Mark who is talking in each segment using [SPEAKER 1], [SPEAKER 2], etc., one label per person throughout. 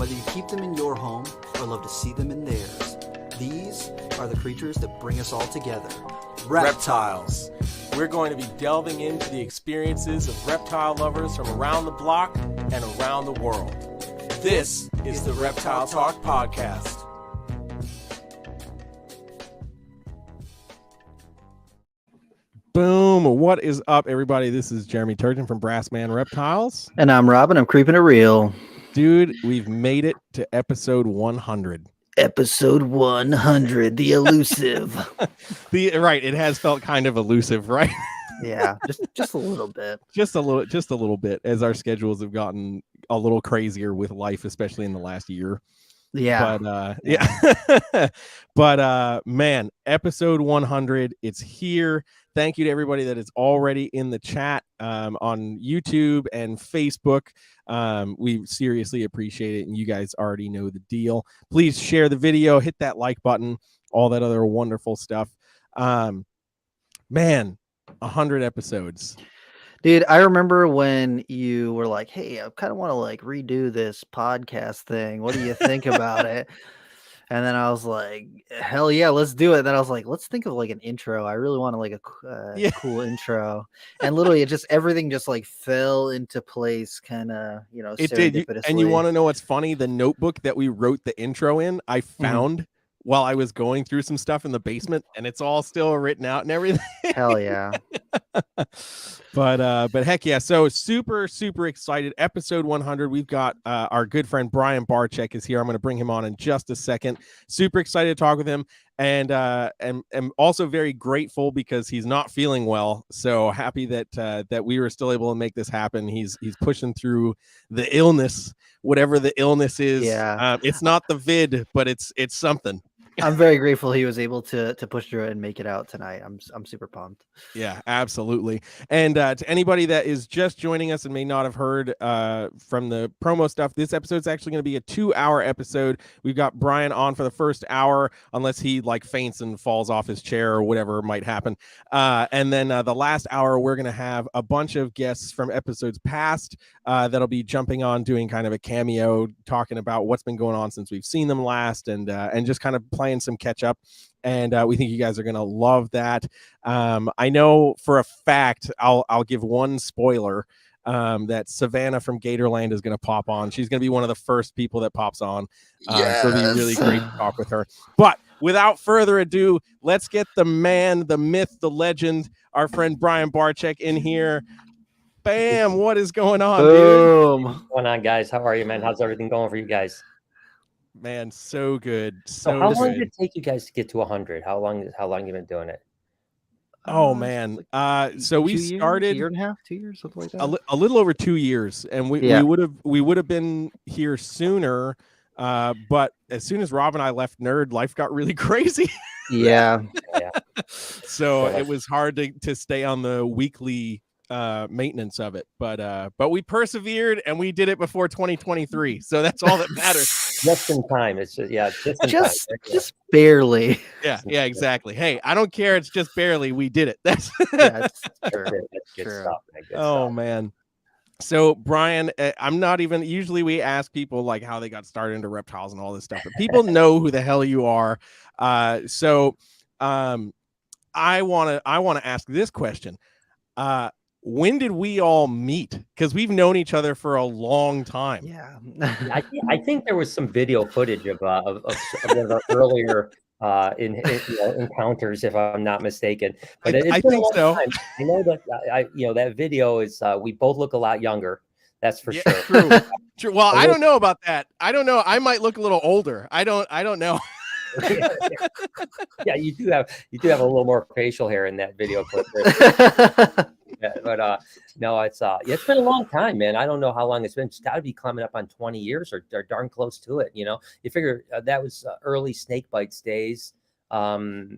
[SPEAKER 1] Whether you keep them in your home or love to see them in theirs, these are the creatures that bring us all together.
[SPEAKER 2] Reptiles. We're going to be delving into the experiences of reptile lovers from around the block and around the world. This is the Reptile Talk Podcast.
[SPEAKER 3] Boom. What is up, everybody? This is Jeremy Turgeon from Brassman Reptiles.
[SPEAKER 4] And I'm Robin. I'm keeping it real.
[SPEAKER 3] Dude, we've made it to episode 100.
[SPEAKER 4] Episode 100, the elusive.
[SPEAKER 3] Right, it has felt kind of elusive, right?
[SPEAKER 4] Yeah, just a little bit.
[SPEAKER 3] Just a little bit, as our schedules have gotten a little crazier with life, especially in the last year.
[SPEAKER 4] Yeah.
[SPEAKER 3] But man, episode 100, it's here. Thank you to everybody that is already in the chat on YouTube and Facebook. We seriously appreciate it, and you guys already know the deal. Please share the video, hit that like button, all that other wonderful stuff. Man, 100 episodes.
[SPEAKER 4] Dude, I remember when you were like, hey, I kind of want to like redo this podcast thing. What do you think about it? And then I was like, hell yeah, let's do it. Then I was like, let's think of like an intro. I really want to like a cool intro. And literally it just, everything just like fell into place kind of, you know,
[SPEAKER 3] it did. And you want to know what's funny? The notebook that we wrote the intro in, I found while I was going through some stuff in the basement, and it's all still written out and everything.
[SPEAKER 4] Hell yeah.
[SPEAKER 3] But heck yeah. So super excited. Episode 100. We've got our good friend Brian Barczyk is here. I'm going to bring him on in just a second. Super excited to talk with him, and also very grateful because he's not feeling well. So happy that we were still able to make this happen. He's pushing through the illness, whatever the illness is.
[SPEAKER 4] Yeah.
[SPEAKER 3] It's not the vid, but it's something.
[SPEAKER 4] I'm very grateful he was able to push through it and make it out tonight. I'm super pumped.
[SPEAKER 3] Yeah, absolutely. And to anybody that is just joining us and may not have heard from the promo stuff, this episode is actually going to be a 2-hour episode. We've got Brian on for the first hour, unless he like faints and falls off his chair or whatever might happen. And then the last hour, we're going to have a bunch of guests from episodes past that'll be jumping on, doing kind of a cameo, talking about what's been going on since we've seen them last, and just kind of playing some catch up. And we think you guys are going to love that. I know for a fact, I'll give one spoiler, that Savannah from Gatorland is going to pop on. She's going to be one of the first people that pops on.
[SPEAKER 4] Yes.
[SPEAKER 3] So it'll be really great to talk with her. But without further ado, let's get the man, the myth, the legend, our friend Brian Barczyk in here. Bam! What is going on,
[SPEAKER 4] Boom.
[SPEAKER 3] dude?
[SPEAKER 5] What's going on, guys? How are you, man? How's everything going for you guys?
[SPEAKER 3] Man, so good.
[SPEAKER 5] So how long did it take you guys to get to 100? How long you been doing it?
[SPEAKER 3] Oh man. So we started
[SPEAKER 4] a year and a half, 2 years, something like that.
[SPEAKER 3] A little over 2 years, and we would have been here sooner. But as soon as Rob and I left Nerd, life got really crazy.
[SPEAKER 4] Yeah.
[SPEAKER 3] So it was hard to stay on the weekly maintenance of it, but we persevered and we did it before 2023, so that's all that matters.
[SPEAKER 5] Just in time. It's
[SPEAKER 4] just barely.
[SPEAKER 3] Yeah, exactly. Hey, I don't care, it's just barely. We did it. That's
[SPEAKER 4] That's
[SPEAKER 5] true. That's good stuff, man. Good
[SPEAKER 3] oh
[SPEAKER 5] stuff.
[SPEAKER 3] man. So Brian, I'm not even, usually we ask people like how they got started into reptiles and all this stuff, but people know who the hell you are. So I want to ask this question. When did we all meet? Because we've known each other for a long time.
[SPEAKER 4] Yeah.
[SPEAKER 5] I think there was some video footage of one of our earlier encounters, if I'm not mistaken. But
[SPEAKER 3] I think so.
[SPEAKER 5] Time. I know that that video is we both look a lot younger. That's for sure.
[SPEAKER 3] True. Well, I don't know about that. I don't know. I might look a little older. I don't know.
[SPEAKER 5] Yeah, you do have a little more facial hair in that video clip. Yeah, but no, it's been a long time, man. I don't know how long it's been. It's got to be climbing up on 20 years or darn close to it. You know, you figure that was early snake bites days. So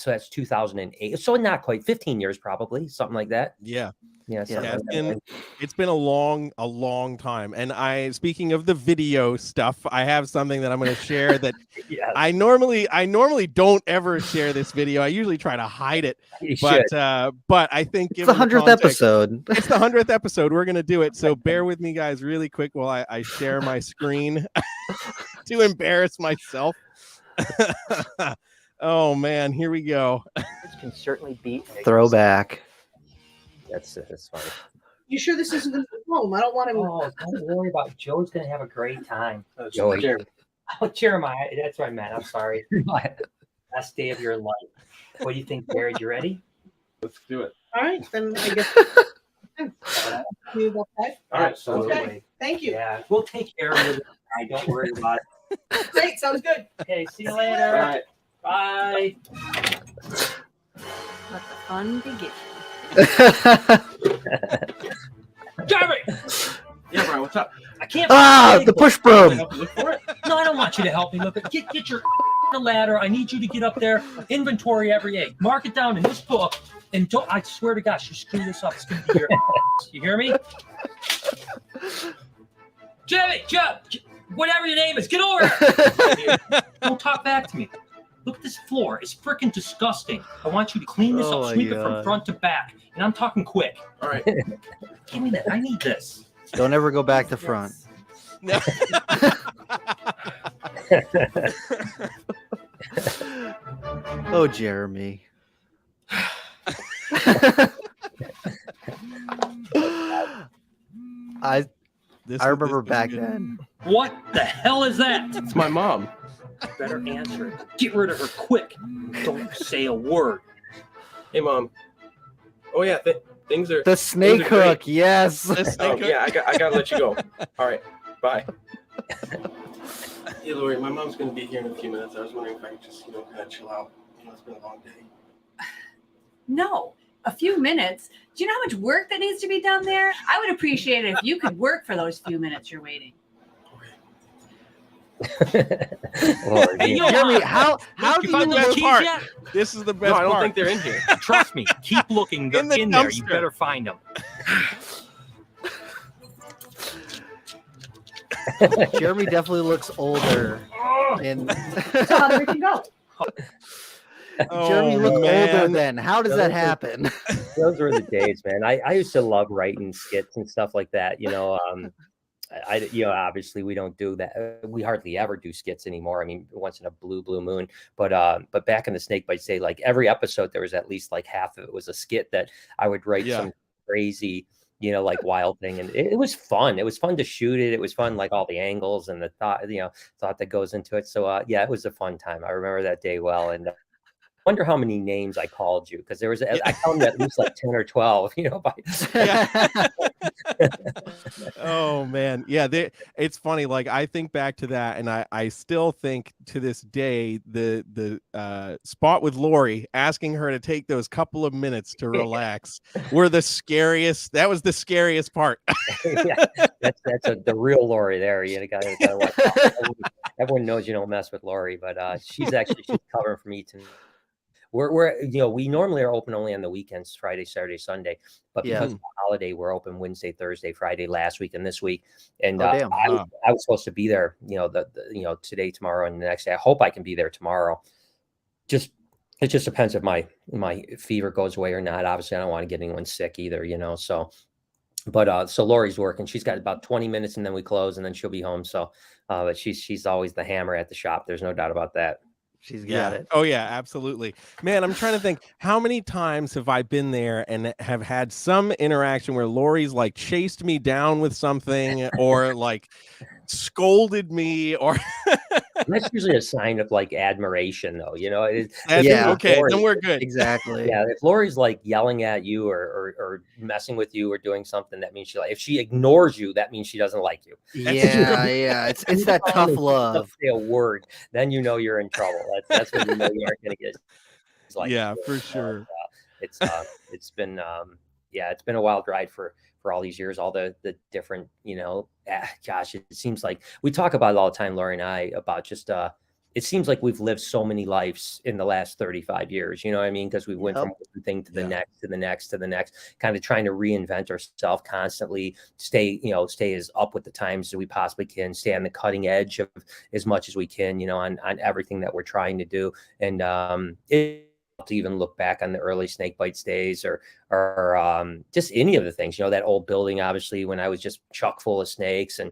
[SPEAKER 5] that's 2008. So not quite 15 years, probably something like that.
[SPEAKER 3] Yeah.
[SPEAKER 5] Yeah,
[SPEAKER 4] Yeah.
[SPEAKER 3] It's been a long time. And speaking of the video stuff, I have something that I'm going to share that
[SPEAKER 5] yes,
[SPEAKER 3] I normally don't ever share this video. I usually try to hide it,
[SPEAKER 5] you
[SPEAKER 3] but
[SPEAKER 5] should.
[SPEAKER 3] I think
[SPEAKER 4] It's the
[SPEAKER 3] given
[SPEAKER 4] 100th
[SPEAKER 3] context,
[SPEAKER 4] episode.
[SPEAKER 3] it's the 100th episode. We're gonna do it. So bear with me, guys, really quick while I share my screen to embarrass myself. Oh man, here we go.
[SPEAKER 5] Can certainly beat
[SPEAKER 4] Throwback.
[SPEAKER 5] That's funny.
[SPEAKER 6] You sure this isn't going to be home? I don't want him.
[SPEAKER 5] Oh, don't worry about it. Joe's gonna have a great time. Joey. Oh, Jeremiah, that's what I meant. I'm sorry. Last day of your life. What do you think, Jared? You ready?
[SPEAKER 2] Let's do it.
[SPEAKER 6] All right, then I guess. You okay?
[SPEAKER 2] All right,
[SPEAKER 6] Okay, thank you.
[SPEAKER 5] Yeah, we'll take care of it. Don't worry about it.
[SPEAKER 6] Great, sounds good.
[SPEAKER 5] Okay, see you later.
[SPEAKER 2] All right.
[SPEAKER 5] Bye.
[SPEAKER 7] Let the fun begin.
[SPEAKER 5] Jeremy!
[SPEAKER 2] Yeah, Brian, what's up?
[SPEAKER 5] I can't.
[SPEAKER 4] The push broom.
[SPEAKER 2] Look for it.
[SPEAKER 5] No, I don't want you to help me look. Get your ladder. I need you to get up there. Inventory every egg. Mark it down in this book. And don't. I swear to gosh, you screw this up. It's gonna be your. You hear me? Jeremy, whatever your name is, get over here. Don't talk back to me. Look at this floor. It's freaking disgusting. I want you to clean this
[SPEAKER 4] Oh
[SPEAKER 5] up,
[SPEAKER 4] my
[SPEAKER 5] sweep it from
[SPEAKER 4] God.
[SPEAKER 5] front to back. And I'm talking quick.
[SPEAKER 2] All right.
[SPEAKER 5] Give me that. I need this.
[SPEAKER 4] Don't ever go back to front.
[SPEAKER 3] No.
[SPEAKER 4] Oh, Jeremy. I remember back then.
[SPEAKER 5] What the hell is that?
[SPEAKER 2] It's my mom.
[SPEAKER 5] Better answer it. Get rid of her quick. Don't say a word.
[SPEAKER 2] Hey, Mom. Oh, yeah, things are...
[SPEAKER 4] The snake
[SPEAKER 2] Those are great.
[SPEAKER 4] hook, yes.
[SPEAKER 3] The snake
[SPEAKER 2] Oh,
[SPEAKER 3] hook.
[SPEAKER 2] yeah, I gotta let you go. All right, bye. Hey, Lori, my mom's gonna be here in a few minutes. I was wondering if I could just, kind of chill out. It's been a long day.
[SPEAKER 7] No, a few minutes. Do you know how much work that needs to be done there? I would appreciate it if you could work for those few minutes you're waiting.
[SPEAKER 5] Lord, Hey, yo,
[SPEAKER 4] Jeremy,
[SPEAKER 5] Mom,
[SPEAKER 4] how
[SPEAKER 5] you
[SPEAKER 4] do you
[SPEAKER 5] find those
[SPEAKER 3] best
[SPEAKER 5] keys
[SPEAKER 3] part.
[SPEAKER 5] yet?
[SPEAKER 3] This is the best
[SPEAKER 2] No, I don't
[SPEAKER 3] part.
[SPEAKER 2] think they're in here.
[SPEAKER 5] Trust me. Keep looking. They're
[SPEAKER 3] In the
[SPEAKER 5] in there. You
[SPEAKER 3] dumpster.
[SPEAKER 5] better find them.
[SPEAKER 4] Jeremy definitely looks older. And
[SPEAKER 6] So how did everything go?
[SPEAKER 4] Jeremy
[SPEAKER 3] Oh,
[SPEAKER 4] looked older
[SPEAKER 3] man.
[SPEAKER 4] then. How does that happen?
[SPEAKER 5] Those were the days, man. I used to love writing skits and stuff like that. Obviously we don't do that. We hardly ever do skits anymore. I mean, once in a blue moon. But back in the Snake Bite day, like every episode, there was at least like half of it was a skit that I would write some crazy, like wild thing, and it was fun. It was fun to shoot it. It was fun, like all the angles and the thought that goes into it. So yeah, it was a fun time. I remember that day well, and. Wonder how many names I called you, because there was I counted at least like 10 or 12,
[SPEAKER 3] Oh man, yeah. It's funny. Like I think back to that, and I still think to this day the spot with Lori asking her to take those couple of minutes to relax were the scariest. That was the scariest part.
[SPEAKER 5] Yeah, that's the real Lori there. You gotta watch out. Everyone knows you don't mess with Lori, but she's covering for me too. We normally are open only on the weekends, Friday, Saturday, Sunday, but because of the holiday, we're open Wednesday, Thursday, Friday, last week and this week. And I was supposed to be there, today, tomorrow, and the next day. I hope I can be there tomorrow. It just depends if my fever goes away or not. Obviously, I don't want to get anyone sick either, so. But so Lori's working. She's got about 20 minutes and then we close and then she'll be home. So, but she's always the hammer at the shop. There's no doubt about that.
[SPEAKER 4] She's got it.
[SPEAKER 3] Oh yeah, absolutely. Man, I'm trying to think how many times have I been there and have had some interaction where Lori's like chased me down with something or like scolded me or
[SPEAKER 5] That's usually a sign of like admiration though,
[SPEAKER 3] okay,
[SPEAKER 5] Lori,
[SPEAKER 3] then we're good.
[SPEAKER 4] Exactly.
[SPEAKER 5] Yeah, if Lori's like yelling at you or messing with you or doing something, that means if she ignores you, that means she doesn't like you.
[SPEAKER 4] Yeah. It's that tough love.
[SPEAKER 5] Say a word, then you're in trouble. That's when you know you aren't going to get.
[SPEAKER 3] For sure.
[SPEAKER 5] It's been it's been a wild ride for all these years, all the different, gosh, it seems like we talk about it all the time, Lori and I, about just it seems like we've lived so many lives in the last 35 years, you know what I mean? Because we went from one thing to the next, to the next, to the next, kind of trying to reinvent ourselves constantly, stay as up with the times as we possibly can, stay on the cutting edge of as much as we can, on everything that we're trying to do. And to even look back on the early snake bites days or just any of the things, that old building, obviously, when I was just chock full of snakes. And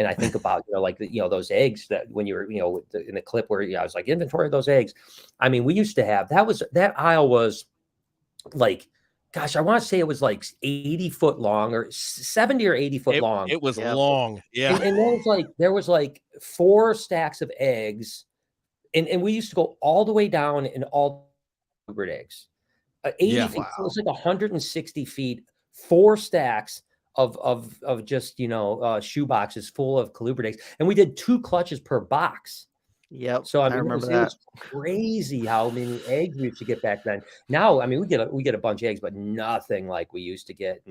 [SPEAKER 5] I think about, like, those eggs that when you were, in the clip where I was like, inventory of those eggs. I mean, we used to have, that aisle was like, gosh, I want to say it was like 80 foot long or 70 or 80 foot long.
[SPEAKER 3] It was long. Yeah.
[SPEAKER 5] And there was like 4 stacks of eggs. And we used to go all the way down and all eggs, 80 feet. So it's like 160 feet, 4 stacks of just shoe boxes full of colubrid eggs, and we did 2 clutches per box.
[SPEAKER 4] Yep.
[SPEAKER 5] So I mean,
[SPEAKER 4] remember
[SPEAKER 5] it
[SPEAKER 4] that.
[SPEAKER 5] was crazy how many eggs we used to get back then. Now, I mean, we get a bunch of eggs, but nothing like we used to get,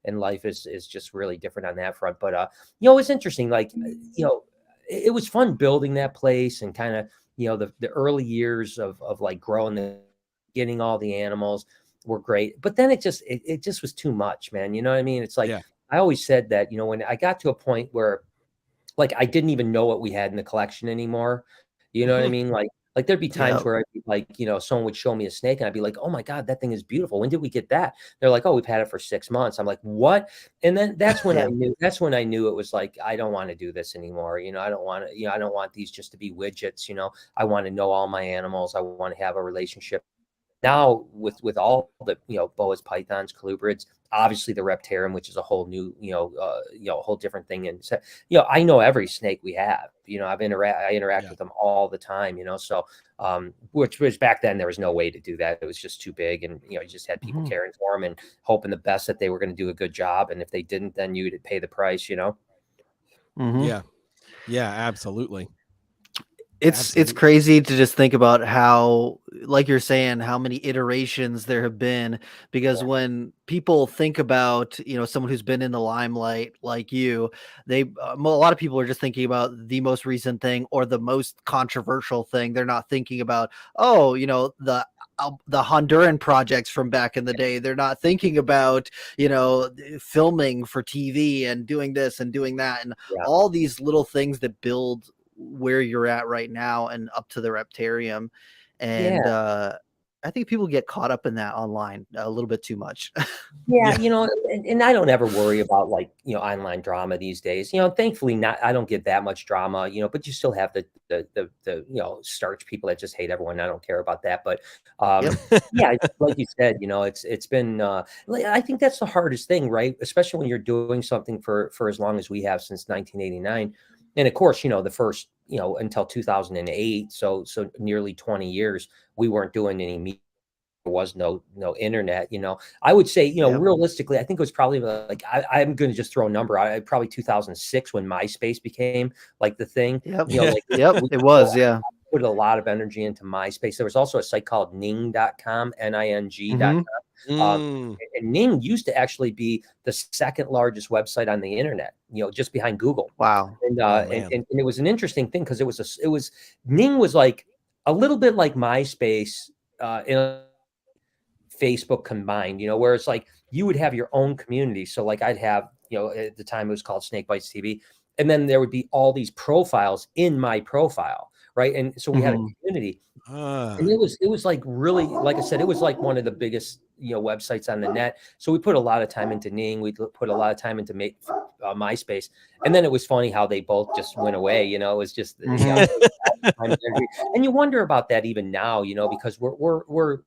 [SPEAKER 5] and life is just really different on that front. But it's interesting. Like, it was fun building that place and kind of the early years of like growing getting all the animals were great, but then it just was too much, man. You know what I mean? It's like, I always said that, when I got to a point where like I didn't even know what we had in the collection anymore. You know what I mean? Like there'd be times where I'd be like, someone would show me a snake and I'd be like, oh my God, that thing is beautiful. When did we get that? They're like, oh, we've had it for 6 months. I'm like, what? And then that's when I knew it was like, I don't want to do this anymore. I don't want to, I don't want these just to be widgets. I want to know all my animals. I want to have a relationship. Now with all the boas, pythons, colubrids, obviously the Reptarium, which is a whole new whole different thing, and I know every snake we have. I interact with them all the time. So which was back then there was no way to do that. It was just too big, and you just had people caring for them and hoping the best that they were going to do a good job, and if they didn't, then you'd pay the price.
[SPEAKER 3] Yeah, absolutely.
[SPEAKER 4] It's crazy to just think about how, like you're saying, how many iterations there have been, because when people think about, someone who's been in the limelight like you, a lot of people are just thinking about the most recent thing or the most controversial thing. They're not thinking about, the Honduran projects from back in the day. They're not thinking about, filming for TV and doing this and doing that and all these little things that build where you're at right now and up to the Reptarium. And I think people get caught up in that online a little bit too much.
[SPEAKER 5] And I don't ever worry about like online drama these days. Thankfully I don't get that much drama, but you still have the starch people that just hate everyone. I don't care about that. But like you said, it's been I think that's the hardest thing, right? Especially when you're doing something for as long as we have, since 1989. And of course, the first, until 2008, so nearly 20 years, we weren't doing any media. There was no internet. I would say, realistically, I think it was probably like, I'm going to just throw a number out. Probably 2006 when MySpace became like the thing.
[SPEAKER 4] It was.
[SPEAKER 5] Put a lot of energy into MySpace. There was also a site called Ning.com, Ning.com. And Ning used to actually be the second largest website on the internet, just behind Google.
[SPEAKER 4] Wow.
[SPEAKER 5] And it was an interesting thing because Ning was like a little bit like MySpace in Facebook combined, where it's like you would have your own community. So like I'd have, at the time it was called Snake Bites TV. And then there would be all these profiles in my profile. Right. And so we had a community. And it was like really, like I said, it was like one of the biggest, websites on the net. So we put a lot of time into Ning. We put a lot of time into MySpace. And then it was funny how they both just went away. It was just, and you wonder about that even now, because we're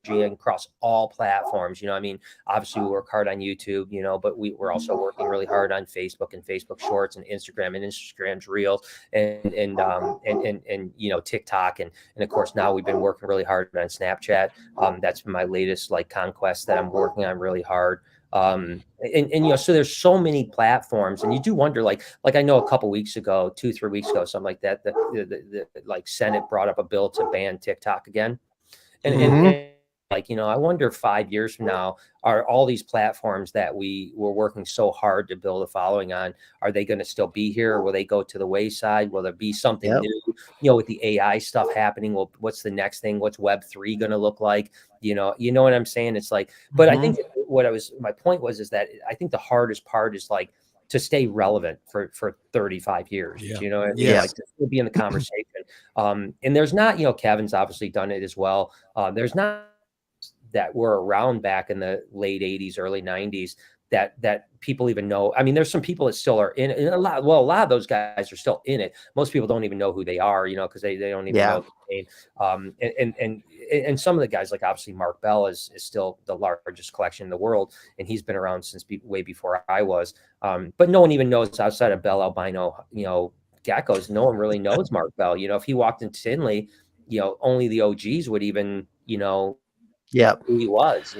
[SPEAKER 5] across all platforms. I mean, obviously we work hard on YouTube, but we're also working really hard on Facebook and Facebook Shorts and Instagram's Reels and TikTok and of course now we've been working really hard on Snapchat. That's been my latest like conquest that I'm working on really hard. So there's so many platforms, and you do wonder, like I know a couple weeks ago, 2-3 weeks ago, something like that, the like Senate brought up a bill to ban TikTok again, and like, I wonder 5 years from now, are all these platforms that we were working so hard to build a following on, are they going to still be here? Will they go to the wayside? Will there be something new, with the AI stuff happening? Well, what's the next thing? What's Web3 going to look like? You know what I'm saying? It's like, but I think my point was, is that I think the hardest part is like to stay relevant for 35 years, you know what I mean? Like to still be in the conversation. And there's not, Kevin's obviously done it as well. There's not that were around back in the late 80s, early 90s that people even know. I mean, there's some people that still are in it. A lot of those guys are still in it. Most people don't even know who they are, because they don't even know the name. And some of the guys, like obviously Mark Bell is still the largest collection in the world, and he's been around since way before I was. But no one even knows outside of Bell albino, geckos. No one really knows Mark Bell. If he walked into Tinley, only the OGs would even, who he was,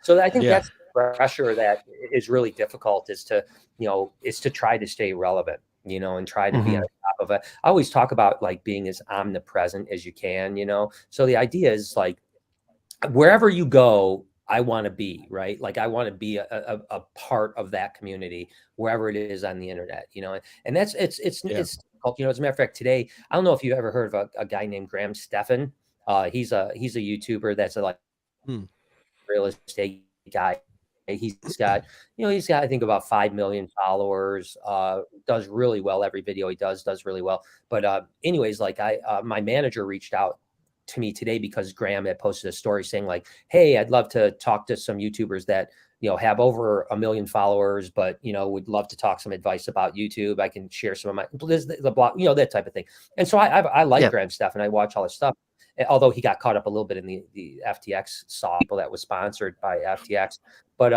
[SPEAKER 5] So I think that's the pressure that is really difficult, is to try to stay relevant, and try to be on top of it. I always talk about like being as omnipresent as you can, So the idea is like, wherever you go, I want to be, right? Like I want to be a part of that community, wherever it is on the internet, and that's, it's difficult. As a matter of fact, today, I don't know if you ever heard of a guy named Graham Stephan. He's a YouTuber that's like real estate guy. He's got I think about 5 million followers, does really well. Every video he does really well. But anyways, like my manager reached out to me today because Graham had posted a story saying like, hey, I'd love to talk to some YouTubers that, have over 1 million followers, but, would love to talk some advice about YouTube. I can share some of my, the blog, that type of thing. And so I like Graham stuff, and I watch all his stuff. Although he got caught up a little bit in the FTX saw people that was sponsored by FTX. But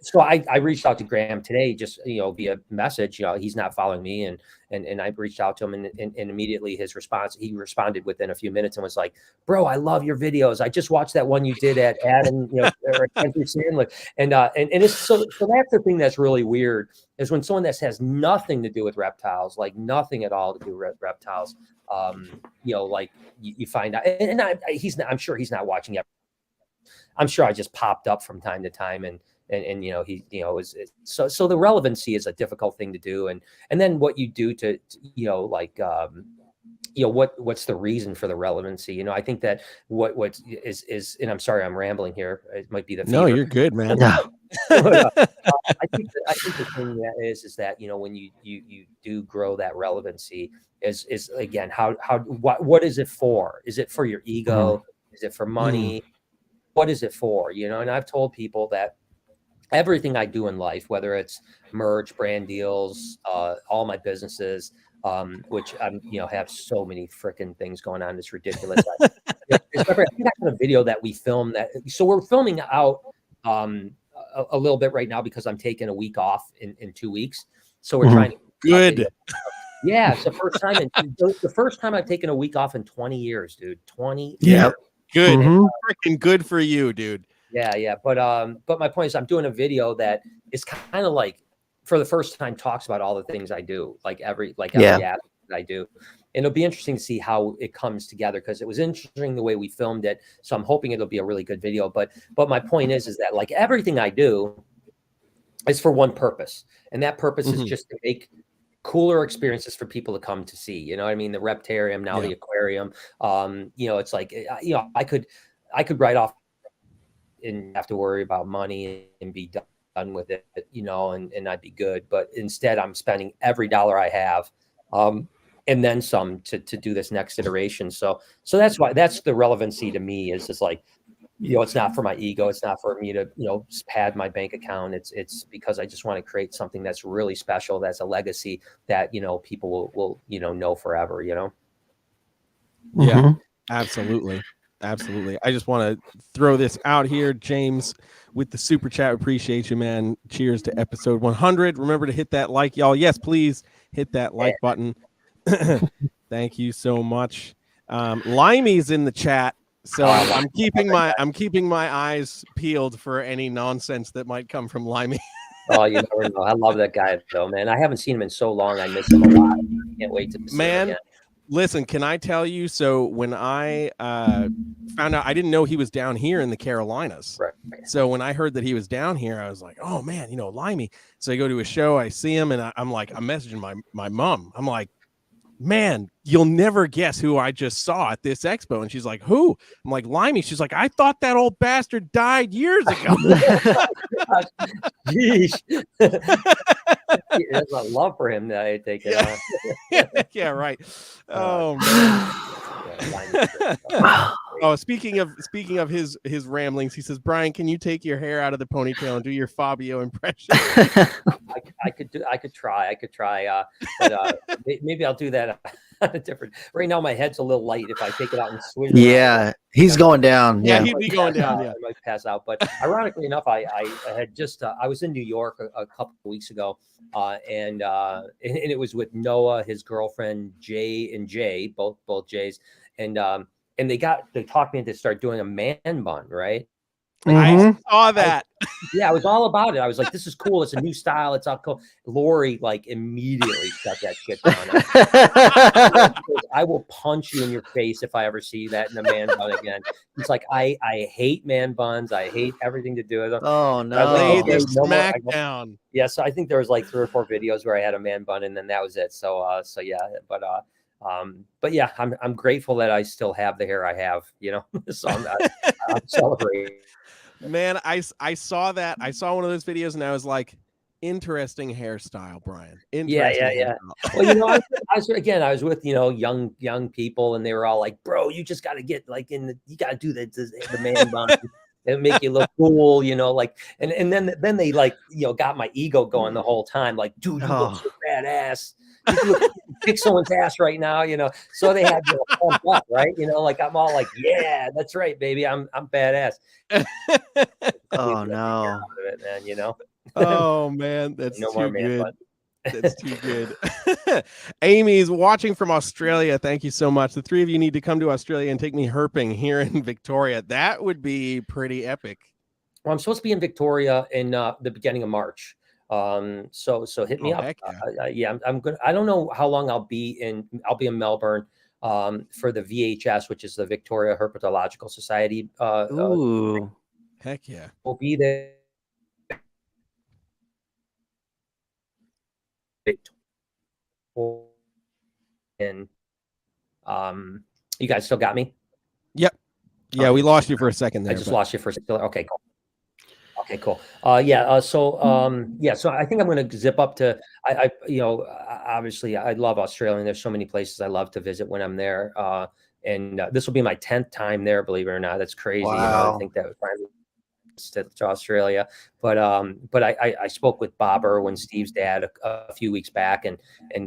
[SPEAKER 5] so I reached out to Graham today, just, via message. He's not following me, and I reached out to him, and immediately he responded within a few minutes and was like, bro, I love your videos. I just watched that one you did at Adam, Country Sandler. And it's so that's the thing that's really weird, is when someone that has nothing to do with reptiles, like nothing at all to do with reptiles, like you find out, and I'm sure he's not watching it. I'm sure I just popped up from time to time, and he so the relevancy is a difficult thing to do, and then what you do to what's the reason for the relevancy? I think that what is, and I'm sorry, I'm rambling here. It might be the
[SPEAKER 3] no, you're good, man.
[SPEAKER 5] I think the thing that is that when you do grow that relevancy is again what is it for? Is it for your ego? Is it for money? What is it for? And I've told people that everything I do in life, whether it's merch, brand deals, all my businesses, which I'm, have so many freaking things going on. It's ridiculous. I think that's a video that we filmed so we're filming out a little bit right now because I'm taking a week off in 2 weeks. So we're trying to
[SPEAKER 3] good.
[SPEAKER 5] Yeah, it's the first time. The first time I've taken a week off in 20 years, dude. 20
[SPEAKER 3] years.
[SPEAKER 5] Years.
[SPEAKER 3] Good. Freaking good for you, dude.
[SPEAKER 5] Yeah. But my point is, I'm doing a video that is kind of like, for the first time, talks about all the things I do, like every aspect that I do. And it'll be interesting to see how it comes together, because it was interesting the way we filmed it. So I'm hoping it'll be a really good video. But my point is that like everything I do is for one purpose, and that purpose is just to make cooler experiences for people to come to see. You know what I mean? The Reptarium, now the aquarium. It's like I could write off and have to worry about money and be done with it, and I'd be good. But instead, I'm spending every dollar I have, and then some to do this next iteration. So that's why, that's the relevancy to me, is just like, it's not for my ego. It's not for me to, pad my bank account. It's because I just want to create something that's really special. That's a legacy that, people will know forever,
[SPEAKER 3] Yeah, absolutely. Absolutely. I just want to throw this out here. James with the super chat. Appreciate you, man. Cheers to episode 100. Remember to hit that like, y'all. Yes, please hit that like button. Thank you so much. Limey's in the chat. So I'm keeping my eyes peeled for any nonsense that might come from Limey.
[SPEAKER 5] Oh, you never know. I love that guy though, man. I haven't seen him in so long. I miss him a lot. I can't wait to see him again.
[SPEAKER 3] Listen, can I tell you? So when I found out, I didn't know he was down here in the Carolinas.
[SPEAKER 5] Right.
[SPEAKER 3] So when I heard that he was down here, I was like, oh man, Limey. So I go to a show, I see him, and I'm messaging my mom. I'm like, man, you'll never guess who I just saw at this expo. And she's like, who? I'm like, Limey. She's like, I thought that old bastard died years ago.
[SPEAKER 5] Jeez. There's a love for him that I take it on.
[SPEAKER 3] Yeah, right. Oh man. Oh, speaking of his ramblings, he says, Brian, can you take your hair out of the ponytail and do your Fabio impression?
[SPEAKER 5] I could try, but maybe I'll do that on a different. Right now, my head's a little light. If I take it out and swing,
[SPEAKER 4] Yeah, he's going down.
[SPEAKER 3] Yeah,
[SPEAKER 4] Yeah.
[SPEAKER 3] he'd be going down. Yeah,
[SPEAKER 5] I might pass out. But ironically enough, I had just I was in New York a couple of weeks ago, and it was with Noah, his girlfriend Jay, both Jays, and they talked me into start doing a man bun, right?
[SPEAKER 3] I saw that.
[SPEAKER 5] I was all about it. I was like, this is cool. It's a new style. It's all cool. Lori like immediately shut that shit down. I will punch you in your face if I ever see that in a man bun again. It's like, I hate man buns. I hate everything to do with them.
[SPEAKER 4] Oh no.
[SPEAKER 3] Laid the smack down.
[SPEAKER 5] Yeah. So I think there was like 3 or 4 videos where I had a man bun and then that was it. So yeah, but yeah, I'm grateful that I still have the hair I have, so I'm celebrating.
[SPEAKER 3] Man, I saw that. I saw one of those videos and I was like, interesting hairstyle, Brian.
[SPEAKER 5] Yeah. Well, I was with young people and they were all like, bro, you just got to get like you got to do the man bun and make you look cool, like, and then they like, got my ego going the whole time. Like, dude, you look so badass. You kick someone's ass right now, so they had to pump up, right? Like I'm all like, yeah, that's right, baby. I'm badass.
[SPEAKER 4] Oh no.
[SPEAKER 5] It, man,
[SPEAKER 3] Oh man, that's
[SPEAKER 5] no
[SPEAKER 3] too
[SPEAKER 5] more man
[SPEAKER 3] good.
[SPEAKER 5] bun.
[SPEAKER 3] That's too good. Amy's watching from Australia. Thank you so much. The 3 of you need to come to Australia and take me herping here in Victoria. That would be pretty epic.
[SPEAKER 5] Well, I'm supposed to be in Victoria in the beginning of March. So hit me up.
[SPEAKER 3] Yeah.
[SPEAKER 5] I'm good. I don't know how long I'll be in Melbourne for the VHS, which is the Victoria Herpetological Society.
[SPEAKER 4] Ooh.
[SPEAKER 3] Heck yeah.
[SPEAKER 5] We'll be there. And you guys still got me?
[SPEAKER 3] Yep. Yeah, we lost you for a second there.
[SPEAKER 5] I just lost you for a second. Okay, cool. Okay, cool. So I think I'm going to zip up to, obviously I love Australia and there's so many places I love to visit when I'm there. And this will be my 10th time there, believe it or not. That's crazy.
[SPEAKER 4] Wow.
[SPEAKER 5] I think that to Australia, but I spoke with Bob Irwin, Steve's dad, a few weeks back, and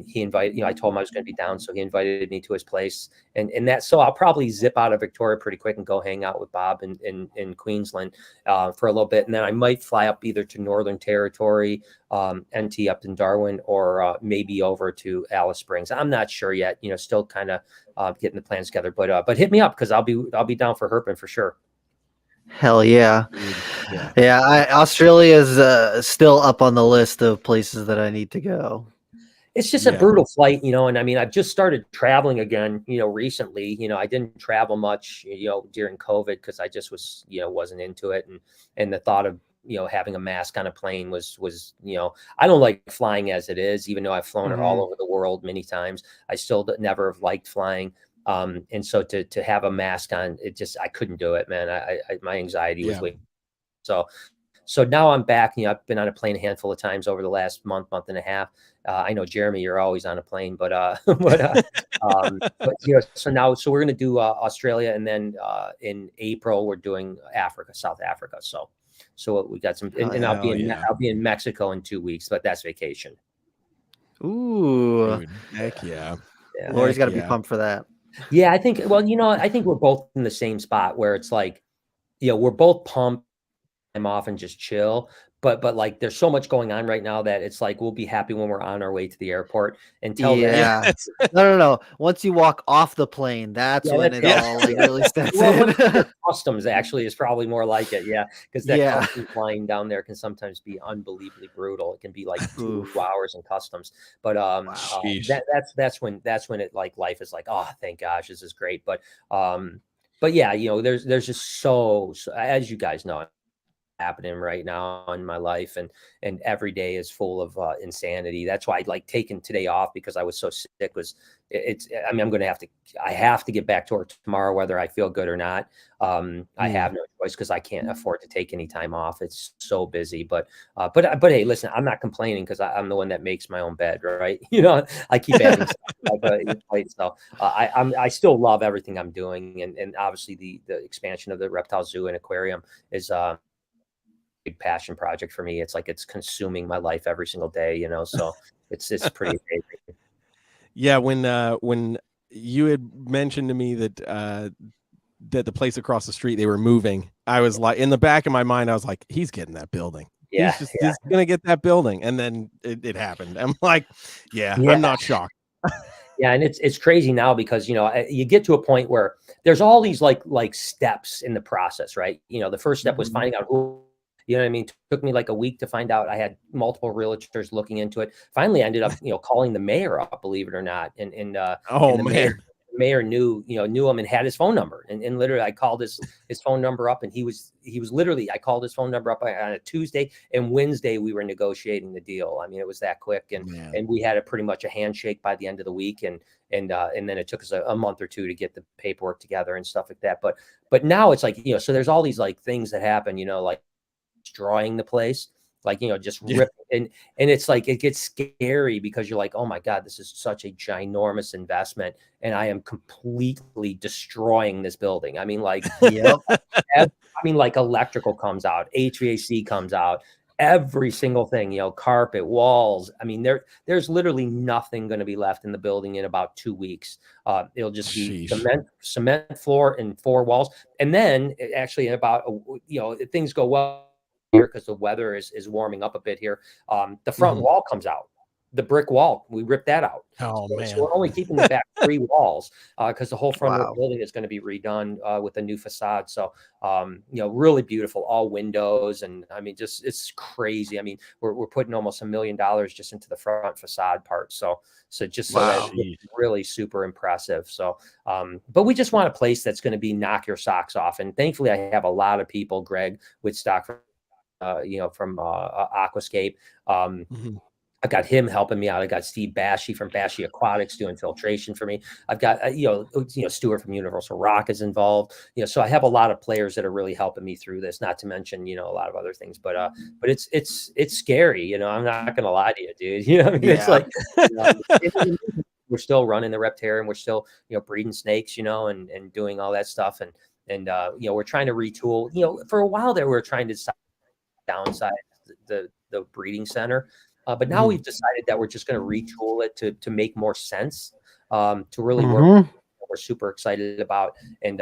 [SPEAKER 5] he invited, I told him I was going to be down, so he invited me to his place, and that, so I'll probably zip out of Victoria pretty quick and go hang out with Bob in Queensland for a little bit, and then I might fly up either to Northern Territory, NT up in Darwin, or maybe over to Alice Springs. I'm not sure yet, still kind of getting the plans together, but hit me up because I'll be down for herping for sure.
[SPEAKER 4] Hell yeah. Australia's still up on the list of places that I need to go.
[SPEAKER 5] It's just a brutal flight, and I mean, I've just started traveling again, recently. I didn't travel much, during COVID because I just was, wasn't into it, and the thought of having a mask on a plane was I don't like flying as it is, even though I've flown it all over the world many times. I still never have liked flying. And so to have a mask on, I couldn't do it, man. My anxiety was way. So now I'm back. I've been on a plane a handful of times over the last month and a half. I know, Jeremy, you're always on a plane, but so we're going to do Australia, and then in April we're doing South Africa. So we got some, and I'll be in Mexico in 2 weeks, but that's vacation.
[SPEAKER 4] Ooh,
[SPEAKER 3] dude, heck yeah.
[SPEAKER 4] Lori's got to be pumped for that.
[SPEAKER 5] Yeah, I think we're both in the same spot where it's like, we're both pumped. I'm off and just chill, but like there's so much going on right now that it's like we'll be happy when we're on our way to the airport. Until then,
[SPEAKER 4] Yeah. No. Once you walk off the plane, that's
[SPEAKER 5] Yeah,
[SPEAKER 4] when
[SPEAKER 5] that's
[SPEAKER 4] it
[SPEAKER 5] it.
[SPEAKER 4] all like really sets
[SPEAKER 5] well,
[SPEAKER 4] in.
[SPEAKER 5] customs actually is probably more like it, yeah, because that
[SPEAKER 4] Yeah.
[SPEAKER 5] customs line down there can sometimes be unbelievably brutal. It can be like 2
[SPEAKER 4] Oof.
[SPEAKER 5] hours in customs, but
[SPEAKER 3] Sheesh.
[SPEAKER 5] that's when it like life is like, oh, thank gosh, this is great. But yeah, you know, there's just so as you guys know, happening right now in my life, and every day is full of insanity. That's why I like taking today off, because I was so sick. It's I mean, I have to get back to work tomorrow whether I feel good or not. I have no choice because I can't afford to take any time off. It's so busy. But hey, listen, I'm not complaining because I'm the one that makes my own bed, right? You know, I keep adding stuff. So I still love everything I'm doing, and obviously the expansion of the reptile zoo and aquarium is big passion project for me. It's like it's consuming my life every single day, you know. So it's pretty amazing.
[SPEAKER 3] Yeah, when you had mentioned to me that that the place across the street they were moving, I was like, in the back of my mind, I was like, he's getting that building.
[SPEAKER 5] Yeah,
[SPEAKER 3] He's gonna get that building, and then it happened. I'm like, yeah, I'm not shocked.
[SPEAKER 5] Yeah, and it's crazy now because, you know, you get to a point where there's all these like steps in the process, right? You know, the first step was finding out who. You know what I mean? It took me like a week to find out. I had multiple realtors looking into it. Finally, I ended up, you know, calling the mayor up, believe it or not. And the mayor knew him and had his phone number. And literally I called his phone number up, and he was literally, I called his phone number up on a Tuesday, and Wednesday we were negotiating the deal. I mean, it was that quick, and we had pretty much a handshake by the end of the week. And then it took us a month or two to get the paperwork together and stuff like that. But now it's like, you know, so there's all these like things that happen, you know, like destroying the place, like, you know, just rip. And it's like it gets scary because you're like, oh my God, this is such a ginormous investment, and I am completely destroying this building. I mean, like, like electrical comes out, HVAC comes out, every single thing, you know, carpet, walls. I mean, there's literally nothing going to be left in the building in about 2 weeks. It'll just be cement floor and 4 walls. And then actually in about, you know, things go well here because the weather is warming up a bit here. The front wall comes out. The brick wall, we ripped that out. So we're only keeping the back 3 walls because the whole front of the building is going to be redone with a new facade. So, you know, really beautiful, all windows. And I mean, just, it's crazy. I mean, we're putting almost $1 million just into the front facade part. So just so that it's really super impressive. So, but we just want a place that's going to be knock your socks off. And thankfully I have a lot of people, Greg Whitstock, you know, from Aquascape. I've got him helping me out. I got Steve Bashy from Bashy Aquatics doing filtration for me. I've got, you know, Stuart from Universal Rock is involved, you know, so I have a lot of players that are really helping me through this, not to mention, you know, a lot of other things, but it's scary. You know, I'm not going to lie to you, dude. You know what I mean? It's like, we're still running the Reptile, we're still, you know, breeding snakes, you know, and doing all that stuff. And you know, we're trying to retool, you know, for a while there, we were trying to downsize the breeding center. But now we've decided that we're just going to retool it to make more sense, to really work. We're super excited about and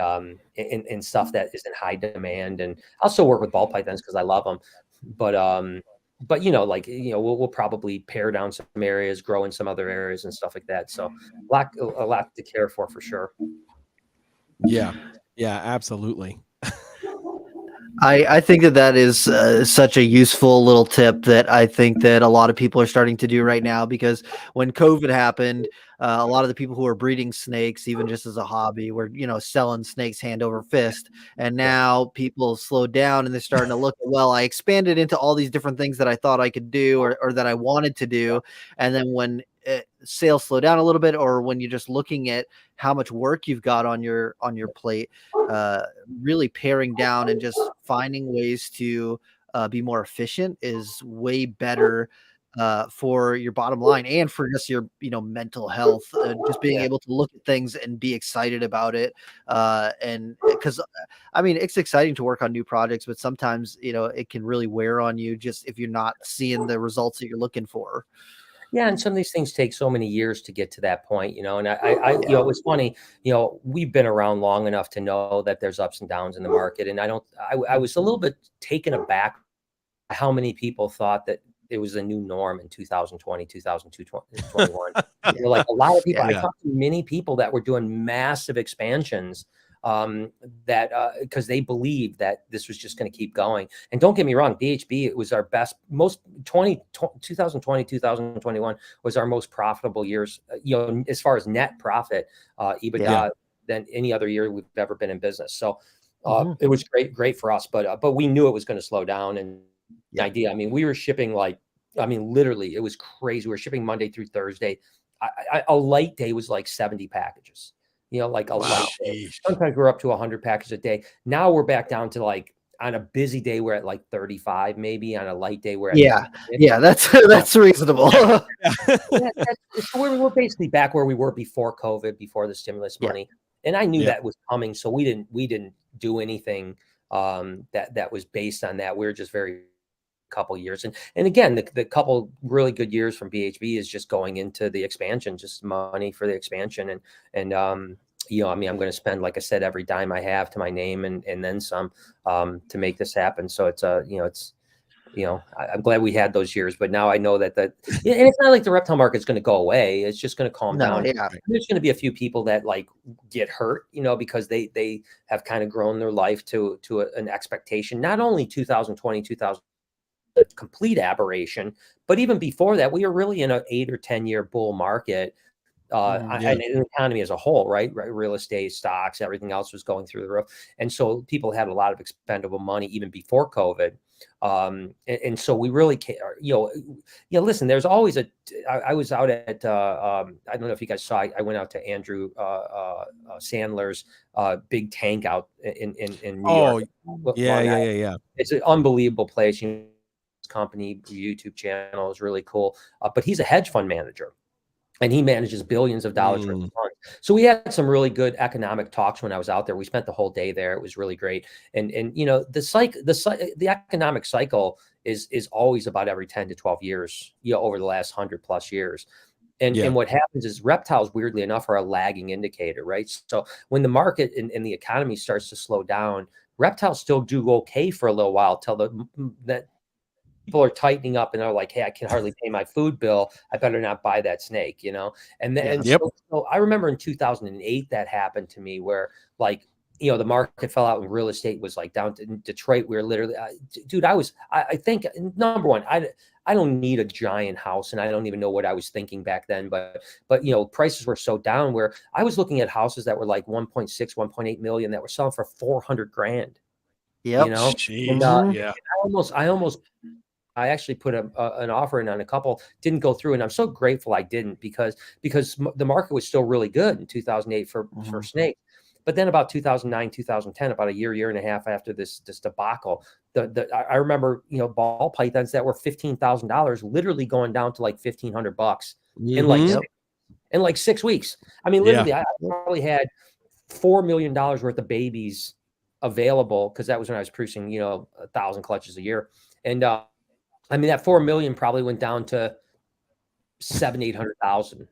[SPEAKER 5] stuff that is in high demand. And I'll still work with ball pythons because I love them. But you know, like, you know, we'll probably pare down some areas, grow in some other areas and stuff like that. So a lot to care for sure.
[SPEAKER 3] Yeah, absolutely.
[SPEAKER 4] I think that is such a useful little tip that I think that a lot of people are starting to do right now, because when COVID happened, a lot of the people who were breeding snakes, even just as a hobby, were, you know, selling snakes hand over fist. And now people slowed down and they're starting to look, well, I expanded into all these different things that I thought I could do or that I wanted to do. And then when sales slow down a little bit, or when you're just looking at how much work you've got on your plate, really paring down and just finding ways to be more efficient is way better for your bottom line and for just your, you know, mental health. Just being able to look at things and be excited about it, and because I mean, it's exciting to work on new projects, but sometimes, you know, it can really wear on you just if you're not seeing the results that you're looking for.
[SPEAKER 5] Yeah, and some of these things take so many years to get to that point, you know. And I you know, it's funny, you know, we've been around long enough to know that there's ups and downs in the market, and I was a little bit taken aback how many people thought that it was a new norm in 2020, 2021. Like a lot of people, I talked to many people that were doing massive expansions because they believed that this was just going to keep going. And don't get me wrong, BHB, it was our best, 2020, 2021 was our most profitable years, as far as net profit, EBITDA than any other year we've ever been in business. So it was great for us, but we knew it was going to slow down. And the idea, I mean, we were shipping literally, it was crazy. We were shipping Monday through Thursday. A light day was like 70 packages. Like a light day. Sometimes we're up to 100 packages a day. Now we're back down to like, on a busy day, we're at like 35, maybe. On a light day, we're at
[SPEAKER 4] that's reasonable.
[SPEAKER 5] We're basically back where we were before COVID, before the stimulus money. And I knew that was coming, so we didn't do anything that was based on that. We were just very couple years, and again, the couple really good years from BHB is just going into the expansion, just money for the expansion, and I mean, I'm going to spend, like I said, every dime I have to my name and then some to make this happen. So it's I'm glad we had those years, but now I know that and it's not like the reptile market's going to go away. It's just going to calm down. There's going to be a few people that like get hurt, because they have kind of grown their life to an expectation. Not only 2020, the complete aberration, but even before that, we were really in an 8 or 10 year bull market. And the economy as a whole, right? Real estate, stocks, everything else was going through the roof. And so people had a lot of expendable money even before COVID. And so we really can't, listen, there's always I was out at, I don't know if you guys saw, I went out to Andrew Sandler's big tank out in New York.
[SPEAKER 3] Yeah.
[SPEAKER 5] It's an unbelievable place. Company YouTube channel is really cool. But he's a hedge fund manager. And he manages billions of dollars worth of funds. So we had some really good economic talks when I was out there. We spent the whole day there. It was really great. And the economic cycle is always about every 10 to 12 years, over the last 100+ years. And what happens is reptiles, weirdly enough, are a lagging indicator, right? So when the market and the economy starts to slow down, reptiles still do okay for a little while till that people are tightening up and they're like, hey, I can hardly pay my food bill. I better not buy that snake, And then so I remember in 2008 that happened to me where the market fell out and real estate was like down to Detroit. We were literally, dude, I think number one, I don't need a giant house, and I don't even know what I was thinking back then, but prices were so down where I was looking at houses that were like 1.6, 1.8 million that were selling for $400,000. I actually put an offer in on a couple, didn't go through, and I'm so grateful I didn't because the market was still really good in 2008 for snakes. But then about 2009, 2010, about a year and a half after this debacle, I remember ball pythons that were $15,000 literally going down to like $1,500 in like 6 weeks. I mean, literally, I probably had $4 million worth of babies available because that was when I was producing 1,000 clutches a year, and I mean, that 4 million probably went down to 700,000-800,000,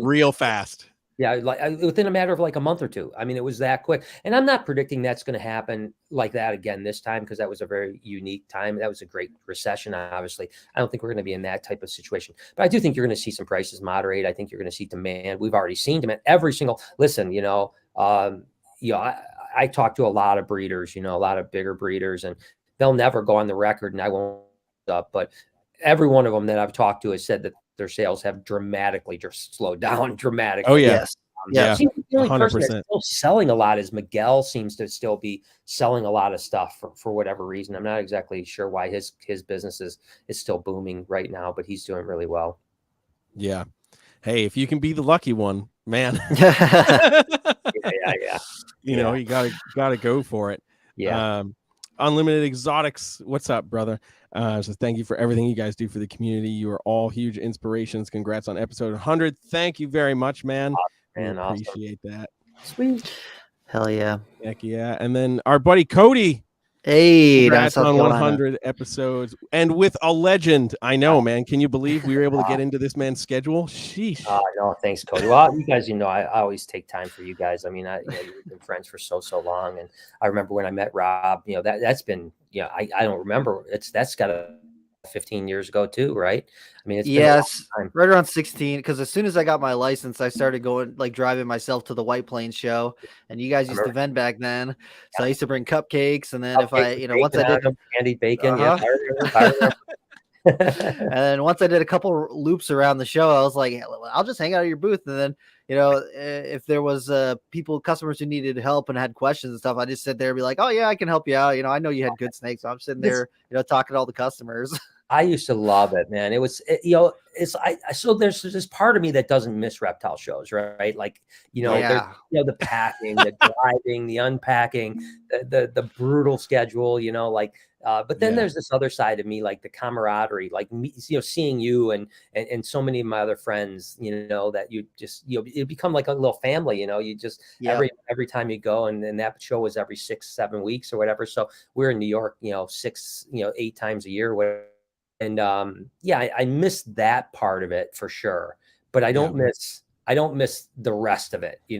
[SPEAKER 3] real fast.
[SPEAKER 5] Yeah. Like within a matter of like a month or two. I mean, it was that quick, and I'm not predicting that's going to happen like that again this time, because that was a very unique time. That was a great recession. Obviously, I don't think we're going to be in that type of situation, but I do think you're going to see some prices moderate. I think you're going to see demand. We've already seen demand every single, I talk to a lot of breeders, a lot of bigger breeders, and they'll never go on the record, and I won't up, but every one of them that I've talked to has said that their sales have dramatically just slowed down dramatically.
[SPEAKER 3] Oh yeah.
[SPEAKER 5] The only
[SPEAKER 3] 100%.
[SPEAKER 5] person that's still selling a lot is Miguel. Seems to still be selling a lot of stuff for whatever reason. I'm not exactly sure why his business is still booming right now, but he's doing really well.
[SPEAKER 3] Yeah. Hey, if you can be the lucky one, man. You gotta go for it.
[SPEAKER 5] Yeah.
[SPEAKER 3] Unlimited Exotics, what's up, brother? So thank you for everything you guys do for the community. You are all huge inspirations. Congrats on episode 100. Thank you very much, man.
[SPEAKER 5] Awesome.
[SPEAKER 3] Appreciate that.
[SPEAKER 5] Sweet.
[SPEAKER 4] Hell yeah.
[SPEAKER 3] Heck yeah. And then our buddy Cody.
[SPEAKER 4] Hey, down in
[SPEAKER 3] Congrats
[SPEAKER 4] South
[SPEAKER 3] on
[SPEAKER 4] Carolina.
[SPEAKER 3] 100 episodes and with a legend. I know, man. Can you believe we were able to get into this man's schedule? Sheesh.
[SPEAKER 5] No, thanks, Cody. Well, you guys, I always take time for you guys. I mean, we've been friends for so long, and I remember when I met Rob. That's been, I don't remember. That's got 15 years ago too, right? I mean, it's been a long time.
[SPEAKER 4] Right around 16. Because as soon as I got my license, I started going driving myself to the White Plains show, and you guys used to vend back then. So I used to bring cupcakes, and then once I did
[SPEAKER 5] candied bacon, I remember.
[SPEAKER 4] And then once I did a couple loops around the show, I was like, I'll just hang out at your booth. And then, if there was customers who needed help and had questions and stuff, I just sit there and be like, oh yeah, I can help you out. I know you had good snakes. So I'm sitting there, talking to all the customers.
[SPEAKER 5] I used to love it, man. So there's this part of me that doesn't miss reptile shows, right? Like, the packing, the driving, the unpacking, the brutal schedule, but then there's this other side of me, like the camaraderie, like me, seeing you and so many of my other friends, that you just, you become like a little family, you just every time you go, and that show was every 6-7 weeks or whatever. So we're in New York, 8 times a year, whatever. And I miss that part of it for sure, but I don't miss the rest of it, I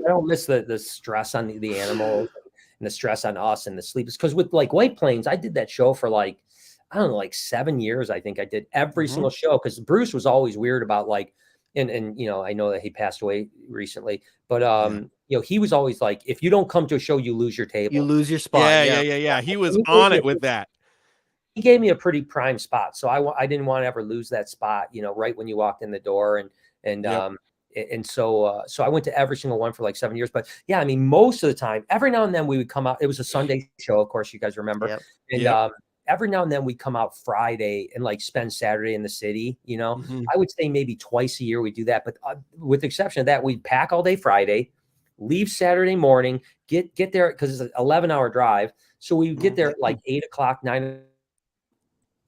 [SPEAKER 5] don't miss the stress on the animals and the stress on us and the sleep. It's because with like White Plains, I did that show for like, I don't know, like 7 years. I think I did every single show, because Bruce was always weird about like, and I know that he passed away recently, but he was always like, if you don't come to a show, you lose your table.
[SPEAKER 4] You lose your spot.
[SPEAKER 3] Yeah. He was on it with that.
[SPEAKER 5] He gave me a pretty prime spot, so I didn't want to ever lose that spot, right when you walked in the door, and so I went to every single one for like 7 years. But yeah, I mean, most of the time, every now and then we would come out. It was a Sunday show, of course, you guys remember, and every now and then we'd come out Friday and like spend Saturday in the city. I would say maybe twice a year we do that, but with the exception of that, we'd pack all day Friday, leave Saturday morning, get there because it's an 11-hour drive, so we would get there at like 8 o'clock, 9.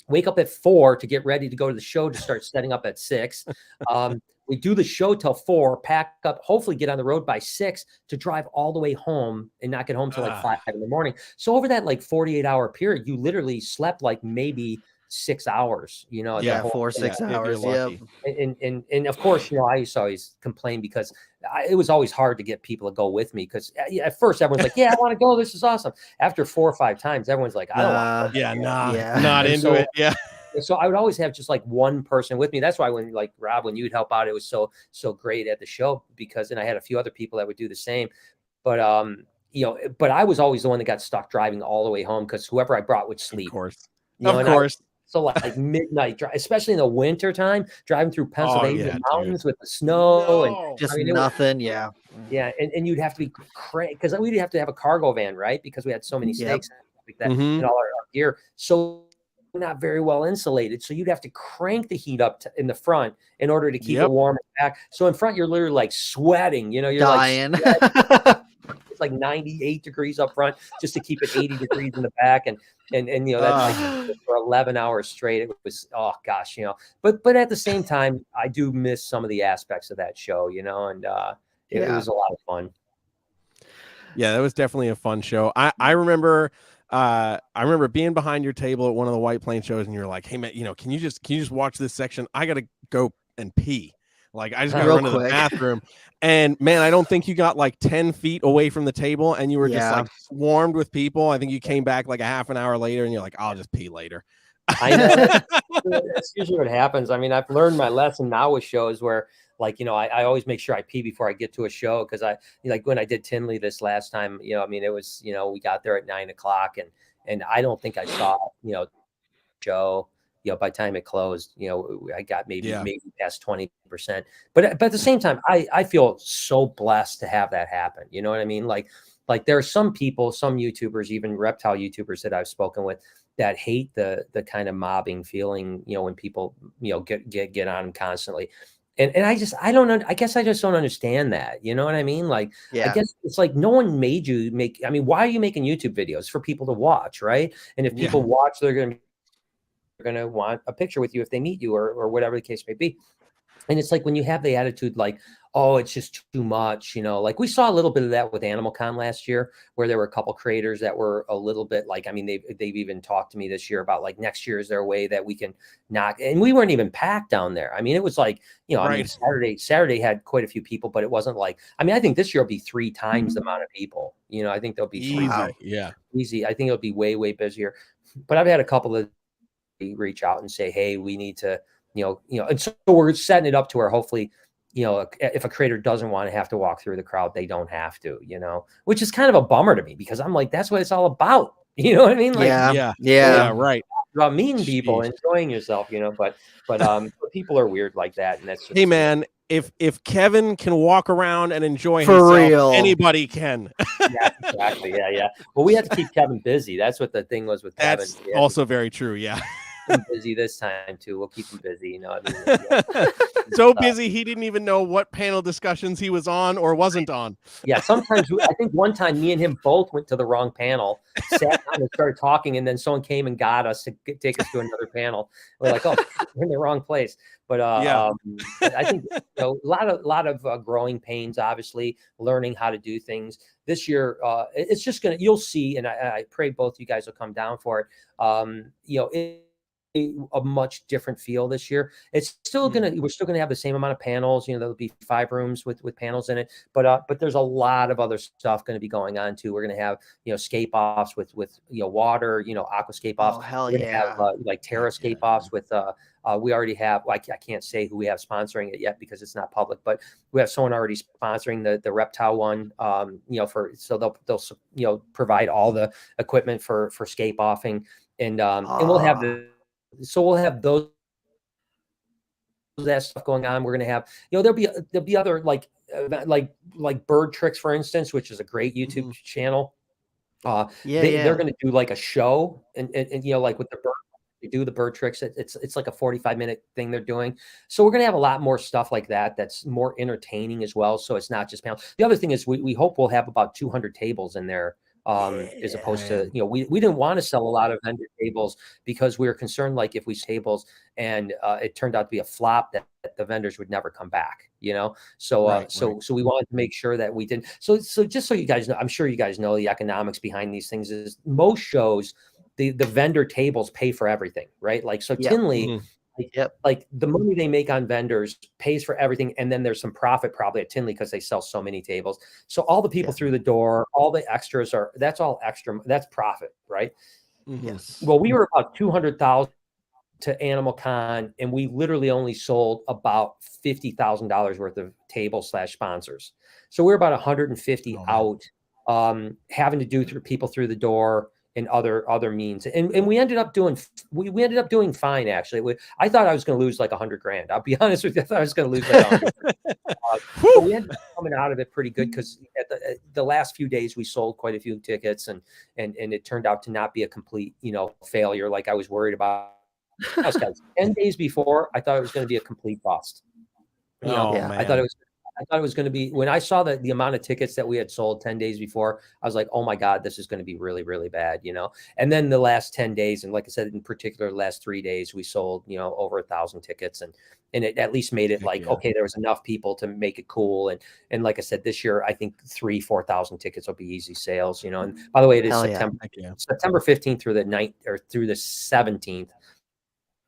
[SPEAKER 5] Wake up at 4 to get ready to go to the show to start setting up at 6. We do the show till 4, pack up, hopefully get on the road by 6 to drive all the way home and not get home till like 5 in the morning. So over that like 48-hour period, you literally slept like maybe 6 hours,
[SPEAKER 4] 4 6 hours.
[SPEAKER 5] And of course, I used to always complain because it was always hard to get people to go with me, because at first everyone's like, yeah, I want to go, this is awesome. After 4 or 5 times, everyone's like, I don't want to.
[SPEAKER 3] Not into it. Yeah.
[SPEAKER 5] So I would always have just like one person with me. That's why when like Rob, when you'd help out, it was so great at the show, because, and I had a few other people that would do the same. But but I was always the one that got stuck driving all the way home, because whoever I brought would sleep.
[SPEAKER 3] Of course.
[SPEAKER 5] So like midnight drive, especially in the winter time, driving through Pennsylvania mountains with the snow and
[SPEAKER 4] just nothing.
[SPEAKER 5] Yeah. And you'd have to be crazy, because we'd have to have a cargo van, right? Because we had so many snakes like that and all our gear. So not very well insulated. So you'd have to crank the heat up in the front in order to keep it warm back. So in front, you're literally like sweating, you're
[SPEAKER 4] dying.
[SPEAKER 5] It's like 98 degrees up front just to keep it 80 degrees in the back. And that's like for 11 hours straight. It was, oh gosh, but at the same time, I do miss some of the aspects of that show, and it was a lot of fun.
[SPEAKER 3] Yeah, that was definitely a fun show. I remember being behind your table at one of the White Plains shows, and you're like, hey man, can you just watch this section? I gotta go and pee. Like, I just gotta run to the bathroom. And man, I don't think you got like 10 feet away from the table, and you were just like swarmed with people. I think you came back like a half an hour later, and you're like, I'll just pee later.
[SPEAKER 5] I know. That's usually what happens. I mean, I've learned my lesson now with shows where, like, I always make sure I pee before I get to a show, because I, like when I did Tinley this last time, I mean, it was, we got there at 9 o'clock, and I don't think I saw, show, by the time it closed, I got maybe past 20%. But at the same time, I feel so blessed to have that happen. You know what I mean? Like there are some people, some YouTubers, even reptile YouTubers that I've spoken with, that hate the kind of mobbing feeling, when people, get on them constantly. And I don't know. I guess I just don't understand that. You know what I mean? Like, I guess it's like no one made you make. I mean, why are you making YouTube videos? For people to watch, right? And if people watch, they're going to want a picture with you if they meet you, or whatever the case may be. And it's like when you have the attitude like, oh, it's just too much, like we saw a little bit of that with Animal Con last year, where there were a couple creators that were a little bit like, I mean, they've even talked to me this year about like next year, is there a way that we can not, and we weren't even packed down there. I mean, it was like, I mean, Saturday had quite a few people, but it wasn't like, I mean, I think this year will be 3 times the amount of people, I think there'll be
[SPEAKER 3] Easy.
[SPEAKER 5] easy. I think it'll be way, way busier, but I've had a couple of reach out and say, hey, we need to, and so we're setting it up to where hopefully, if a creator doesn't want to have to walk through the crowd, they don't have to, which is kind of a bummer to me, because I'm like, that's what it's all about. You know what I mean? Like,
[SPEAKER 3] yeah, right.
[SPEAKER 5] About meeting people, enjoying yourself, but people are weird like that. And that's just,
[SPEAKER 3] hey man, if Kevin can walk around and enjoy
[SPEAKER 4] For
[SPEAKER 3] himself,
[SPEAKER 4] real.
[SPEAKER 3] anybody can.
[SPEAKER 5] yeah, exactly. Yeah. Well, we have to keep Kevin busy. That's what the thing was with Kevin.
[SPEAKER 3] That's also very true. Yeah.
[SPEAKER 5] Busy this time too. We'll keep him busy. I mean,
[SPEAKER 3] so busy he didn't even know what panel discussions he was on or wasn't on.
[SPEAKER 5] Yeah, sometimes I think one time me and him both went to the wrong panel, sat down and started talking, and then someone came and got us to take us to another panel. We're like, oh, we're in the wrong place. But I think a lot of growing pains, obviously, learning how to do things this year. It's just you'll see, and I pray both you guys will come down for it. A much different feel this year. It's still we're still gonna have the same amount of panels. There'll be 5 rooms with panels in it, but there's a lot of other stuff going to be going on too. We're gonna have scape offs with water, aquascape offs.
[SPEAKER 4] Oh, hell
[SPEAKER 5] we're gonna
[SPEAKER 4] yeah.
[SPEAKER 5] have like terrascape offs with we already have, I can't say who we have sponsoring it yet because it's not public, but we have someone already sponsoring the Reptile one, so they'll provide all the equipment for scape offing, and we'll have we'll have that stuff going on. We're going to have, there'll be other like Bird Tricks, for instance, which is a great YouTube channel. They're going to do like a show and like with the bird, they do the bird tricks. It's like a 45-minute thing they're doing. So we're going to have a lot more stuff like that. That's more entertaining as well. So it's not just panels. The other thing is we hope we'll have about 200 tables in there. As opposed to, we didn't want to sell a lot of vendor tables because we were concerned, like if we tables and it turned out to be a flop, that the vendors would never come back, so so we wanted to make sure that we didn't. So just so you guys know, I'm sure you guys know the economics behind these things is most shows, the vendor tables pay for everything, right? Like, so Tinley, like the money they make on vendors pays for everything, and then there's some profit probably at Tinley because they sell so many tables. So all the people through the door, all the extras that's all extra. That's profit, right?
[SPEAKER 4] Yes.
[SPEAKER 5] Well, we were about 200,000 to Animal Con, and we literally only sold about $50,000 worth of table/sponsors. So we're about 150 out, having to do people through the door and other means, and we ended up doing fine, actually. I thought I was going to lose like $100,000. I'll be honest with you, I thought I was going to lose like $100,000. But we ended up coming out of it pretty good, because at the last few days we sold quite a few tickets, and it turned out to not be a complete failure like I was worried about. 10 days before, I thought it was going to be a complete bust.
[SPEAKER 3] Man.
[SPEAKER 5] I thought it was going to be, when I saw the amount of tickets that we had sold 10 days before, I was like, oh my God, this is going to be really, really bad, And then the last 10 days, and like I said, in particular, the last 3 days, we sold, over 1,000 tickets, and it at least made it okay, there was enough people to make it cool. And like I said, this year, I think 4,000 tickets will be easy sales, And by the way, it is September 15th through the 9th or through the 17th,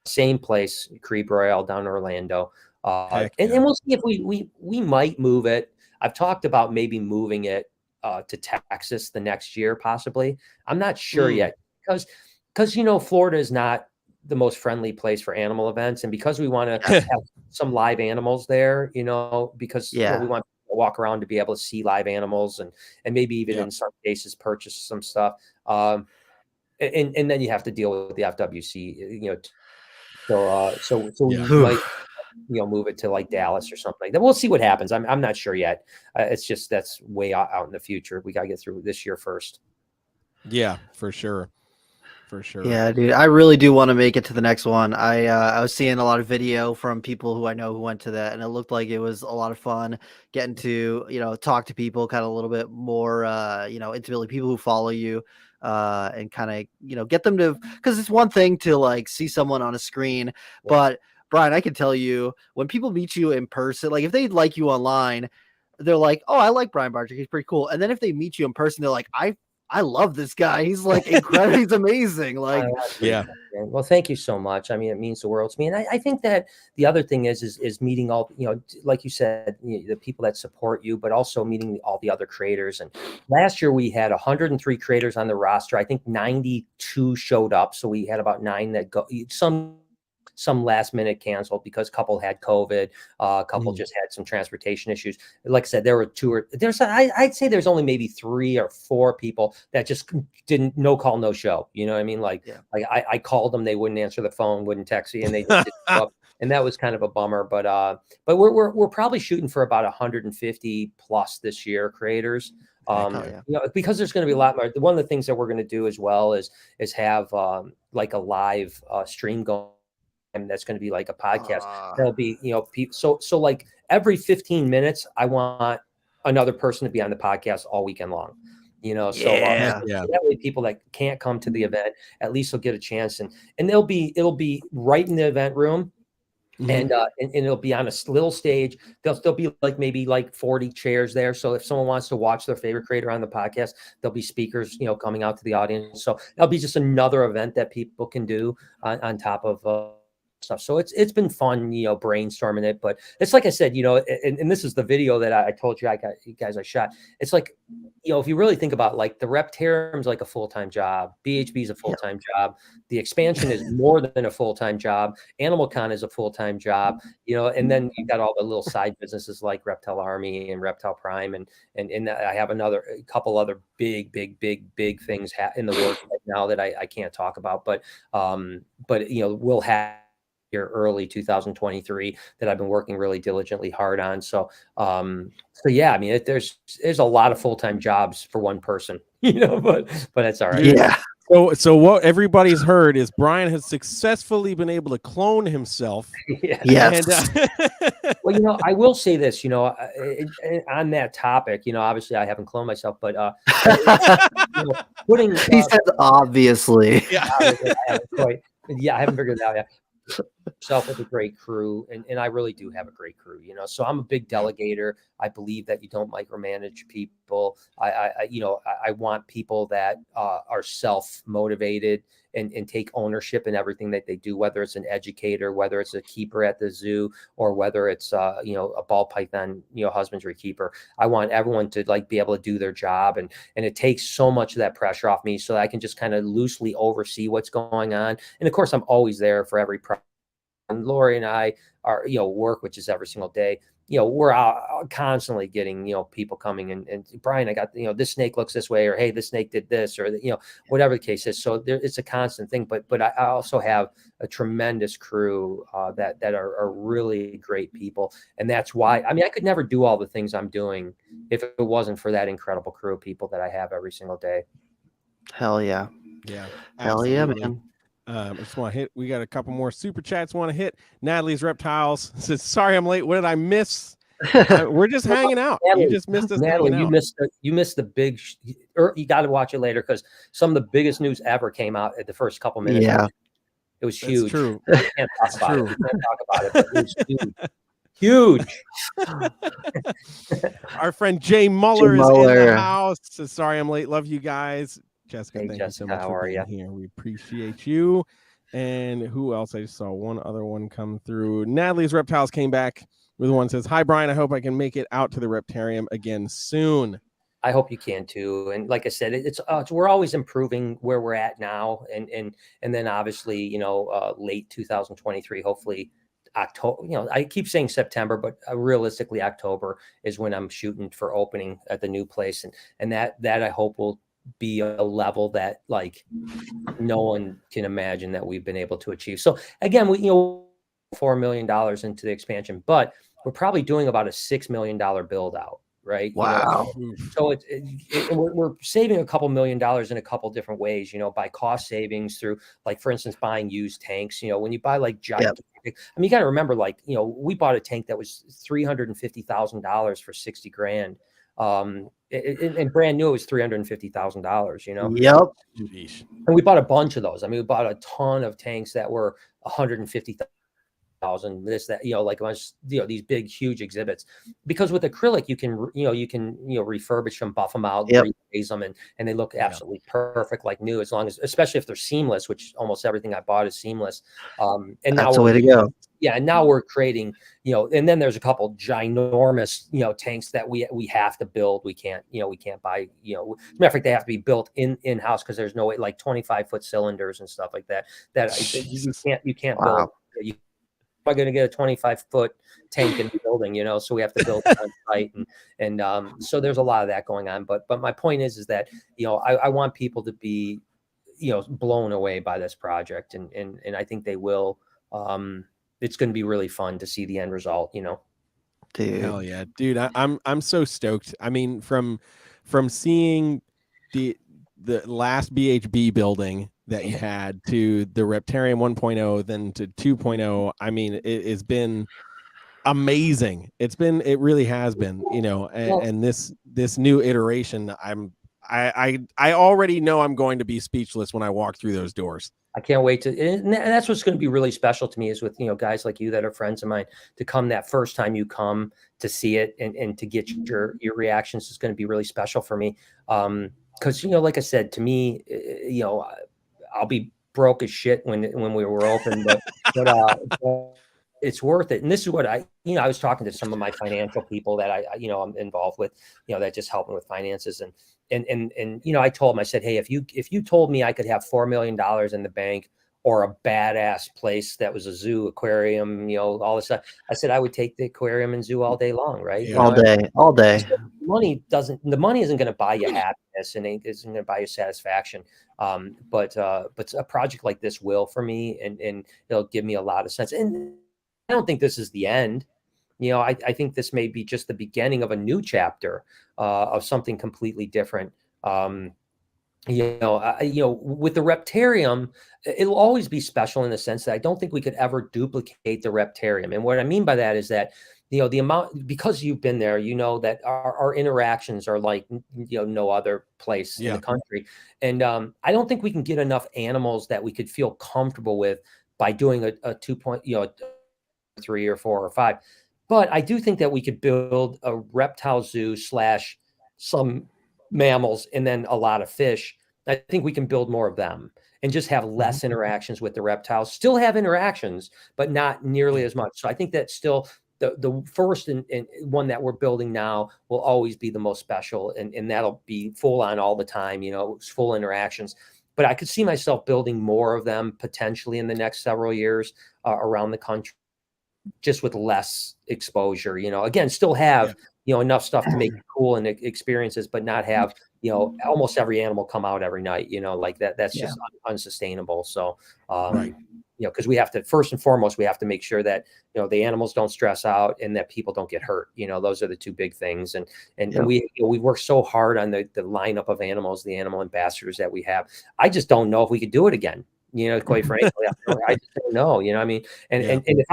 [SPEAKER 5] same place, Crebe Royale down in Orlando. And we'll see if we might move it. I've talked about maybe moving it to Texas the next year, possibly. I'm not sure yet, because Florida is not the most friendly place for animal events, and because we want to have some live animals there, because we want to walk around to be able to see live animals, and maybe even in some cases purchase some stuff. And then you have to deal with the FWC, so we might move it to like Dallas or something like that. We'll see what happens. I'm not sure yet. It's just, that's way out in the future. We got to get through this year first.
[SPEAKER 3] Yeah, for sure.
[SPEAKER 4] Yeah, dude, I really do want to make it to the next one. I was seeing a lot of video from people who I know who went to that, and it looked like it was a lot of fun getting to talk to people kind of a little bit more intimately, people who follow you, and kind of get them to, because it's one thing to like see someone on a screen, but Brian, I can tell you when people meet you in person, like if they like you online, they're like, "Oh, I like Brian Barczyk. He's pretty cool." And then if they meet you in person, they're like, I love this guy. He's like incredible. He's amazing. Like,
[SPEAKER 3] Yeah.
[SPEAKER 5] Well, thank you so much. I mean, it means the world to me. And I think that the other thing is meeting all, like you said, the people that support you, but also meeting all the other creators. And last year we had 103 creators on the roster. I think 92 showed up. So we had about 9 that go, some last minute canceled because a couple had COVID, a couple just had some transportation issues. Like I said, there were I'd say there's only maybe 3 or 4 people that just didn't, no call, no show. You know what I mean? Like I called them, they wouldn't answer the phone, wouldn't text me, and they just didn't show up. And that was kind of a bummer, but we're probably shooting for about 150 plus this year creators. Because there's going to be a lot more. One of the things that we're going to do as well is have like a live stream going. And that's going to be like a podcast. There'll be, so like every 15 minutes, I want another person to be on the podcast all weekend long, so that way people that can't come to the event, at least will get a chance. And it'll be right in the event room. And it'll be on a little stage. There'll be maybe 40 chairs there. So if someone wants to watch their favorite creator on the podcast, there'll be speakers, coming out to the audience. So that'll be just another event that people can do on top of, stuff. So it's been fun, brainstorming it, but it's like I said, and this is the video that I told you I shot. It's like, if you really think about the Reptarium is like a full-time job, BHB is a full-time job, the expansion is more than a full-time job, Animal Con is a full-time job, and then you've got all the little side businesses like Reptile Army and Reptile Prime, and I have a couple other big things in the works right now that I can't talk about, but we'll have here early 2023 that I've been working really diligently hard on. So yeah, I mean, there's a lot of full-time jobs for one person, but that's all right.
[SPEAKER 4] Yeah.
[SPEAKER 3] So what everybody's heard is Brian has successfully been able to clone himself.
[SPEAKER 4] Yes.
[SPEAKER 3] And,
[SPEAKER 5] well, I will say this, on that topic, obviously I haven't cloned myself, but putting
[SPEAKER 4] he said obviously.
[SPEAKER 5] I haven't figured it out yet. Myself with a great crew, and I really do have a great crew, so I'm a big delegator. I believe that you don't micromanage people. I want people that are self-motivated and take ownership in everything that they do, whether it's an educator, whether it's a keeper at the zoo, or whether it's a ball python husbandry keeper. I want everyone to be able to do their job, and it takes so much of that pressure off me, so that I can just kind of loosely oversee what's going on. And of course, I'm always there for every project. And Lori and I are work, which is every single day. We're out constantly getting people coming and Brian, I got this snake looks this way, or hey, this snake did this, or whatever the case is. So it's a constant thing. But I also have a tremendous crew that are really great people, and that's why I could never do all the things I'm doing if it wasn't for that incredible crew of people that I have every single day.
[SPEAKER 4] Hell yeah.
[SPEAKER 3] Yeah.
[SPEAKER 4] Hell yeah, man.
[SPEAKER 3] I just want to hit. We got a couple more super chats. Want to hit? Natalie's Reptiles says, "Sorry, I'm late. What did I miss? We're just hanging out.
[SPEAKER 5] Natalie,
[SPEAKER 3] You just missed us.
[SPEAKER 5] Natalie, you missed the big. You got to watch it later because some of the biggest news ever came out at the first couple minutes.
[SPEAKER 4] Yeah,
[SPEAKER 5] it was huge.
[SPEAKER 3] True.
[SPEAKER 5] I can't talk about it. We can't talk about it. But it was huge.
[SPEAKER 3] Our friend Jay Muller is in the house. Says, "Sorry, I'm late. Love you guys." Jessica, thank you so much for being here. We appreciate you. And who else? I just saw one other one come through. Natalie's Reptiles came back with one says, "Hi, Brian. I hope I can make it out to the Reptarium again soon."
[SPEAKER 5] I hope you can too. And like I said, it's we're always improving where we're at now, and then obviously late 2023, hopefully October. I keep saying September, but realistically October is when I'm shooting for opening at the new place, and that I hope will be a level that no one can imagine that we've been able to achieve. So again, we $4 million into the expansion, but we're probably doing about a $6 million build out, right?
[SPEAKER 4] Wow.
[SPEAKER 5] So we're saving a couple $1 million in a couple different ways, by cost savings through, for instance, buying used tanks. When you buy giant, you got to remember, we bought a tank that was $350,000 for $60,000. And brand new, it was $350,000,
[SPEAKER 4] Yep.
[SPEAKER 5] And we bought a bunch of those. We bought a ton of tanks that were $150,000 and this, that, like a bunch, these big, huge exhibits, because with acrylic, you can refurbish them, buff them out, reface them, and they look absolutely perfect, like new, as long as, especially if they're seamless, which almost everything I bought is seamless. And now
[SPEAKER 4] that's the way to go.
[SPEAKER 5] Yeah, and now we're creating, and then there's a couple ginormous, tanks that we have to build. We can't buy, as a matter of fact, they have to be built in-house, because there's no way, like 25-foot cylinders and stuff like that you can't build. You are going to get a 25-foot tank in the building, so we have to build it on site, and so there's a lot of that going on. But my point is that, I want people to be, blown away by this project, and I think they will. It's going to be really fun to see the end result,
[SPEAKER 4] Dude.
[SPEAKER 3] Hell yeah, dude. I'm so stoked. I mean, from seeing the last BHB building that you had to the Reptarium 1.0, then to 2.0, I mean, it has been amazing. It really has been, and this new iteration, I already know I'm going to be speechless when I walk through those doors.
[SPEAKER 5] I can't wait to, and that's what's going to be really special to me, is with, guys like you that are friends of mine, to come that first time you come to see it, and to get your reactions is going to be really special for me. Because, like I said, to me, I'll be broke as shit when we were open, but it's worth it. And this is what I was talking to some of my financial people that I'm involved with, that just help me with finances. And I told them, I said, hey, if you told me I could have $4 million in the bank, or a badass place that was a zoo, aquarium, all this stuff, I said, I would take the aquarium and zoo all day long. Right.
[SPEAKER 3] Yeah.
[SPEAKER 4] All day.
[SPEAKER 5] The money isn't going to buy you happiness, and isn't going to buy you satisfaction. But a project like this will for me, and it'll give me a lot of sense. And I don't think this is the end. I think this may be just the beginning of a new chapter, of something completely different. With the Reptarium, it'll always be special in the sense that I don't think we could ever duplicate the Reptarium. And what I mean by that is that, the amount, because you've been there, that our interactions are like, no other place in the country. And I don't think we can get enough animals that we could feel comfortable with by doing a 3 or 4 or 5. But I do think that we could build a reptile zoo / some mammals, and then a lot of fish. I think we can build more of them, and just have less interactions with the reptiles. Still have interactions, but not nearly as much. So I think that still the first and one that we're building now will always be the most special, and that'll be full on all the time, full interactions. But I could see myself building more of them potentially in the next several years around the country, just with less exposure. Again, still have enough stuff to make it cool and experiences, but not have almost every animal come out every night. Like that. That's just unsustainable. So because we have to, first and foremost, we have to make sure that the animals don't stress out, and that people don't get hurt. Those are the two big things. And we work so hard on the lineup of animals, the animal ambassadors that we have. I just don't know if we could do it again. Quite frankly, I just don't know. I mean, and if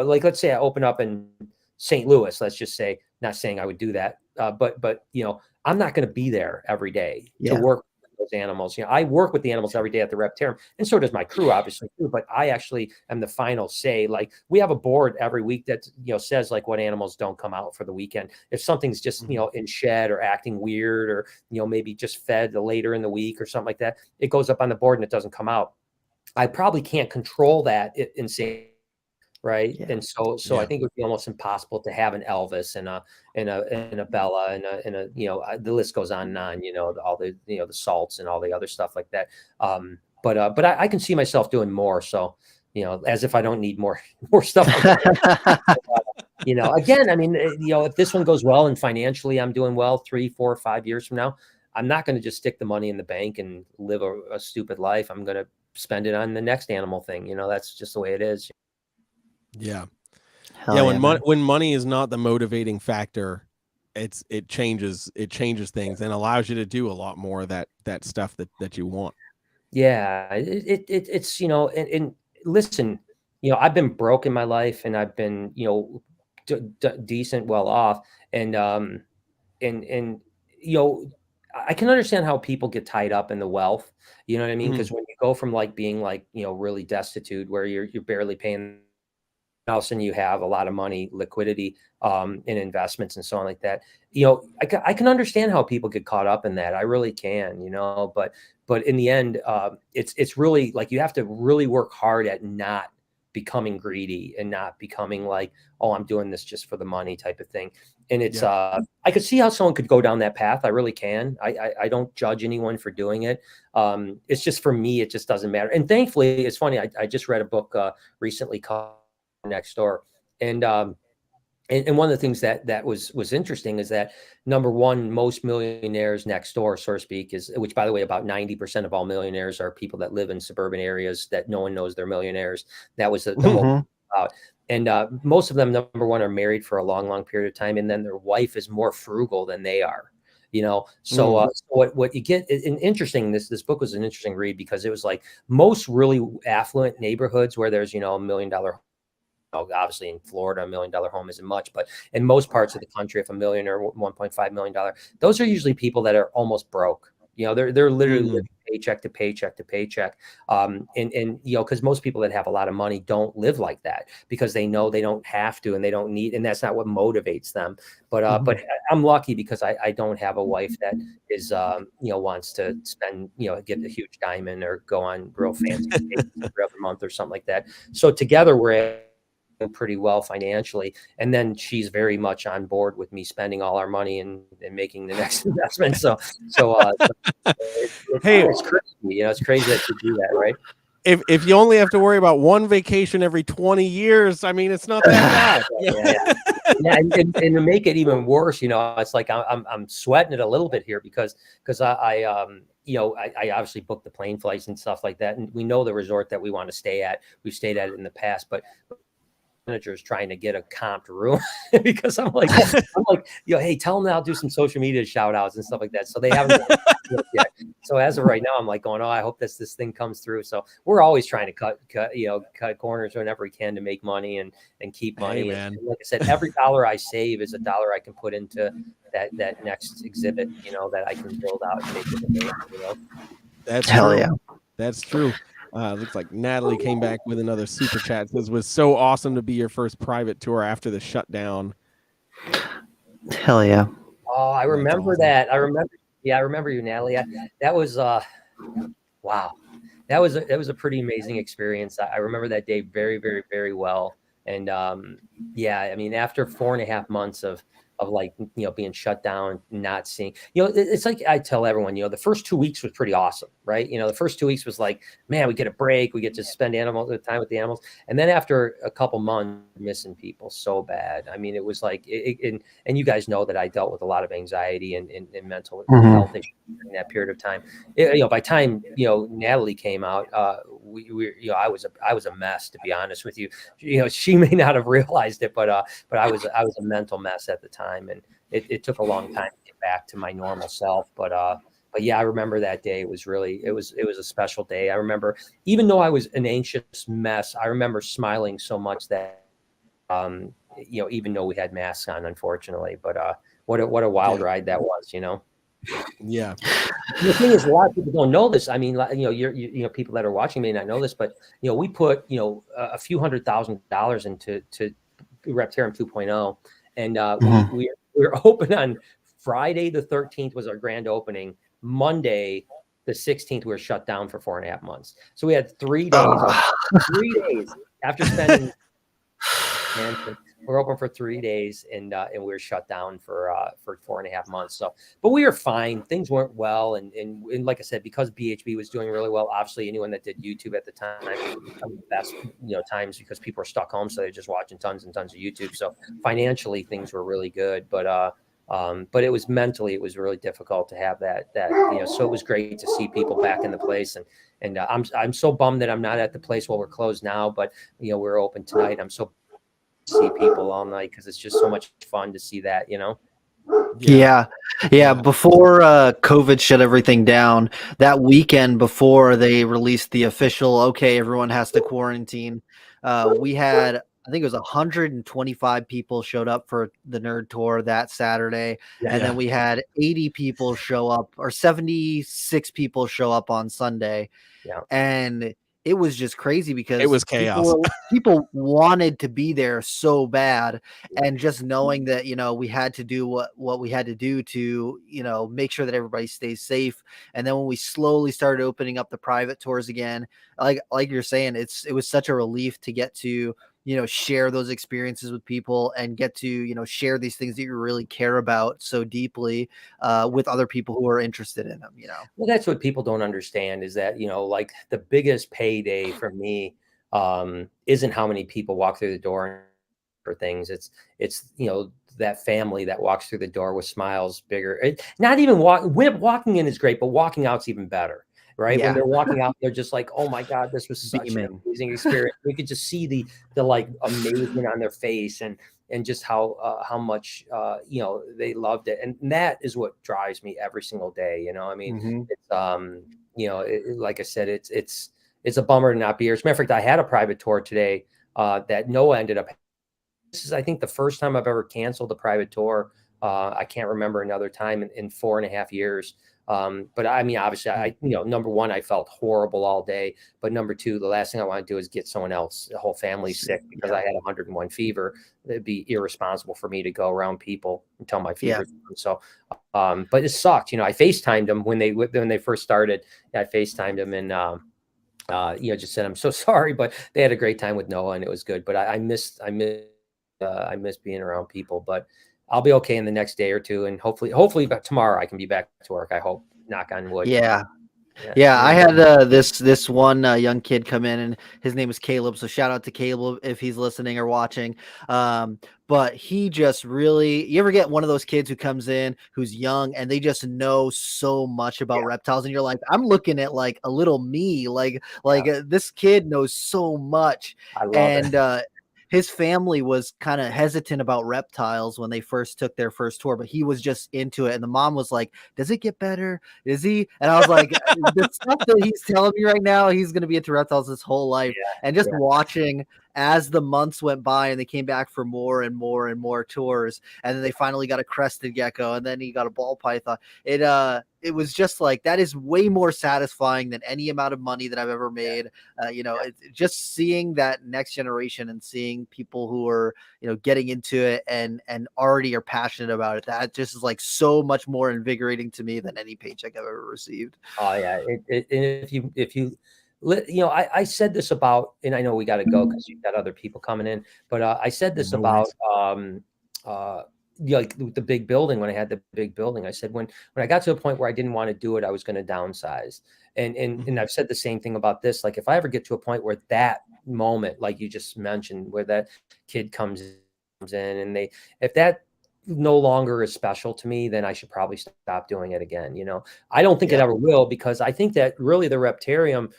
[SPEAKER 5] like, let's say I open up in St. Louis, let's just say, not saying I would do that, but I'm not going to be there every day to work with those animals. I work with the animals every day at the Reptarium, and so does my crew, obviously, too. But I actually am the final say. Like, we have a board every week that says like what animals don't come out for the weekend. If something's just in shed or acting weird, or maybe just fed later in the week or something like that, it goes up on the board and it doesn't come out. I probably can't control that in say. Right. And so I think it would be almost impossible to have an Elvis and a Bella and a the list goes on and on, all the, the salts and all the other stuff like that. But I can see myself doing more. So, as if I don't need more stuff. Again, I mean, if this one goes well and financially I'm doing well 3, 4, 5 years from now, I'm not going to just stick the money in the bank and live a stupid life. I'm going to spend it on the next animal thing. That's just the way it is.
[SPEAKER 3] Yeah.
[SPEAKER 4] Hell
[SPEAKER 3] When money is not the motivating factor, it changes things and allows you to do a lot more of that stuff that you want.
[SPEAKER 5] Yeah, it's and listen, I've been broke in my life, and I've been decent, well off, and I can understand how people get tied up in the wealth. You know what I mean? Because when you go from like being like, you know, really destitute where you're barely paying house and you have a lot of money, liquidity, in investments and so on like that, you know, I can understand how people get caught up in that. I really can, you know, but in the end, it's really like you have to really work hard at not becoming greedy and not becoming like, oh, I'm doing this just for the money type of thing. And it's, I could see how someone could go down that path. I really can. I don't judge anyone for doing it. It's just for me, it just doesn't matter. And thankfully, it's funny. I just read a book recently called Next Door. And one of the things that was interesting is that number one, most millionaires next door, so to speak, which by the way, about 90% of all millionaires are people that live in suburban areas that no one knows they're millionaires. That was the whole about. And most of them, number one, are married for a long, long period of time. And then their wife is more frugal than they are, you know? So what you get, and interesting, this book was an interesting read because it was like most really affluent neighborhoods where there's, you know, $1 million, obviously in Florida, $1 million home isn't much, but in most parts of the country, if $1 million or $1.5 million, those are usually people that are almost broke. You know, they're literally living paycheck to paycheck to paycheck. And you know, because most people that have a lot of money don't live like that because they know they don't have to and they don't need, and that's not what motivates them. But I'm lucky because I don't have a wife that is you know, wants to spend, you know, get a huge diamond or go on real fancy vacations every other month or something like that. So together we're pretty well financially, and then she's very much on board with me spending all our money and making the next investment. So it's crazy, you know, it's crazy that you do that, right?
[SPEAKER 3] If you only have to worry about one vacation every 20 years, I mean, it's not that bad.
[SPEAKER 5] Yeah, and to make it even worse, you know, it's like I'm sweating it a little bit here because I you know, I obviously booked the plane flights and stuff like that, and we know the resort that we want to stay at. We've stayed at it in the past, but managers trying to get a comped room because I'm like, yo, hey, tell them that I'll do some social media shout outs and stuff like that. So they haven't done it yet. So as of right now, I'm like going, oh, I hope this thing comes through. So we're always trying to cut corners whenever we can to make money and keep money.
[SPEAKER 3] Hey,
[SPEAKER 5] and like I said, every dollar I save is a dollar I can put into that next exhibit, you know, that I can build out and make it a million, you know.
[SPEAKER 3] That's
[SPEAKER 4] Hell
[SPEAKER 3] true.
[SPEAKER 4] yeah.
[SPEAKER 3] That's true. Looks like Natalie came back with another super chat. Says, was so awesome to be your first private tour after the shutdown.
[SPEAKER 4] Hell yeah.
[SPEAKER 5] Oh, I remember that. I remember you, Natalie. That was wow. That was a pretty amazing experience. I remember that day very, very, very well. And yeah, I mean, after 4.5 months of like, you know, being shut down, not seeing, you know, it's like I tell everyone, you know, the first 2 weeks was pretty awesome, right? You know, the first 2 weeks was like, man, we get a break, we get to spend time with the animals. And then after a couple months, missing people so bad. I mean, it was like, and you guys know that I dealt with a lot of anxiety and mental health issues in that period of time. You know, by time, you know, Natalie came out, we you know, I was a mess, to be honest with you. You know, she may not have realized it, but I was a mental mess at the time, and it took a long time to get back to my normal self. But yeah, I remember that day. It was a special day. I remember, even though I was an anxious mess, I remember smiling so much that you know, even though we had masks on, unfortunately. But what a wild ride that was, you know.
[SPEAKER 3] Yeah.
[SPEAKER 5] The thing is, a lot of people don't know this. I mean, you know, you know, people that are watching may not know this, but you know, we put, you know, a few $100,000 into Reptarium 2.0, and we were open on Friday the 13th was our grand opening. Monday the 16th we were shut down for 4.5 months. So we had 3 days. 3 days after spending. We're open for 3 days, and we were shut down for 4.5 months. So, but we were fine. Things weren't well, and like I said, because BHB was doing really well. Obviously, anyone that did YouTube at the time, the best, you know, times, because people were stuck home, so they're just watching tons and tons of YouTube. So financially, things were really good, but it was mentally, it was really difficult to have that you know. So it was great to see people back in the place, and I'm so bummed that I'm not at the place while we're closed now, but you know, we're open tonight. I'm so see people all night because it's just so much fun to see that, you know.
[SPEAKER 4] Yeah. Before COVID shut everything down, that weekend before they released the official, okay, everyone has to quarantine, we had I think it was 125 people showed up for the nerd tour that Saturday.
[SPEAKER 5] Yeah.
[SPEAKER 4] And then we had 80 people show up, or 76 people show up on Sunday.
[SPEAKER 5] Yeah.
[SPEAKER 4] And it was just crazy because
[SPEAKER 3] It was chaos.
[SPEAKER 4] People wanted to be there so bad. And just knowing that, we had to do what we had to do to, make sure that everybody stays safe. And then when we slowly started opening up the private tours again, like you're saying, it was such a relief to get to, share those experiences with people and get to, share these things that you really care about so deeply with other people who are interested in them,
[SPEAKER 5] Well, that's what people don't understand is that, like the biggest payday for me isn't how many people walk through the door for things. It's that family that walks through the door with smiles bigger. Not even walking in is great, but walking out's even better. Right.
[SPEAKER 4] Yeah.
[SPEAKER 5] When they're walking out, they're just like, oh my God, this was such an amazing experience. We could just see the like amazement on their face and just how much, they loved it. And that is what drives me every single day. I mean, it's, like I said, it's a bummer to not be here. As a matter of fact, I had a private tour today that Noah ended up. This is, I think, the first time I've ever canceled a private tour. I can't remember another time in 4.5 years. But I mean, obviously number one, I felt horrible all day, but number two, the last thing I want to do is get someone else, the whole family sick because I had 101 fever. It'd be irresponsible for me to go around people until my fever. So, but it sucked. I FaceTimed them when they first started. I FaceTimed them and, just said, I'm so sorry, but they had a great time with Noah and it was good. But I missed being around people, but I'll be okay in the next day or two. And hopefully by tomorrow I can be back to work. I hope, knock on wood.
[SPEAKER 4] Yeah. I had this one young kid come in and his name is Caleb. So shout out to Caleb if he's listening or watching. But he just really, you ever get one of those kids who comes in who's young and they just know so much about reptiles and you're like, I'm looking at like a little me, this kid knows so much.
[SPEAKER 5] I love it.
[SPEAKER 4] His family was kind of hesitant about reptiles when they first took their first tour, but he was just into it. And the mom was like, does it get better? Is he? And I was like, the stuff that he's telling me right now, he's going to be into reptiles his whole life. And just watching as the months went by and they came back for more and more and more tours. And then they finally got a crested gecko and then he got a ball python. It was just like, that is way more satisfying than any amount of money that I've ever made. Just seeing that next generation and seeing people who are, getting into it and already are passionate about it. That just is like so much more invigorating to me than any paycheck I've ever received.
[SPEAKER 5] Oh yeah. If you, I said this about, and I know we got to go because you've got other people coming in, but I said this about, like the big building, when I had the big building, I said, when I got to a point where I didn't want to do it, I was going to downsize. And I've said the same thing about this. Like if I ever get to a point where that moment, like you just mentioned, where that kid comes in and if that no longer is special to me, then I should probably stop doing it again. I don't think it ever will, because I think that really the Reptarium,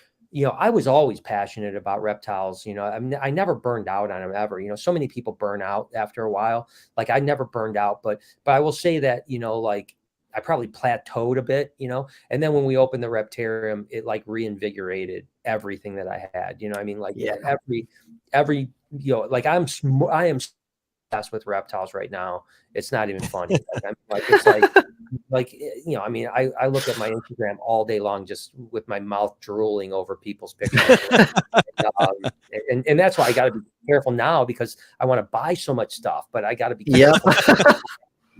[SPEAKER 5] I was always passionate about reptiles. I never burned out on them ever. So many people burn out after a while. Like I never burned out, but I will say that, like I probably plateaued a bit, and then when we opened the Reptarium, it like reinvigorated everything that I had, I mean, like every, like I am obsessed with reptiles right now. It's not even funny. It's like, I mean, I look at my Instagram all day long, just with my mouth drooling over people's pictures. and that's why I got to be careful now, because I want to buy so much stuff, but I got to be careful.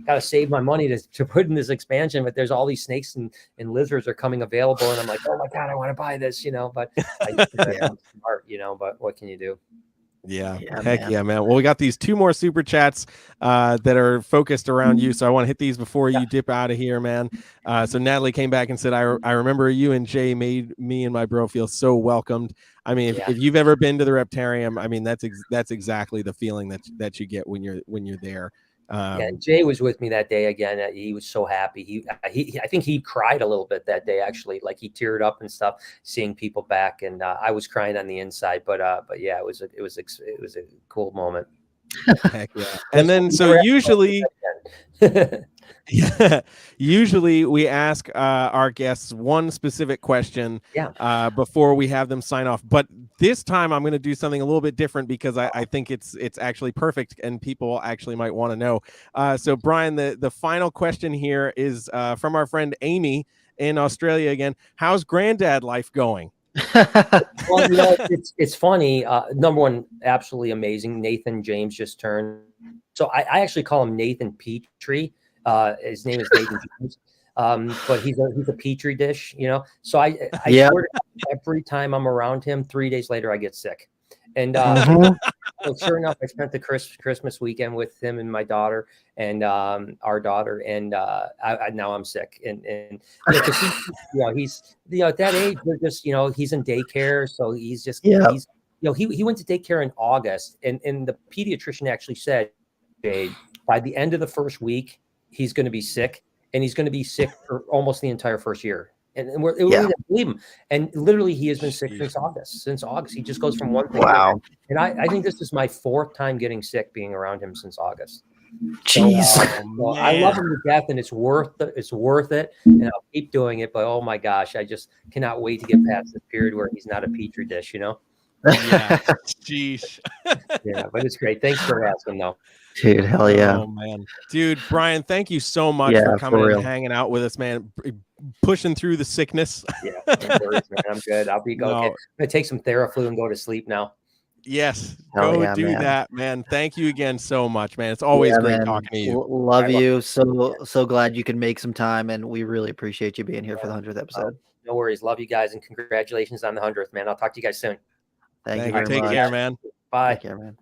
[SPEAKER 5] Got to save my money to put in this expansion, but there's all these snakes and lizards are coming available. And I'm like, oh my God, I want to buy this, but I'm smart, but what can you do?
[SPEAKER 3] Yeah, heck man. Well, we got these two more super chats that are focused around you, so I want to hit these before you dip out of here, man. So Natalie came back and said, I remember you and Jay made me and my bro feel so welcomed. I mean, if you've ever been to the Reptarium, I mean, that's exactly the feeling that you get when you're there.
[SPEAKER 5] And Jay was with me that day again. He was so happy. I think he cried a little bit that day, actually. Like he teared up and stuff, seeing people back, and I was crying on the inside. But yeah, it was a cool moment.
[SPEAKER 3] Heck yeah! And then so usually, Yeah. Usually we ask our guests one specific question before we have them sign off. But this time I'm going to do something a little bit different because I think it's actually perfect and people actually might want to know. So Brian, the final question here is from our friend Amy in Australia again. How's granddad life going?
[SPEAKER 5] Well, it's funny. Number one, absolutely amazing. Nathan James just turned. So I actually call him Nathan Petrie. His name is Nathan James. But he's a Petri dish, So I swear to God, every time I'm around him, 3 days later I get sick. And so sure enough, I spent the Christmas weekend with him and my daughter and our daughter, and now I'm sick. And he's at that age, we're just he's in daycare, so he's just he's he went to daycare in August, and the pediatrician actually said, Jade, by the end of the first week, he's going to be sick, and he's going to be sick for almost the entire first year. And we didn't believe him. And literally, he has been sick since August. Since August, he just goes from one thing to another. And I think this is my 4th time getting sick being around him since August.
[SPEAKER 4] Jeez.
[SPEAKER 5] So, I love him to death, and it's worth it. It's worth it, and I'll keep doing it. But oh my gosh, I just cannot wait to get past this period where he's not a petri dish.
[SPEAKER 3] Yeah. Jeez.
[SPEAKER 5] Yeah, but it's great. Thanks for asking, though.
[SPEAKER 4] Dude, hell yeah.
[SPEAKER 3] Oh man, dude, Brian, thank you so much for coming and hanging out with us, man. Pushing through the sickness.
[SPEAKER 5] Yeah, no worries, man. I'm good. I'll be okay. I'm gonna take some Theraflu and go to sleep now.
[SPEAKER 3] Yes, go do that, man. Thank you again so much, man. It's always great talking to you.
[SPEAKER 4] Love you. So glad you can make some time, and we really appreciate you being here for the 100th episode.
[SPEAKER 5] No worries. Love you guys, and congratulations on the 100th, man. I'll talk to you guys soon.
[SPEAKER 4] Thank you very
[SPEAKER 3] Take
[SPEAKER 4] much.
[SPEAKER 3] care, man.
[SPEAKER 5] Bye.
[SPEAKER 4] Take care, man.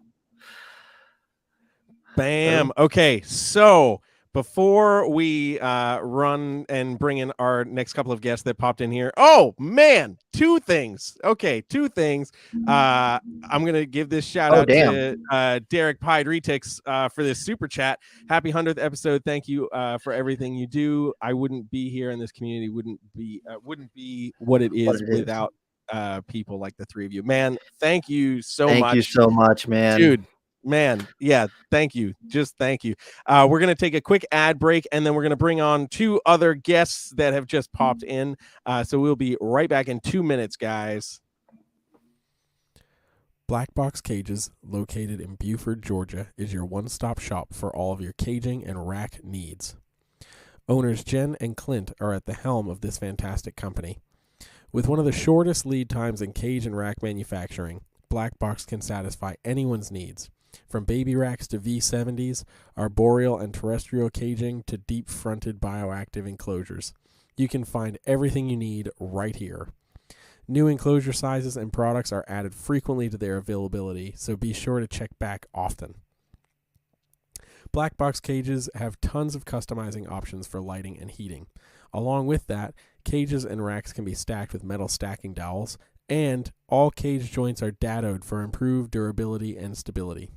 [SPEAKER 3] Bam. Okay, so before we run and bring in our next couple of guests that popped in here, oh man, 2 things. Okay, 2 things. I'm gonna give this shout out to Derek Piedretix for this super chat. Happy 100th episode. Thank you for everything you do. I wouldn't be here, in this community wouldn't be what it is without people like the 3 of you, man. Thank you so much.
[SPEAKER 4] Thank you so much, man.
[SPEAKER 3] Dude. Man, yeah, thank you. Just thank you. We're going to take a quick ad break, and then we're going to bring on 2 other guests that have just popped in. So we'll be right back in 2 minutes, guys. Black Box Cages, located in Buford, Georgia, is your one-stop shop for all of your caging and rack needs. Owners Jen and Clint are at the helm of this fantastic company. With one of the shortest lead times in cage and rack manufacturing, Black Box can satisfy anyone's needs. From baby racks to V70s, arboreal and terrestrial caging to deep-fronted bioactive enclosures. You can find everything you need right here. New enclosure sizes and products are added frequently to their availability, so be sure to check back often. Black Box Cages have tons of customizing options for lighting and heating. Along with that, cages and racks can be stacked with metal stacking dowels, and all cage joints are dadoed for improved durability and stability.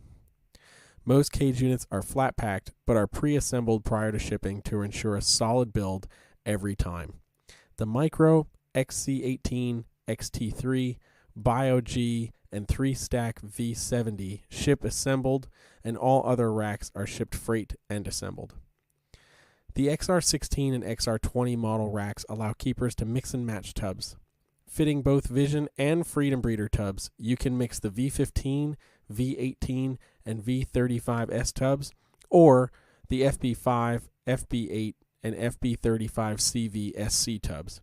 [SPEAKER 3] Most cage units are flat packed, but are pre-assembled prior to shipping to ensure a solid build every time. The Micro, XC18, XT3, Bio-G, and 3-stack V70 ship assembled, and all other racks are shipped freight and assembled. The XR16 and XR20 model racks allow keepers to mix and match tubs. Fitting both Vision and Freedom Breeder tubs, you can mix the V15, V18, and V35S tubs, or the FB5, FB8, and FB35CV SC tubs.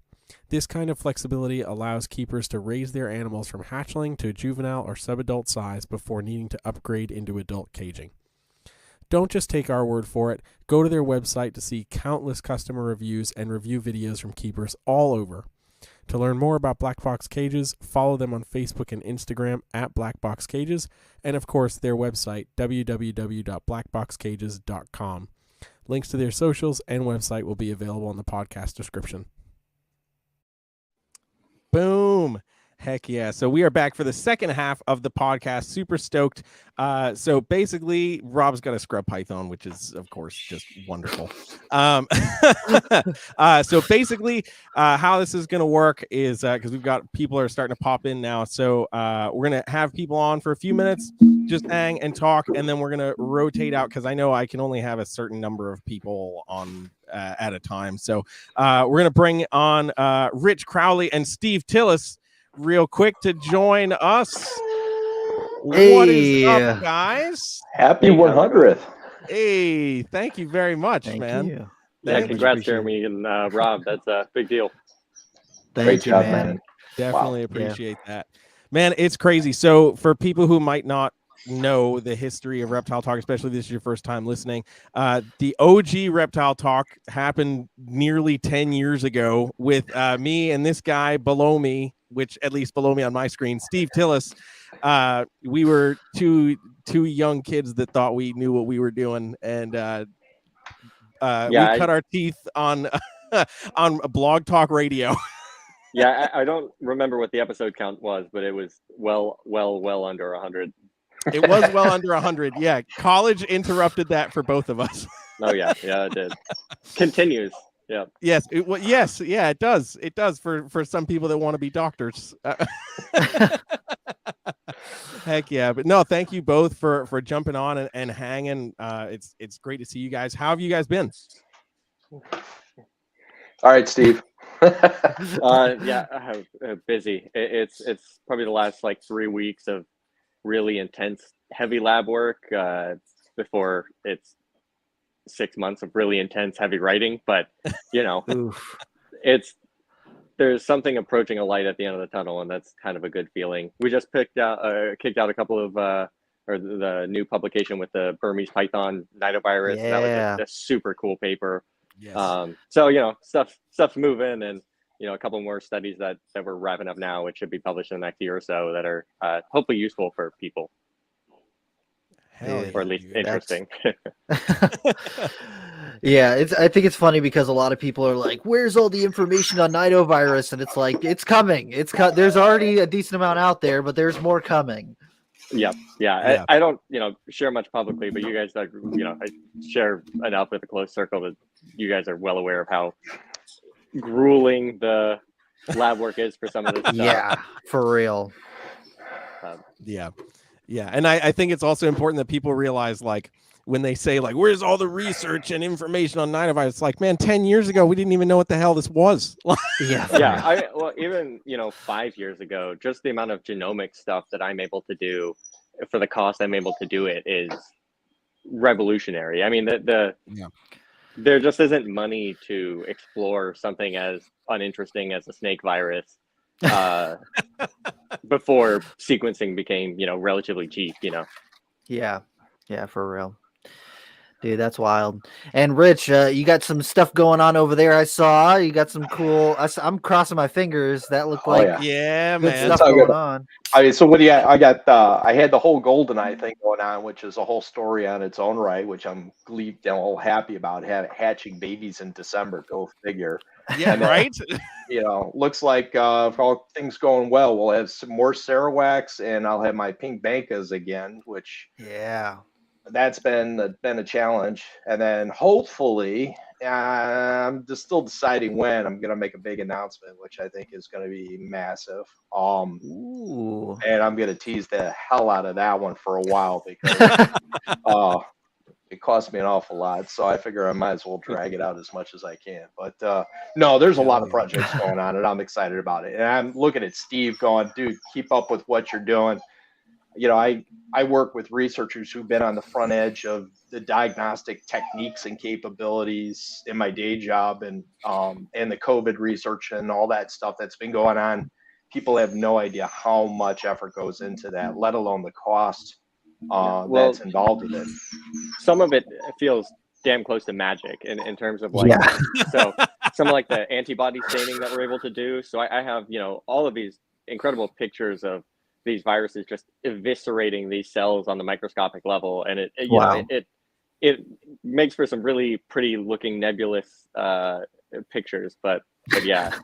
[SPEAKER 3] This kind of flexibility allows keepers to raise their animals from hatchling to juvenile or subadult size before needing to upgrade into adult caging. Don't just take our word for it. Go to their website to see countless customer reviews and review videos from keepers all over. To learn more about Black Box Cages, follow them on Facebook and Instagram at Black Box Cages, and of course their website, www.blackboxcages.com. Links to their socials and website will be available in the podcast description. Boom. Heck yeah. So we are back for the second half of the podcast. Super stoked. So basically, Rob's got a scrub python, which is, of course, just wonderful. So basically, how this is going to work is because we've got people are starting to pop in now. So we're going to have people on for a few minutes, just hang and talk, and then we're going to rotate out because I know I can only have a certain number of people on at a time. So we're going to bring on Rich Crowley and Steve Tillis real quick to join us. What is up, guys?
[SPEAKER 8] Happy 100th.
[SPEAKER 3] Hey, thank you very much,
[SPEAKER 4] Thank
[SPEAKER 3] man.
[SPEAKER 4] you.
[SPEAKER 8] Yeah,
[SPEAKER 3] Thank
[SPEAKER 8] congrats,
[SPEAKER 4] appreciate
[SPEAKER 8] Jeremy and Rob. That's a big deal.
[SPEAKER 4] Thank
[SPEAKER 8] Great
[SPEAKER 4] you,
[SPEAKER 8] job,
[SPEAKER 4] man.
[SPEAKER 3] Definitely
[SPEAKER 8] Wow.
[SPEAKER 3] appreciate that. Man, it's crazy. So for people who might not know the history of Reptile Talk, especially this is your first time listening, the OG Reptile Talk happened nearly 10 years ago with me and this guy below me, which at least below me on my screen, Steve Tillis. We were two young kids that thought we knew what we were doing, and we cut our teeth on on Blog Talk Radio.
[SPEAKER 8] Yeah, I don't remember what the episode count was, but it was well under 100.
[SPEAKER 3] It was well under 100. Yeah, college interrupted that for both of us.
[SPEAKER 8] Oh yeah, it did. Continues. Yeah.
[SPEAKER 3] Yes, yeah, it does. It does for some people that want to be doctors. Heck yeah, but no, thank you both for jumping on and hanging. It's great to see you guys. How have you guys been?
[SPEAKER 8] All right, Steve. Yeah, busy. It's probably the last like 3 weeks of really intense, heavy lab work before it's 6 months of really intense, heavy writing. But you know, there's something approaching a light at the end of the tunnel, and that's kind of a good feeling. We just kicked out a couple of or the new publication with the Burmese python nidovirus.
[SPEAKER 4] Yeah.
[SPEAKER 8] That was a super cool paper.
[SPEAKER 3] Yes.
[SPEAKER 8] So you know, stuff's moving, and you know, a couple more studies that we're wrapping up now, which should be published in the next year or so, that are hopefully useful for people.
[SPEAKER 3] Hell
[SPEAKER 8] Or at least interesting.
[SPEAKER 4] Yeah, I think it's funny because a lot of people are like, "Where's all the information on nidovirus?" And it's like, it's coming. There's already a decent amount out there, but there's more coming.
[SPEAKER 8] Yep. Yeah. I don't, share much publicly, but you guys are, I share enough with a close circle that you guys are well aware of how grueling the lab work is for some of this stuff.
[SPEAKER 4] Yeah, for real.
[SPEAKER 3] Yeah. And I think it's also important that people realize, like, when they say, like, where's all the research and information on nidovirus? It's like, man, 10 years ago, we didn't even know what the hell this was.
[SPEAKER 4] Yeah.
[SPEAKER 8] Even 5 years ago, just the amount of genomic stuff that I'm able to do for the cost I'm able to do it is revolutionary. I mean, there just isn't money to explore something as uninteresting as a snake virus before sequencing became, relatively cheap,
[SPEAKER 4] Yeah, for real. Dude, that's wild. And Rich, you got some stuff going on over there. I saw you got some cool. I'm crossing my fingers. That looked like
[SPEAKER 3] yeah,
[SPEAKER 4] good
[SPEAKER 3] man.
[SPEAKER 4] stuff going on.
[SPEAKER 9] I mean, so what do you? I got. I had the whole GoldenEye thing going on, which is a whole story on its own right, which I'm all happy about. Hatching babies in December. Go figure.
[SPEAKER 3] Yeah, right.
[SPEAKER 9] Looks like if all things going well, we'll have some more Sarawaks, and I'll have my pink bankas again, which that's been a challenge. And then hopefully, I'm just still deciding when I'm gonna make a big announcement, which I think is gonna be massive.
[SPEAKER 4] Ooh.
[SPEAKER 9] And I'm gonna tease the hell out of that one for a while because it cost me an awful lot. So I figure I might as well drag it out as much as I can. But no, there's a lot of projects going on, and I'm excited about it. And I'm looking at Steve going, dude, keep up with what you're doing. I work with researchers who've been on the front edge of the diagnostic techniques and capabilities in my day job, and the COVID research and all that stuff that's been going on. People have no idea how much effort goes into that, let alone the cost that's involved with it.
[SPEAKER 8] Some of it feels damn close to magic in terms of so some like the antibody staining that we're able to do. So I have, all of these incredible pictures of these viruses just eviscerating these cells on the microscopic level. And it makes for some really pretty looking nebulous pictures, but yeah,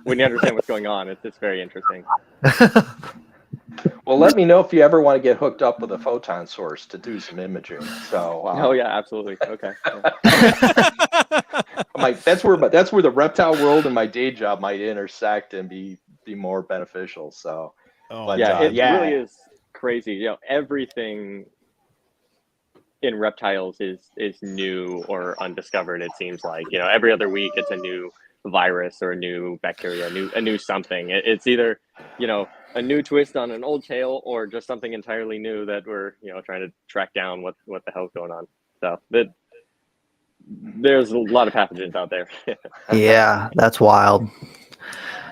[SPEAKER 8] when you understand what's going on, it's very interesting.
[SPEAKER 9] Well, let me know if you ever want to get hooked up with a photon source to do some imaging. So.
[SPEAKER 8] Oh yeah, absolutely. Okay.
[SPEAKER 9] That's where the reptile world and my day job might intersect and be more beneficial. So.
[SPEAKER 3] Oh,
[SPEAKER 8] yeah, it really is crazy. You know, everything in reptiles is new or undiscovered. It seems like, you know, every other week it's a new virus or a new bacteria, a new something. It's either, you know, a new twist on an old tale or just something entirely new that we're, you know, trying to track down what the hell's going on. So there's a lot of pathogens out there.
[SPEAKER 4] Yeah, that's wild.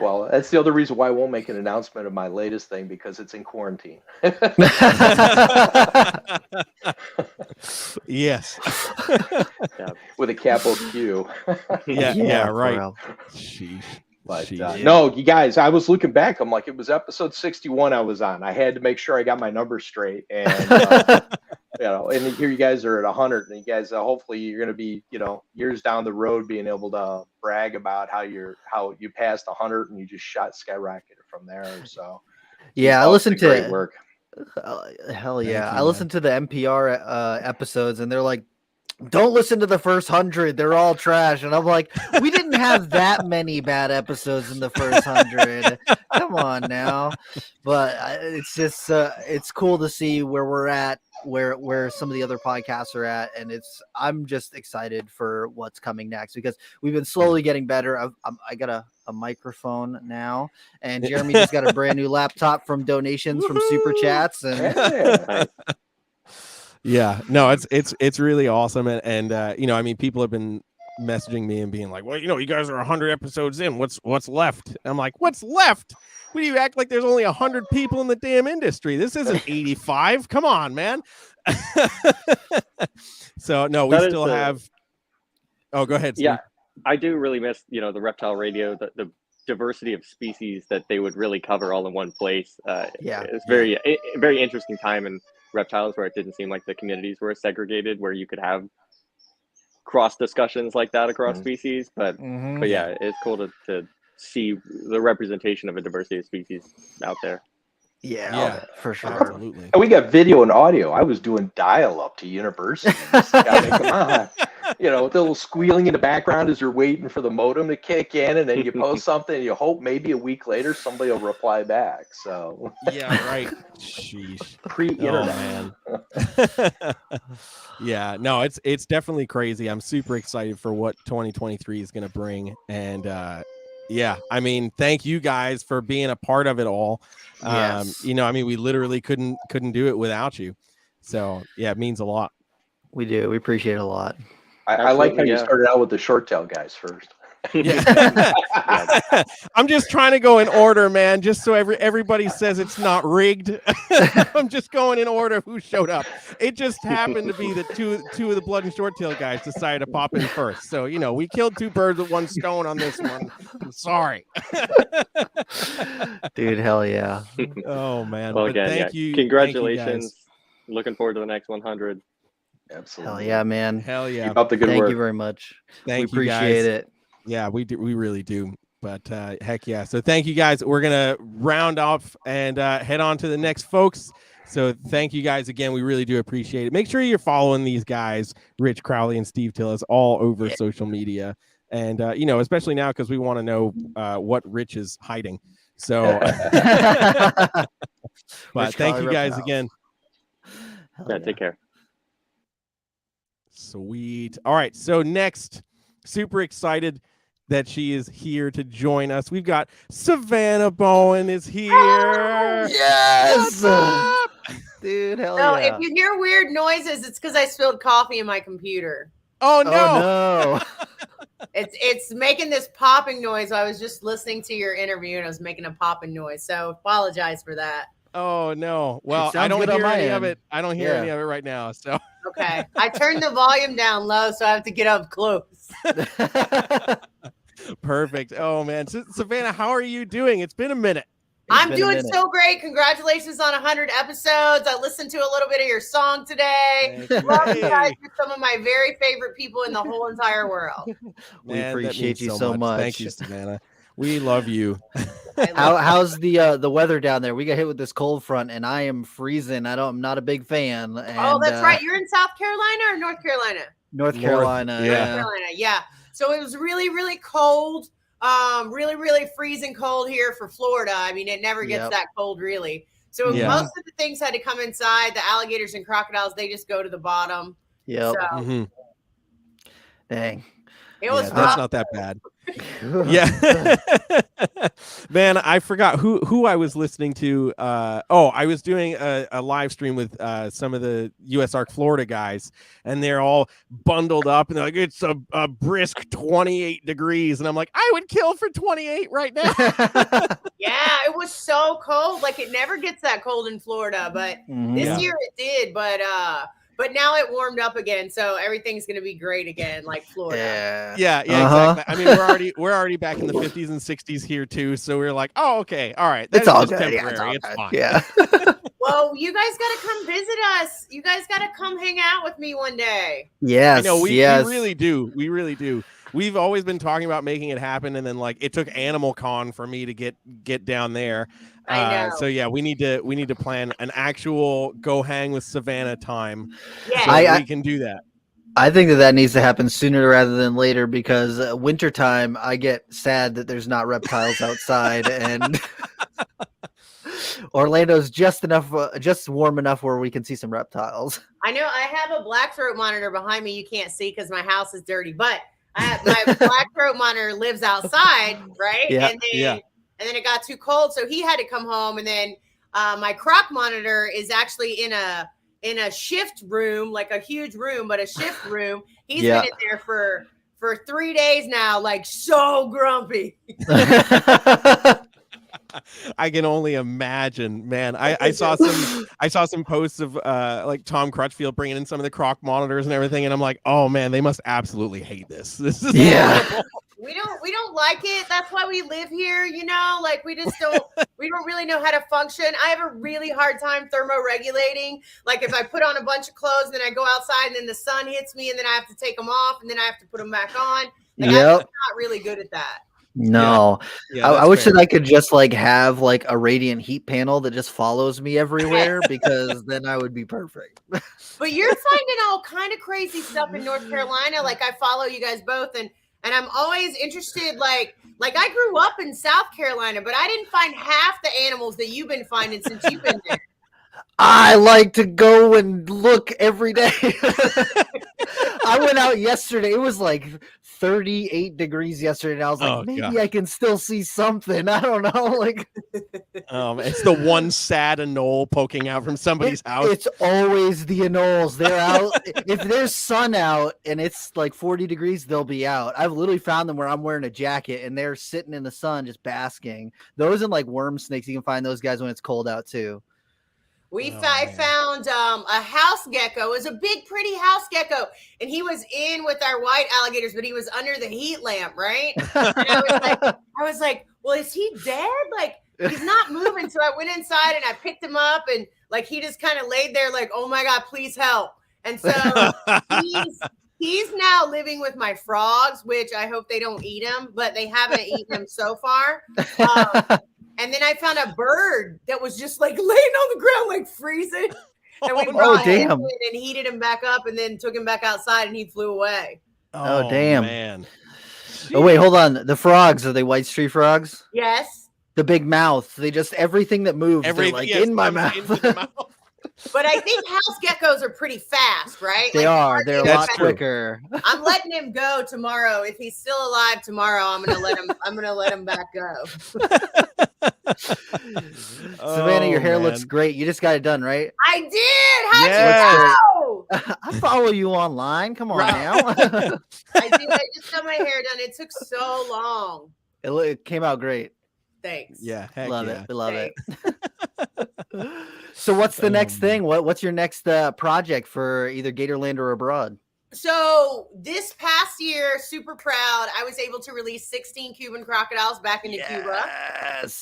[SPEAKER 9] Well, that's the other reason why I won't make an announcement of my latest thing, because it's in quarantine.
[SPEAKER 3] Yes.
[SPEAKER 9] With a capital Q.
[SPEAKER 3] Yeah, right.
[SPEAKER 4] Bro.
[SPEAKER 3] Sheesh.
[SPEAKER 9] But
[SPEAKER 3] Sheesh.
[SPEAKER 9] no, you guys, I was looking back. I'm like, it was episode 61 I was on. I had to make sure I got my numbers straight. And, you know, and here you guys are at 100. And you guys, hopefully you're going to be, you know, years down the road being able to brag about how you passed 100 and you just skyrocketed from there. So,
[SPEAKER 4] yeah, I listened to
[SPEAKER 9] great work.
[SPEAKER 4] Hell yeah.
[SPEAKER 3] Thank you,
[SPEAKER 4] I listened to the NPR episodes and they're like, don't listen to the first 100. They're all trash. And I'm like, we didn't have that many bad episodes in the first 100. Come on now. But it's just, it's cool to see where we're at, where some of the other podcasts are at. And I'm just excited for what's coming next because we've been slowly getting better. I got a microphone now, and Jeremy just got a brand new laptop from donations from Super Chats. And
[SPEAKER 3] yeah, no, it's really awesome. And you know, I mean, people have been messaging me and being like, well, you know, you guys are 100 episodes in. What's left? And I'm like, what's left? What do you act like there's only 100 people in the damn industry? This isn't 85. Come on, man. So no, we still have. Oh, go ahead, Steve.
[SPEAKER 8] Yeah, I do really miss, you know, the reptile radio, the diversity of species that they would really cover all in one place. It's very interesting time in reptiles where it didn't seem like the communities were segregated, where you could have cross discussions like that across species. But yeah, it's cool to see the representation of a diversity of species out there.
[SPEAKER 4] Yeah, for sure.
[SPEAKER 3] Absolutely.
[SPEAKER 9] And we got video and audio. I was doing dial-up to universities. I mean, come on. You know, the little squealing in the background as you're waiting for the modem to kick in, and then you post something, and you hope maybe a week later somebody will reply back. So
[SPEAKER 3] yeah, right. Sheesh.
[SPEAKER 9] Pre-internet.
[SPEAKER 3] Oh, man. Yeah, no, it's definitely crazy. I'm super excited for what 2023 is going to bring, and yeah, I mean, thank you guys for being a part of it all.
[SPEAKER 4] Yes.
[SPEAKER 3] You know, I mean, we literally couldn't do it without you. So yeah, it means a lot.
[SPEAKER 4] We do. We appreciate it a lot.
[SPEAKER 9] I like how you started out with the short tail guys first.
[SPEAKER 3] Yeah. I'm just trying to go in order, man, just so everybody says it's not rigged. I'm just going in order of who showed up. It just happened to be that two of the blood and short tail guys decided to pop in first. So, you know, we killed two birds with one stone on this one. I'm sorry.
[SPEAKER 4] Dude, hell yeah.
[SPEAKER 3] Oh, man.
[SPEAKER 8] Well,
[SPEAKER 3] But
[SPEAKER 8] again,
[SPEAKER 3] thank you.
[SPEAKER 8] congratulations.
[SPEAKER 3] Thank you guys.
[SPEAKER 8] Looking forward to the next 100.
[SPEAKER 9] Absolutely.
[SPEAKER 4] Hell yeah, man.
[SPEAKER 3] Hell yeah.
[SPEAKER 9] Keep up the good
[SPEAKER 4] Thank
[SPEAKER 9] work.
[SPEAKER 4] you very much.
[SPEAKER 3] Thank
[SPEAKER 4] we
[SPEAKER 3] you guys.
[SPEAKER 4] appreciate it.
[SPEAKER 3] Yeah, we do. We really do. But heck yeah. So thank you guys. We're going to round off and head on to the next folks. So thank you guys again. We really do appreciate it. Make sure you're following these guys, Rich Crowley and Steve Tillis, all over social media. And, you know, especially now because we want to know what Rich is hiding. So, but thank you guys again.
[SPEAKER 8] Yeah, take care.
[SPEAKER 3] Sweet. All right. So next, super excited that she is here to join us. We've got Savannah Bowen is here.
[SPEAKER 4] Yes. Dude, hell
[SPEAKER 10] So
[SPEAKER 4] yeah.
[SPEAKER 10] if you hear weird noises, it's because I spilled coffee in my computer.
[SPEAKER 3] Oh no.
[SPEAKER 4] Oh, no.
[SPEAKER 10] It's making this popping noise. I was just listening to your interview and I was making a popping noise. So apologize for that.
[SPEAKER 3] Oh no. Well,
[SPEAKER 4] It
[SPEAKER 3] I
[SPEAKER 4] sounds
[SPEAKER 3] don't
[SPEAKER 4] good on
[SPEAKER 3] hear
[SPEAKER 4] my
[SPEAKER 3] any of
[SPEAKER 4] end.
[SPEAKER 3] it. I don't hear
[SPEAKER 4] Yeah.
[SPEAKER 3] any of it right now. So
[SPEAKER 10] Okay. I turned the volume down low, so I have to get up close.
[SPEAKER 3] perfect. Oh man. Savannah, how are you doing? It's been a minute.
[SPEAKER 10] I'm
[SPEAKER 4] been a
[SPEAKER 10] doing
[SPEAKER 4] minute.
[SPEAKER 10] so great. Congratulations on 100 episodes. I listened to a little bit of your song today.
[SPEAKER 3] Thank you.
[SPEAKER 10] Love you
[SPEAKER 3] Hey.
[SPEAKER 10] guys. You're some of my very favorite people in the whole entire world.
[SPEAKER 4] We
[SPEAKER 3] Man, that
[SPEAKER 4] appreciate
[SPEAKER 3] means
[SPEAKER 4] you so much.
[SPEAKER 3] Thank you, Savannah. We love you.
[SPEAKER 4] How's the weather down there? We got hit with this cold front, and I am freezing. I'm not a big fan. And,
[SPEAKER 10] Oh, that's right. You're in South Carolina or North Carolina?
[SPEAKER 4] North Carolina.
[SPEAKER 10] North Carolina. Yeah. So it was really, really cold. Really, really freezing cold here for Florida. I mean, it never gets that cold, really. So most of the things had to come inside. The alligators and crocodiles, they just go to the bottom.
[SPEAKER 4] Yep.
[SPEAKER 10] So,
[SPEAKER 4] dang.
[SPEAKER 10] It was rough.
[SPEAKER 3] That's not that bad. Yeah. Man, I forgot who I was listening to. I was doing a live stream with some of the US Arc Florida guys, and they're all bundled up and they're like, it's a brisk 28 degrees. And I'm like, I would kill for 28 right now.
[SPEAKER 10] Yeah, it was so cold. Like, it never gets that cold in Florida, but this year it did. But now it warmed up again, so everything's gonna be great again, like Florida.
[SPEAKER 3] Yeah, exactly. I mean, we're already back in the 50s and 60s here too, so we're like, oh, okay, all right, that's
[SPEAKER 4] all
[SPEAKER 3] just
[SPEAKER 4] good.
[SPEAKER 3] temporary. It's fine.
[SPEAKER 4] Yeah.
[SPEAKER 10] Well, you guys gotta come visit us. You guys gotta come hang out with me one day.
[SPEAKER 4] Yes,
[SPEAKER 3] I know we really do. We really do. We've always been talking about making it happen, and then like it took Animal Con for me to get down there.
[SPEAKER 10] I know.
[SPEAKER 3] So yeah, we need to plan an actual go hang with Savannah time.
[SPEAKER 10] Yeah,
[SPEAKER 3] so we can do that.
[SPEAKER 4] I think that needs to happen sooner rather than later, because wintertime I get sad that there's not reptiles outside, and Orlando's just warm enough where we can see some reptiles.
[SPEAKER 10] I know. I have a black throat monitor behind me. You can't see because my house is dirty, but my black throat monitor lives outside, right?
[SPEAKER 4] Yeah.
[SPEAKER 10] And then it got too cold, so he had to come home. And then my croc monitor is actually in a shift room, like a huge room, but a shift room. He's been in there for 3 days now, like so grumpy.
[SPEAKER 3] I can only imagine, man. I saw some posts of like Tom Crutchfield bringing in some of the croc monitors and everything, and I'm like, oh man, they must absolutely hate this. This is horrible.
[SPEAKER 10] We don't like it. That's why we live here, you know, like we don't really know how to function. I have a really hard time thermoregulating. Like if I put on a bunch of clothes, then I go outside and then the sun hits me and then I have to take them off and then I have to put them back on. Like, I'm not really good at that.
[SPEAKER 4] No, I wish that I could just like have like a radiant heat panel that just follows me everywhere, because then I would be perfect.
[SPEAKER 10] But you're finding all kind of crazy stuff in North Carolina. Like I follow you guys both, and I'm always interested. Like I grew up in South Carolina, but I didn't find half the animals that you've been finding since you've been there.
[SPEAKER 4] I like to go and look every day. I went out yesterday. It was like 38 degrees yesterday, and I was like, maybe I can still see something. I don't know. Like,
[SPEAKER 3] it's the one sad anole poking out from somebody's house.
[SPEAKER 4] It's always the anoles. They're out. If there's sun out and it's like 40 degrees, they'll be out. I've literally found them where I'm wearing a jacket and they're sitting in the sun just basking. Those and like worm snakes, you can find those guys when it's cold out too.
[SPEAKER 10] I found a house gecko. It was a big, pretty house gecko. And he was in with our white alligators, but he was under the heat lamp, right? And I was like, well, is he dead? Like, he's not moving. So I went inside and I picked him up, and like he just kind of laid there like, oh my God, please help. And so he's now living with my frogs, which I hope they don't eat him, but they haven't eaten him so far. And then I found a bird that was just like laying on the ground, like freezing. And we brought him in and heated him back up and then took him back outside and he flew away.
[SPEAKER 4] Oh damn.
[SPEAKER 3] Man.
[SPEAKER 4] Oh, wait, hold on. The frogs, are they white street frogs?
[SPEAKER 10] Yes.
[SPEAKER 4] The big mouth. They just, everything that moves, they're like in my mouth.
[SPEAKER 10] But I think house geckos are pretty fast, right?
[SPEAKER 4] They are. They're a lot quicker.
[SPEAKER 10] I'm letting him go tomorrow. If he's still alive tomorrow, I'm gonna let him back go.
[SPEAKER 4] Savannah, your hair looks great. You just got it done, right?
[SPEAKER 10] I did. How'd you know?
[SPEAKER 4] I follow you online. Come on now.
[SPEAKER 10] I did. I just got my hair done. It took so long.
[SPEAKER 4] It came out great.
[SPEAKER 10] Thanks.
[SPEAKER 3] Yeah.
[SPEAKER 4] Love it. We love it. So what's the next thing? What's your next project for either Gatorland or abroad?
[SPEAKER 10] So this past year, super proud, I was able to release 16 Cuban crocodiles back into Cuba.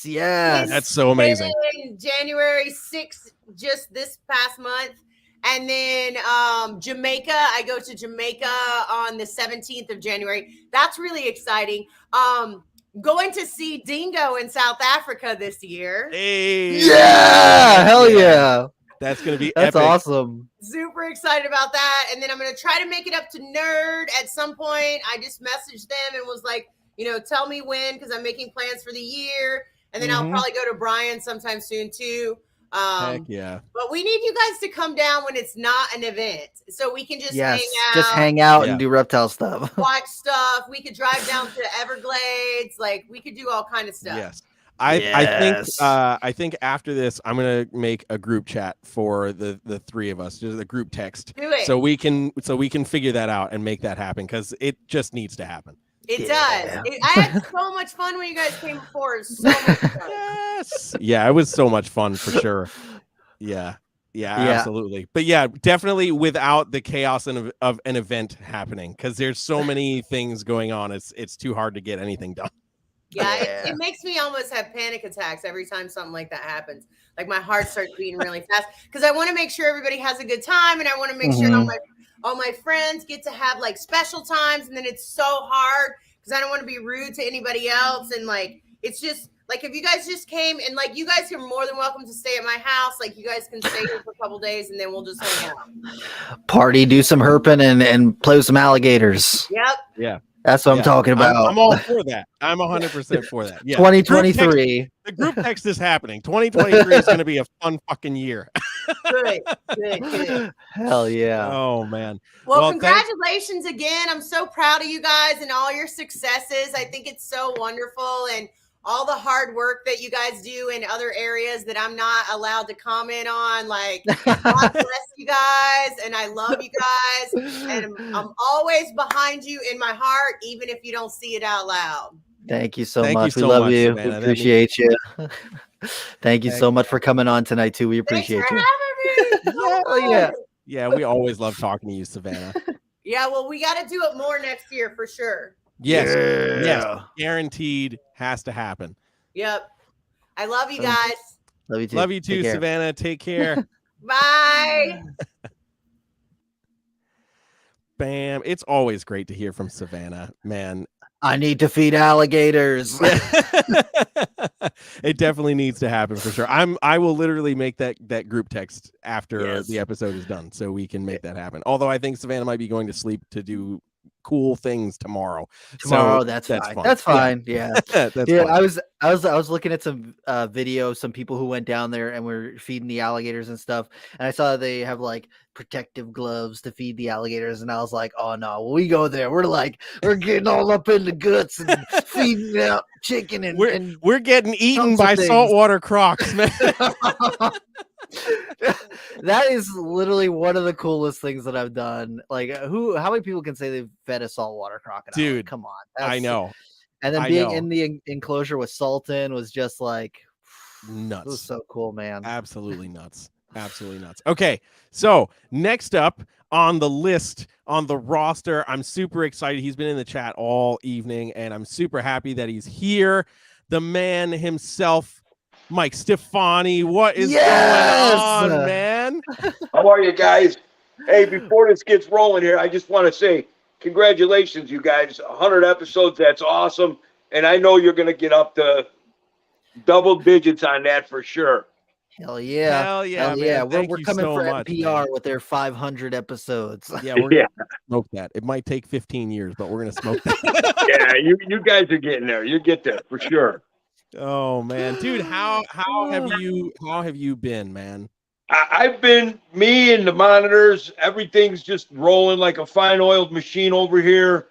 [SPEAKER 4] Yes.
[SPEAKER 3] That's so amazing.
[SPEAKER 10] January 6th, just this past month. And then Jamaica, I go to Jamaica on the 17th of January. That's really exciting. going to see Dingo in South Africa this year.
[SPEAKER 3] Hey,
[SPEAKER 4] Yeah, hell yeah.
[SPEAKER 3] That's gonna be
[SPEAKER 4] That's
[SPEAKER 3] epic.
[SPEAKER 4] awesome.
[SPEAKER 10] Super excited about that. And then I'm going to try to make it up to Nerd at some point. I just messaged them and was like, tell me when, because I'm making plans for the year. And then I'll probably go to Brian sometime soon too.
[SPEAKER 3] Heck yeah.
[SPEAKER 10] But we need you guys to come down when it's not an event, so we can just
[SPEAKER 4] hang out and do reptile stuff.
[SPEAKER 10] watch stuff. We could drive down to Everglades, like we could do all kind of stuff.
[SPEAKER 3] Yes. I think after this I'm gonna make a group chat for the three of us, just a group text.
[SPEAKER 10] Do it.
[SPEAKER 3] So we can figure that out and make that happen, because it just needs to happen.
[SPEAKER 10] It does. I had so much fun when you guys came before. It was so much fun.
[SPEAKER 3] Yes. Yeah, it was so much fun for sure. Yeah, absolutely. But yeah, definitely without the chaos of an event happening, because there's so many things going on. It's too hard to get anything done.
[SPEAKER 10] Yeah, it makes me almost have panic attacks every time something like that happens. Like my heart starts beating really fast because I want to make sure everybody has a good time, and I want to make sure all my friends get to have like special times, and then it's so hard because I don't want to be rude to anybody else, and like it's just like if you guys just came and like you guys are more than welcome to stay at my house. Like you guys can stay here for a couple days, and then we'll just hang out,
[SPEAKER 4] party, do some herping, and play with some alligators.
[SPEAKER 10] Yep.
[SPEAKER 3] Yeah.
[SPEAKER 4] That's what I'm talking about.
[SPEAKER 3] I'm all for that. I'm 100% for that. Yeah.
[SPEAKER 4] 2023.
[SPEAKER 3] The group text is happening. 2023 is going to be a fun fucking year.
[SPEAKER 10] Good.
[SPEAKER 4] Hell yeah.
[SPEAKER 3] Oh, man.
[SPEAKER 10] Well, congratulations again. I'm so proud of you guys and all your successes. I think it's so wonderful, and all the hard work that you guys do in other areas that I'm not allowed to comment on. Like, God bless you guys, and I love you guys, and I'm always behind you in my heart, even if you don't see it out loud.
[SPEAKER 4] Thank you so much. We love you. We appreciate you. Thank you so much for coming on tonight too. We appreciate you.
[SPEAKER 3] Yeah, we always love talking to you, Savannah.
[SPEAKER 10] Yeah, well, we got to do it more next year for sure.
[SPEAKER 3] Yes, guaranteed, has to happen.
[SPEAKER 10] Yep. I love you guys.
[SPEAKER 4] Love you too.
[SPEAKER 3] Love you too, Savannah. Take care.
[SPEAKER 10] Bye.
[SPEAKER 3] Bam. It's always great to hear from Savannah, man.
[SPEAKER 4] I need to feed alligators.
[SPEAKER 3] It definitely needs to happen for sure. I will literally make that group text after the episode is done, so we can make that happen. Although I think Savannah might be going to sleep to do cool things tomorrow.
[SPEAKER 4] So that's fine. That's fine. Yeah.
[SPEAKER 3] That's
[SPEAKER 4] yeah.
[SPEAKER 3] fine.
[SPEAKER 4] I was looking at some video, some people who went down there and were feeding the alligators and stuff, and I saw they have like protective gloves to feed the alligators, and I was like, oh no, when we go there, we're getting all up in the guts and feeding out chicken, and
[SPEAKER 3] we're getting eaten by saltwater crocs, man.
[SPEAKER 4] That is literally one of the coolest things that I've done. Like, how many people can say they've fed a saltwater crocodile?
[SPEAKER 3] Dude,
[SPEAKER 4] come on.
[SPEAKER 3] I know.
[SPEAKER 4] And then being in the enclosure with Sultan was just like
[SPEAKER 3] nuts.
[SPEAKER 4] It was so cool, man.
[SPEAKER 3] Absolutely nuts. Absolutely nuts. Okay, so next up on the list, on the roster, I'm super excited. He's been in the chat all evening, and I'm super happy that he's here. The man himself, Mike Stefani. What is going on, man?
[SPEAKER 11] How are you guys? Hey, before this gets rolling here, I just want to say congratulations, you guys. 100 episodes, that's awesome. And I know you're going to get up to double digits on that for sure.
[SPEAKER 4] Hell yeah.
[SPEAKER 3] Hell yeah.
[SPEAKER 4] Hell yeah. We're coming for NPR with their 500 episodes.
[SPEAKER 3] Yeah, we're going to smoke that. It might take 15 years, but we're going to smoke that.
[SPEAKER 11] Yeah, you guys are getting there. You get there for sure.
[SPEAKER 3] Oh man, dude, how have you been, man?
[SPEAKER 11] I've been, me and the monitors, everything's just rolling like a fine oiled machine over here.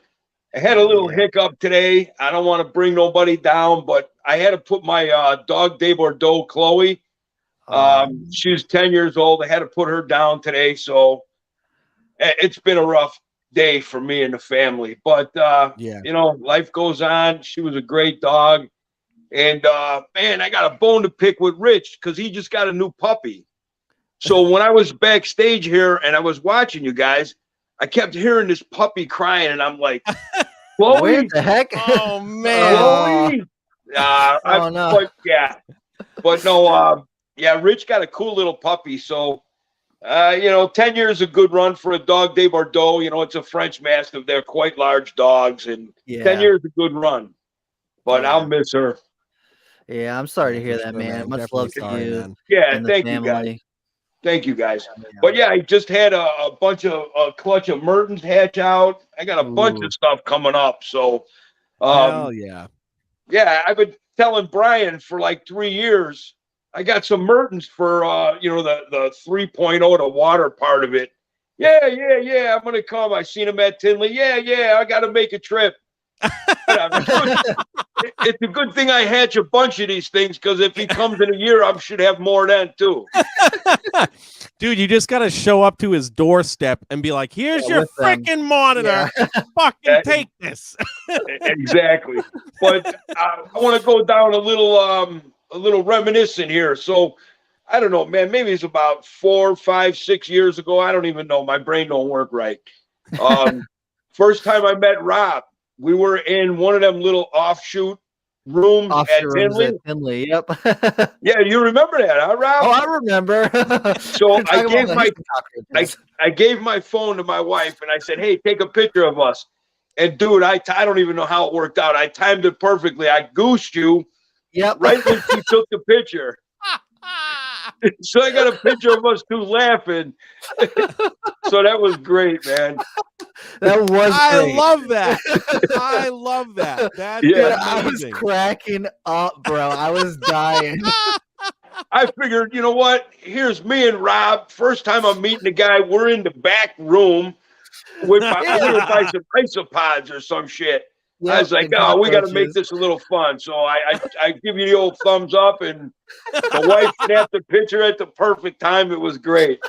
[SPEAKER 11] I had a little hiccup today. I don't want to bring nobody down, but I had to put my dog de Bordeaux, Chloe. She's 10 years old. I had to put her down today, so it's been a rough day for me and the family. But you know, life goes on. She was a great dog. And, man, I got a bone to pick with Rich because he just got a new puppy. So when I was backstage here and I was watching you guys, I kept hearing this puppy crying, and I'm like, Chloe?
[SPEAKER 4] Where the heck?
[SPEAKER 3] Oh, man.
[SPEAKER 11] Chloe?
[SPEAKER 4] No.
[SPEAKER 11] But, yeah. But, no, Rich got a cool little puppy. So, you know, 10 years is a good run for a dog de Bordeaux. You know, it's a French Mastiff. They're quite large dogs, and 10 years is a good run. but
[SPEAKER 4] Yeah.
[SPEAKER 11] I'll miss her.
[SPEAKER 4] Yeah, I'm sorry to hear
[SPEAKER 3] For
[SPEAKER 4] that,
[SPEAKER 3] sure,
[SPEAKER 4] man. Much
[SPEAKER 3] Definitely
[SPEAKER 4] love to
[SPEAKER 3] sorry,
[SPEAKER 4] you
[SPEAKER 3] man.
[SPEAKER 11] Yeah,
[SPEAKER 4] and the
[SPEAKER 11] thank you guys.
[SPEAKER 4] family.
[SPEAKER 11] Thank you guys.
[SPEAKER 4] Yeah.
[SPEAKER 11] But yeah, I just had a bunch of a clutch of Mertens hatch out. I got a bunch
[SPEAKER 4] Ooh.
[SPEAKER 11] of stuff coming up. So
[SPEAKER 3] Hell yeah.
[SPEAKER 11] yeah, I've been telling Brian for like 3 years. I got some Mertens for the 3.0 to water part of it. Yeah. I'm gonna come. I seen him at Tinley. Yeah. I got to make a trip. It's a good thing I hatch a bunch of these things because if he comes in a year, I should have more then too.
[SPEAKER 3] Dude, you just got to show up to his doorstep and be like, here's your
[SPEAKER 4] with them.
[SPEAKER 3] freaking monitor. Fucking take this.
[SPEAKER 11] Exactly. But I want to go down a little reminiscent here. So I don't know, man. Maybe it's about 4, 5, 6 years ago. I don't even know. My brain don't work right. First time I met Rob, we were in one of them little offshoot rooms at
[SPEAKER 4] Tinley. Yep.
[SPEAKER 11] Yeah, you remember that, huh, Rob?
[SPEAKER 4] Oh, I remember.
[SPEAKER 11] So I gave my phone to my wife and I said, "Hey, take a picture of us." And dude, I don't even know how it worked out. I timed it perfectly. I goosed you.
[SPEAKER 4] Yep.
[SPEAKER 11] Right when she took the picture. So I got a picture of us two laughing. So that was great, man.
[SPEAKER 4] That was
[SPEAKER 3] I
[SPEAKER 4] great.
[SPEAKER 3] love that. I love that. That's
[SPEAKER 11] Yeah.
[SPEAKER 4] I was cracking up, bro. I was dying.
[SPEAKER 11] I figured, you know what? Here's me and Rob. First time I'm meeting the guy. We're in the back room with I'm gonna buy some isopods or some shit.
[SPEAKER 4] Yep,
[SPEAKER 11] I was like,
[SPEAKER 4] and
[SPEAKER 11] "Oh, we got to make
[SPEAKER 4] cockroaches.
[SPEAKER 11] this a little fun." So I give you the old thumbs up, and the wife snapped the picture at the perfect time. It was great.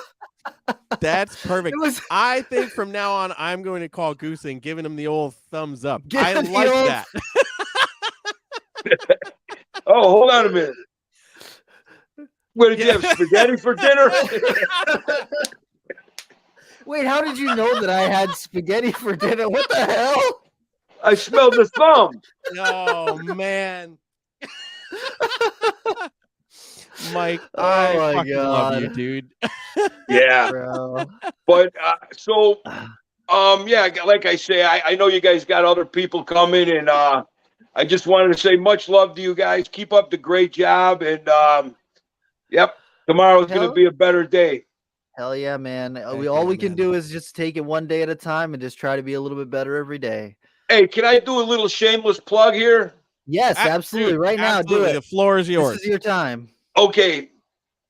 [SPEAKER 3] That's perfect. I think from now on, I'm going to call Goosing, giving him the old thumbs up. I like that.
[SPEAKER 11] Oh, hold on a minute. What did you have, spaghetti for dinner?
[SPEAKER 4] Wait, how did you know that I had spaghetti for dinner? What the hell?
[SPEAKER 11] I smelled the thumb.
[SPEAKER 3] Oh, man. Mike, I fucking love you, dude.
[SPEAKER 11] Yeah.
[SPEAKER 4] Bro.
[SPEAKER 11] But yeah, like I say, I know you guys got other people coming, and I just wanted to say much love to you guys. Keep up the great job, and yep, tomorrow's going to be a better day.
[SPEAKER 4] Hell yeah, man. All we can do is just take it one day at a time and just try to be a little bit better every day.
[SPEAKER 11] Hey, can I do a little shameless plug here?
[SPEAKER 4] Yes, absolutely. Right now, do it.
[SPEAKER 3] The floor is yours.
[SPEAKER 4] This is your time.
[SPEAKER 11] Okay.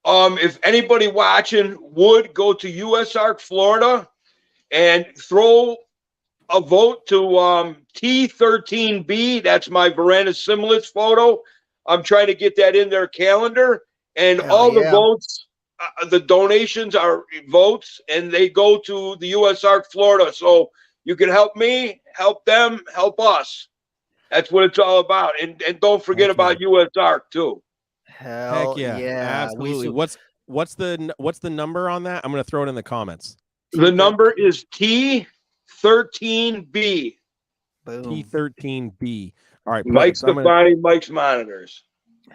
[SPEAKER 11] If anybody watching would go to USARK, Florida, and throw a vote to T13B. That's my Veranda Similis photo. I'm trying to get that in their calendar, and the votes, the donations are votes, and they go to the USARK, Florida. So you can help me, help them, help us. That's what it's all about. And don't forget about USARK too.
[SPEAKER 4] Hell
[SPEAKER 3] yeah, absolutely. What's the number on that? I'm gonna throw it in the comments.
[SPEAKER 11] The number is T13B.
[SPEAKER 4] Boom.
[SPEAKER 3] T13B. All right,
[SPEAKER 11] Mike's Stefani, Mike's monitors.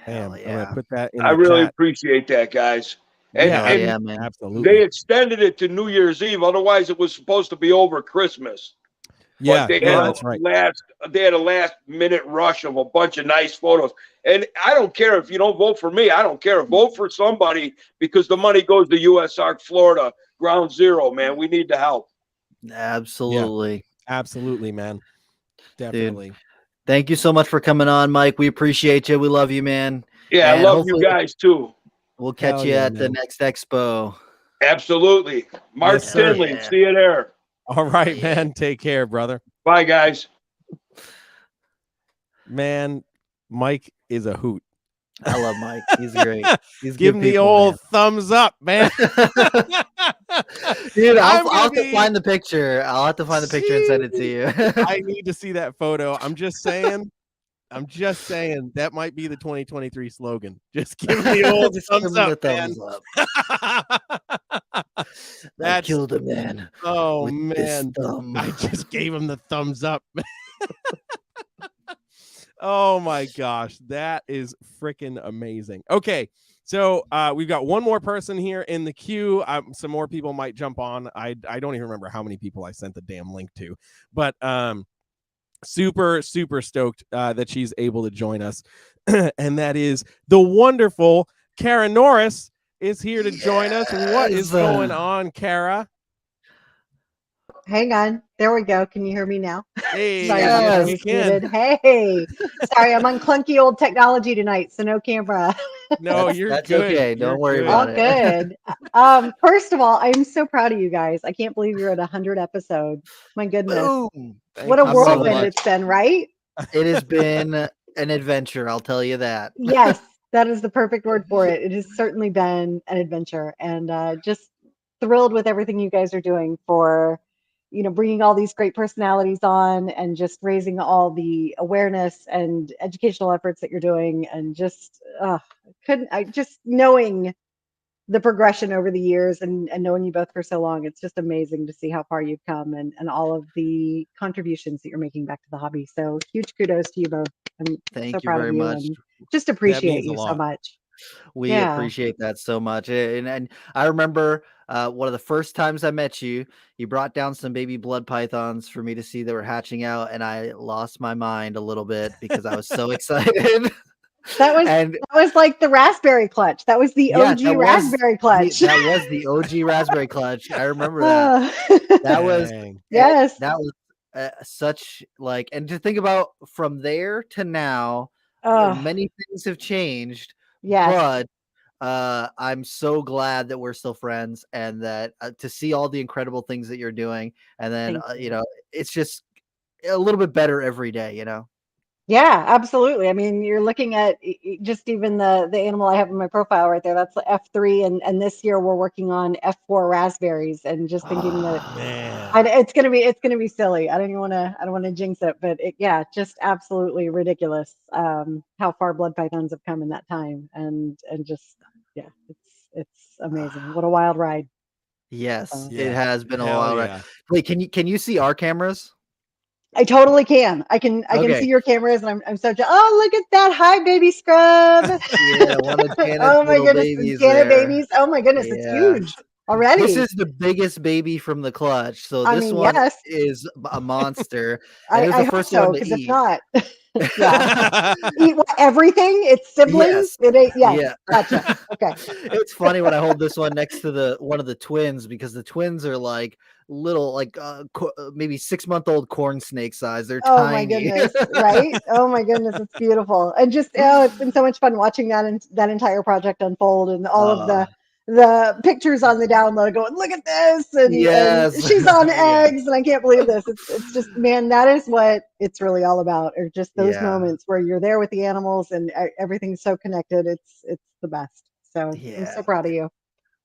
[SPEAKER 3] I'm gonna put that in.
[SPEAKER 11] I really appreciate that, guys. And,
[SPEAKER 4] yeah, man.
[SPEAKER 3] Absolutely.
[SPEAKER 11] They extended it to New Year's Eve. Otherwise, it was supposed to be over Christmas.
[SPEAKER 3] Yeah,
[SPEAKER 11] but they had a last minute rush of a bunch of nice photos. And I don't care if you don't vote for me. I don't care. Vote for somebody because the money goes to USARK, Florida, Ground Zero, man. We need the help.
[SPEAKER 4] Absolutely.
[SPEAKER 3] Yeah, absolutely, man. Definitely.
[SPEAKER 4] Dude, thank you so much for coming on, Mike. We appreciate you. We love you, man.
[SPEAKER 11] Yeah, I love you guys too.
[SPEAKER 4] We'll catch you at the next expo.
[SPEAKER 11] Absolutely. Mark Tinley.
[SPEAKER 4] Yeah.
[SPEAKER 11] See you there.
[SPEAKER 3] All right, man. Take care, brother.
[SPEAKER 11] Bye, guys.
[SPEAKER 3] Man, Mike is a hoot.
[SPEAKER 4] I love Mike. He's great. He's
[SPEAKER 3] Give him the old thumbs up, man.
[SPEAKER 4] Dude, I'll have to find the picture. I'll have to find the picture and send it to you.
[SPEAKER 3] I need to see that photo. I'm just saying that might be the 2023 slogan. Just give him the old thumbs up, man.
[SPEAKER 4] That killed a man.
[SPEAKER 3] Oh man, I just gave him the thumbs up. Oh my gosh, that is freaking amazing. Okay, so we've got one more person here in the queue. Some more people might jump on. I don't even remember how many people I sent the damn link to, but super stoked that she's able to join us. And that is the wonderful Kara Norris is here to join us. What is going on, Kara?
[SPEAKER 6] Hang on. There we go. Can you hear me now?
[SPEAKER 3] Hey,
[SPEAKER 6] Sorry,
[SPEAKER 3] yes,
[SPEAKER 6] I
[SPEAKER 3] we
[SPEAKER 6] was
[SPEAKER 3] can.
[SPEAKER 6] muted. Hey, sorry, I'm on clunky old technology tonight, so no camera.
[SPEAKER 3] No,
[SPEAKER 4] That's
[SPEAKER 3] good.
[SPEAKER 4] okay.
[SPEAKER 3] You're
[SPEAKER 4] Don't worry
[SPEAKER 3] good.
[SPEAKER 6] All
[SPEAKER 4] about it.
[SPEAKER 6] good. First of all, I'm so proud of you guys. I can't believe you're at 100 episodes. My goodness.
[SPEAKER 4] Boom.
[SPEAKER 6] What a
[SPEAKER 3] Thank you so
[SPEAKER 6] whirlwind
[SPEAKER 3] much.
[SPEAKER 6] it's been, right?
[SPEAKER 4] It has been an adventure, I'll tell you that.
[SPEAKER 6] Yes, that is the perfect word for it. It has certainly been an adventure, and just thrilled with everything you guys are doing for, bringing all these great personalities on and just raising all the awareness and educational efforts that you're doing, and just just knowing the progression over the years and knowing you both for so long, it's just amazing to see how far you've come and all of the contributions that you're making back to the hobby. So huge kudos to you both. I'm
[SPEAKER 4] Thank
[SPEAKER 6] so
[SPEAKER 4] you
[SPEAKER 6] proud
[SPEAKER 4] very
[SPEAKER 6] of you
[SPEAKER 4] much.
[SPEAKER 6] and just appreciate
[SPEAKER 3] means a
[SPEAKER 6] you so
[SPEAKER 3] lot.
[SPEAKER 6] much.
[SPEAKER 4] We
[SPEAKER 6] Yeah.
[SPEAKER 4] appreciate that so much. And I remember one of the first times I met you, you brought down some baby blood pythons for me to see that were hatching out, and I lost my mind a little bit because I was so excited.
[SPEAKER 6] That was like the raspberry clutch. That was the
[SPEAKER 4] Yeah,
[SPEAKER 6] OG raspberry clutch.
[SPEAKER 4] that was the OG raspberry clutch. I remember that. That was
[SPEAKER 3] Dang.
[SPEAKER 6] Yes.
[SPEAKER 4] that was such like, and to think about from there to now,
[SPEAKER 6] Oh,
[SPEAKER 4] many things have changed,
[SPEAKER 6] yes.
[SPEAKER 4] but I'm so glad that we're still friends and that to see all the incredible things that you're doing, and then
[SPEAKER 6] Thank you.
[SPEAKER 4] you know, it's just a little bit better every day, you know.
[SPEAKER 6] Yeah, absolutely. I mean, you're looking at just even the animal I have in my profile right there. That's F3, and this year we're working on F4 raspberries, and just thinking that
[SPEAKER 3] Man.
[SPEAKER 6] it's gonna be silly. I don't want to jinx it, but yeah, just absolutely ridiculous. How far blood pythons have come in that time, and just yeah, it's amazing. What a wild ride.
[SPEAKER 4] Yes,
[SPEAKER 6] So.
[SPEAKER 4] it has been a
[SPEAKER 3] Hell
[SPEAKER 4] while.
[SPEAKER 3] yeah.
[SPEAKER 4] Wait, can you see our cameras?
[SPEAKER 6] I totally can. I can
[SPEAKER 4] Okay.
[SPEAKER 6] see your cameras, and I'm so oh, look at that. Hi, baby scrub.
[SPEAKER 4] Yeah, one of Janet's
[SPEAKER 6] Oh my
[SPEAKER 4] little
[SPEAKER 6] goodness,
[SPEAKER 4] babies
[SPEAKER 6] Janet
[SPEAKER 4] there.
[SPEAKER 6] babies. Oh my goodness, it's
[SPEAKER 4] Yeah.
[SPEAKER 6] huge already.
[SPEAKER 4] This is the biggest baby from the clutch. So
[SPEAKER 6] I
[SPEAKER 4] this
[SPEAKER 6] mean,
[SPEAKER 4] one
[SPEAKER 6] yes.
[SPEAKER 4] is a monster. And it was
[SPEAKER 6] I
[SPEAKER 4] the
[SPEAKER 6] hope
[SPEAKER 4] first
[SPEAKER 6] so,
[SPEAKER 4] one to
[SPEAKER 6] because if
[SPEAKER 4] eat.
[SPEAKER 6] not, yeah. Eat what, everything? It's siblings?
[SPEAKER 4] Yes.
[SPEAKER 6] It ain't, yes.
[SPEAKER 4] Yeah.
[SPEAKER 6] Gotcha. Okay.
[SPEAKER 4] It's funny when I hold this one next to one of the twins, because the twins are like little, like maybe 6-month-old corn snake size. They're
[SPEAKER 6] Oh my
[SPEAKER 4] tiny.
[SPEAKER 6] goodness, right? Oh my goodness, it's beautiful. And just it's been so much fun watching that entire project unfold, and all of the pictures on the download going, look at this, and
[SPEAKER 4] Yes.
[SPEAKER 6] she's on
[SPEAKER 3] Yeah.
[SPEAKER 6] eggs, and I can't believe this. It's just, man, that is what it's really all about, or just those
[SPEAKER 4] Yeah.
[SPEAKER 6] moments where you're there with the animals and everything's so connected. It's the best. So I'm
[SPEAKER 4] Yeah.
[SPEAKER 6] so proud of you.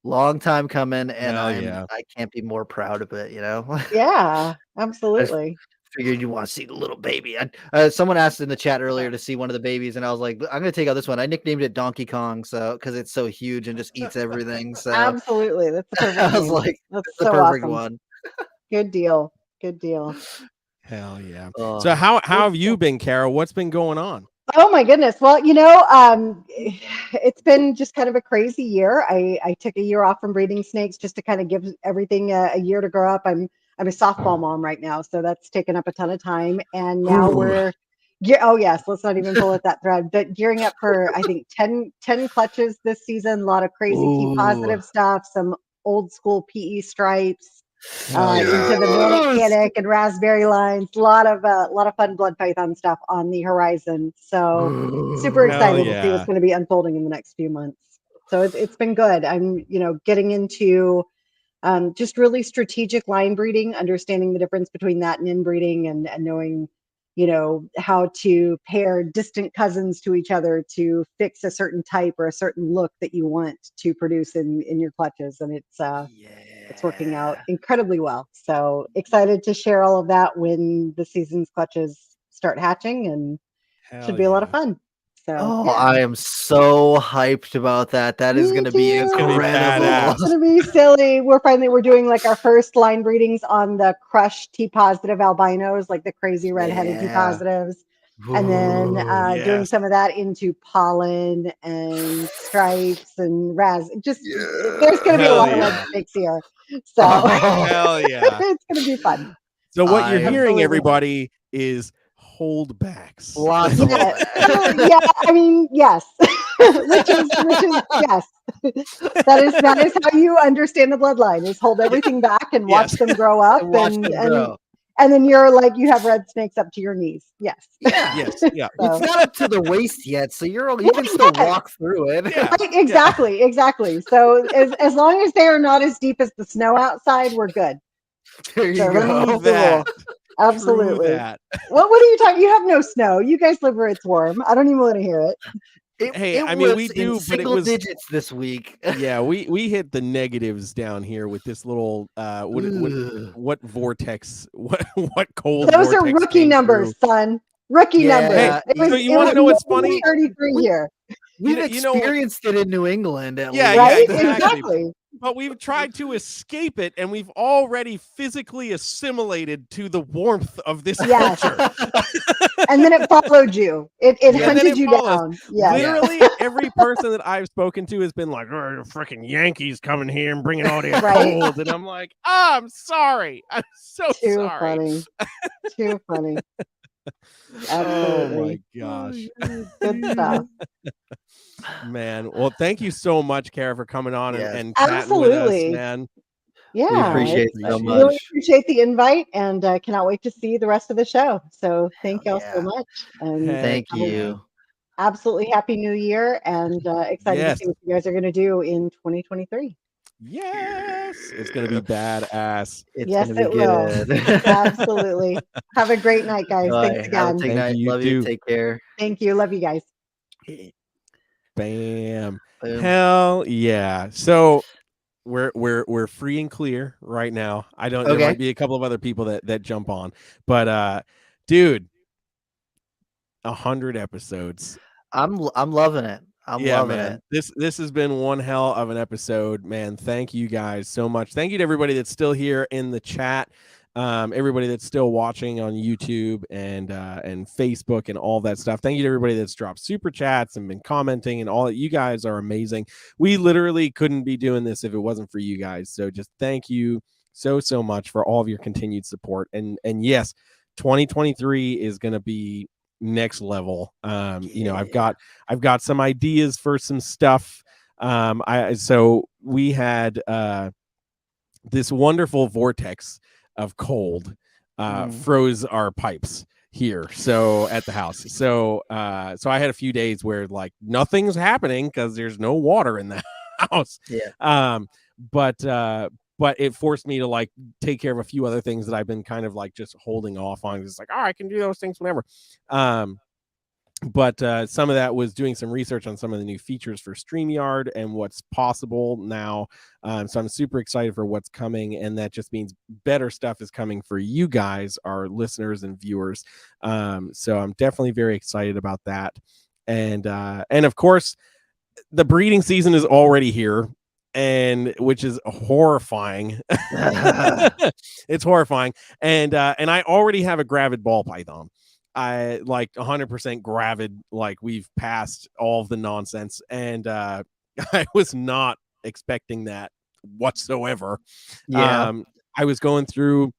[SPEAKER 4] Long time coming, and
[SPEAKER 3] Hell yeah.
[SPEAKER 4] I can't be more proud of it, you know.
[SPEAKER 6] Yeah, absolutely.
[SPEAKER 4] Figured you want to see the little baby. Someone asked in the chat earlier to see one of the babies, and I was like, I'm gonna take out this one. I nicknamed it Donkey Kong, so because it's so huge and just eats everything. So
[SPEAKER 6] Absolutely, that's the perfect
[SPEAKER 4] I was
[SPEAKER 6] name.
[SPEAKER 4] like,
[SPEAKER 6] That's
[SPEAKER 4] the
[SPEAKER 6] so
[SPEAKER 4] perfect
[SPEAKER 6] awesome.
[SPEAKER 4] one.
[SPEAKER 6] Good deal. Good deal.
[SPEAKER 3] Hell yeah.
[SPEAKER 4] Oh.
[SPEAKER 3] So how have you been, Carol? What's been going on?
[SPEAKER 6] Oh my goodness. Well, it's been just kind of a crazy year. I took a year off from breeding snakes just to kind of give everything a year to grow up. I'm a softball mom right now, so that's taken up a ton of time. And now oh yes, let's not even pull at that thread. But gearing up for, I think 10 clutches this season. A lot of crazy T positive stuff. Some old school PE stripes. Into the Manic and raspberry lines. A lot of fun blood python stuff on the horizon. So super excited to see what's going to be unfolding in the next few months. So it's been good. I'm getting into just really strategic line breeding, understanding the difference between that and inbreeding, and knowing how to pair distant cousins to each other to fix a certain type or a certain look that you want to produce in your clutches. And it's working out incredibly well. So excited to share all of that when the season's clutches start hatching, and should be a lot of fun. So
[SPEAKER 4] I am so hyped about that. That is going to be incredible.
[SPEAKER 6] It's going to be silly. We're doing like our first line breedings on the crushed T positive albinos, like the crazy redheaded T positives. And then doing some of that into pollen and stripes and there's going to be a lot of red snakes here. So
[SPEAKER 3] hell yeah.
[SPEAKER 6] It's going to be fun.
[SPEAKER 3] So what you're hearing, everybody, is holdbacks.
[SPEAKER 4] Lots of
[SPEAKER 6] Yeah, yeah. I mean, yes. which is yes. That is how you understand the bloodline: is hold everything back and watch
[SPEAKER 3] Yes.
[SPEAKER 6] them grow up,
[SPEAKER 4] Watch them grow.
[SPEAKER 6] and then you're like, you have red snakes up to your knees. Yes.
[SPEAKER 4] Yeah.
[SPEAKER 3] Yes. Yeah.
[SPEAKER 6] So-
[SPEAKER 4] It's not up to the waist yet, so you can still walk through it.
[SPEAKER 3] Yeah.
[SPEAKER 6] Right, exactly. So as long as they are not as deep as the snow outside, we're good.
[SPEAKER 4] There you
[SPEAKER 6] So
[SPEAKER 4] go.
[SPEAKER 6] that's the rule. Absolutely.
[SPEAKER 3] True that.
[SPEAKER 6] What are you talking? You have no snow. You guys live where it's warm. I don't even want to hear it.
[SPEAKER 3] Hey, I mean, we
[SPEAKER 4] was
[SPEAKER 3] do,
[SPEAKER 4] in
[SPEAKER 3] but it
[SPEAKER 4] single
[SPEAKER 3] was
[SPEAKER 4] digits this week.
[SPEAKER 3] yeah. We hit the negatives down here with this little what vortex? What cold?
[SPEAKER 6] Those are
[SPEAKER 3] vortex
[SPEAKER 6] rookie
[SPEAKER 3] came
[SPEAKER 6] numbers,
[SPEAKER 3] through.
[SPEAKER 6] son. Rookie
[SPEAKER 4] Yeah.
[SPEAKER 6] numbers.
[SPEAKER 4] Hey,
[SPEAKER 6] It was,
[SPEAKER 3] so you
[SPEAKER 6] it
[SPEAKER 3] wanna
[SPEAKER 6] was
[SPEAKER 3] know what's funny?
[SPEAKER 6] 33 here.
[SPEAKER 4] We've
[SPEAKER 3] you know what-
[SPEAKER 4] experienced it in New England, at
[SPEAKER 3] Yeah,
[SPEAKER 4] least.
[SPEAKER 6] Right?
[SPEAKER 3] exactly.
[SPEAKER 6] Exactly.
[SPEAKER 3] But we've tried to escape it, and we've already physically assimilated to the warmth of this
[SPEAKER 6] Yes.
[SPEAKER 3] culture.
[SPEAKER 6] And then it followed you. It
[SPEAKER 3] And then
[SPEAKER 6] hunted
[SPEAKER 3] it
[SPEAKER 6] you
[SPEAKER 3] follows.
[SPEAKER 6] down. Yes.
[SPEAKER 3] Literally, every person that I've spoken to has been like, "Oh, the freaking Yankees coming here and bringing all their
[SPEAKER 6] Right.
[SPEAKER 3] cold," and I'm like, "Oh, I'm sorry. I'm so
[SPEAKER 6] Too
[SPEAKER 3] sorry."
[SPEAKER 6] funny. Too funny.
[SPEAKER 3] Oh
[SPEAKER 6] Absolutely.
[SPEAKER 3] my gosh,
[SPEAKER 6] Good stuff.
[SPEAKER 3] man. Well, thank you so much, Kara, for coming on
[SPEAKER 4] Yes.
[SPEAKER 3] and chatting with us,
[SPEAKER 6] Absolutely.
[SPEAKER 3] man.
[SPEAKER 6] Yeah.
[SPEAKER 4] We appreciate it
[SPEAKER 6] I
[SPEAKER 4] so
[SPEAKER 6] really
[SPEAKER 4] much.
[SPEAKER 6] appreciate the invite, and cannot wait to see the rest of the show. So thank y'all
[SPEAKER 4] yeah.
[SPEAKER 6] so much. And
[SPEAKER 3] Heck
[SPEAKER 4] Thank
[SPEAKER 6] have a
[SPEAKER 4] you.
[SPEAKER 6] absolutely happy new year, and excited
[SPEAKER 3] Yes.
[SPEAKER 6] to see what you guys are going to do in 2023.
[SPEAKER 3] Yes, it's gonna be badass.
[SPEAKER 4] It's
[SPEAKER 6] Yes,
[SPEAKER 4] gonna be
[SPEAKER 6] it will.
[SPEAKER 4] good.
[SPEAKER 6] Absolutely. Have a great night, guys.
[SPEAKER 4] All
[SPEAKER 6] Thanks
[SPEAKER 4] right, have a
[SPEAKER 6] again.
[SPEAKER 4] take
[SPEAKER 3] Thank
[SPEAKER 4] night.
[SPEAKER 3] you, you
[SPEAKER 4] Love you.
[SPEAKER 3] too.
[SPEAKER 4] Take care.
[SPEAKER 6] Thank you. Love you guys.
[SPEAKER 3] Bam.
[SPEAKER 4] Boom.
[SPEAKER 3] Hell yeah. So we're free and clear right now. I don't there
[SPEAKER 4] Okay.
[SPEAKER 3] might be a couple of other people that jump on. But dude, 100 episodes.
[SPEAKER 4] I'm loving it. I'm
[SPEAKER 3] Yeah,
[SPEAKER 4] loving
[SPEAKER 3] man.
[SPEAKER 4] it.
[SPEAKER 3] This has been one hell of an episode, man. Thank you guys so much. Thank you to everybody that's still here in the chat. Everybody that's still watching on YouTube and Facebook and all that stuff. Thank you to everybody that's dropped super chats and been commenting and all that. You guys are amazing. We literally couldn't be doing this if it wasn't for you guys. So just thank you so much for all of your continued support. And yes, 2023 is going to be next level. You know, I've got some ideas for some stuff. So we had this wonderful vortex of cold froze our pipes here at the house. So I had a few days where like nothing's happening because there's no water in the house. But it forced me to like take care of a few other things that I've been kind of like just holding off on. It's like, oh, I can do those things whenever. But some of that was doing some research on some of the new features for StreamYard and what's possible now. So I'm super excited for what's coming, and that just means better stuff is coming for you guys, our listeners and viewers. So I'm definitely very excited about that. And of course, the breeding season is already here, and which is horrifying. It's horrifying. And I already have a gravid ball python. I like 100% gravid, like we've passed all of the nonsense, and I was not expecting that whatsoever. I was going through,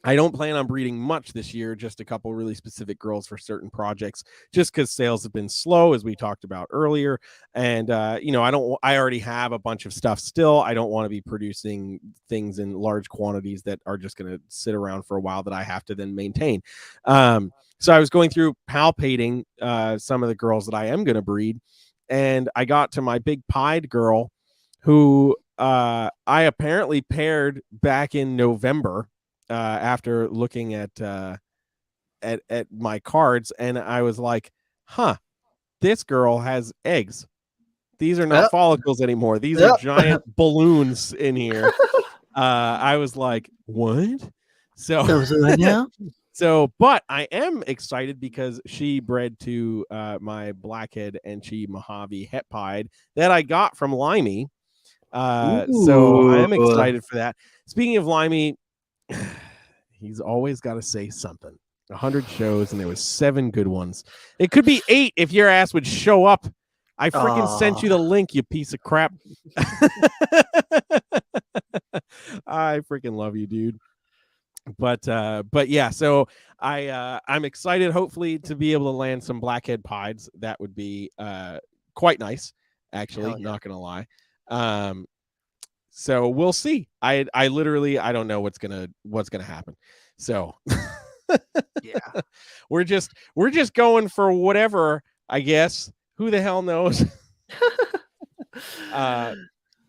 [SPEAKER 3] I don't plan on breeding much this year, just a couple really specific girls for certain projects, just because sales have been slow, as we talked about earlier. And, you know, I already have a bunch of stuff still. I don't want to be producing things in large quantities that are just going to sit around for a while that I have to then maintain. So I was going through palpating some of the girls that I am going to breed. And I got to my big pied girl who I apparently paired back in November. After looking at my cards, and I was like, huh, this girl has eggs. These are not follicles anymore. These are giant balloons in here. I was like, what? So, but I am excited because she bred to my blackhead and she Mojave het pied that I got from Limey. So I am excited for that. Speaking of Limey, he's always got to say something. 100 shows, and there was 7 good ones. It could be 8 if your ass would show up. I freaking sent you the link, you piece of crap. I freaking love you, dude. But yeah, so I'm excited hopefully to be able to land some blackhead pieds. That would be quite nice, actually,
[SPEAKER 4] Hell yeah.
[SPEAKER 3] not gonna lie. So we'll see. I literally I don't know what's gonna happen. So
[SPEAKER 4] Yeah.
[SPEAKER 3] we're just going for whatever, I guess. Who the hell knows?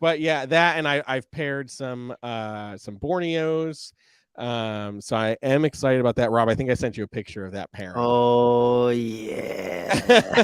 [SPEAKER 3] But yeah, that, and I've paired some Borneos. So I am excited about that. Rob, I think I sent you a picture of that pairing.
[SPEAKER 4] Oh yeah.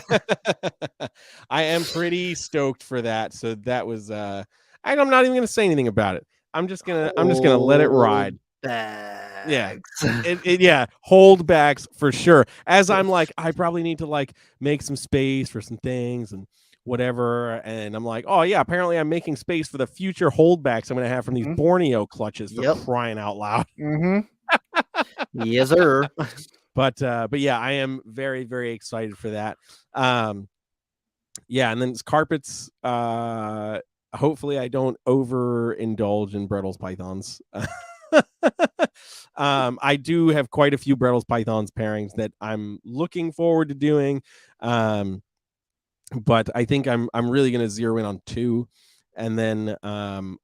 [SPEAKER 3] I am pretty stoked for that. So that was I'm not even gonna say anything about it. I'm just gonna let it ride. Yeah. Yeah, holdbacks for sure. As I'm like, I probably need to like make some space for some things and whatever. And I'm like, oh yeah, apparently I'm making space for the future holdbacks I'm gonna have from these Borneo clutches, for crying out loud.
[SPEAKER 4] Yes, sir.
[SPEAKER 3] But yeah, I am very, very excited for that. Yeah, and then it's carpets. Hopefully I don't overindulge in Brettles pythons. I do have quite a few Brettles pythons pairings that I'm looking forward to doing. But I think I'm really going to zero in on 2. And then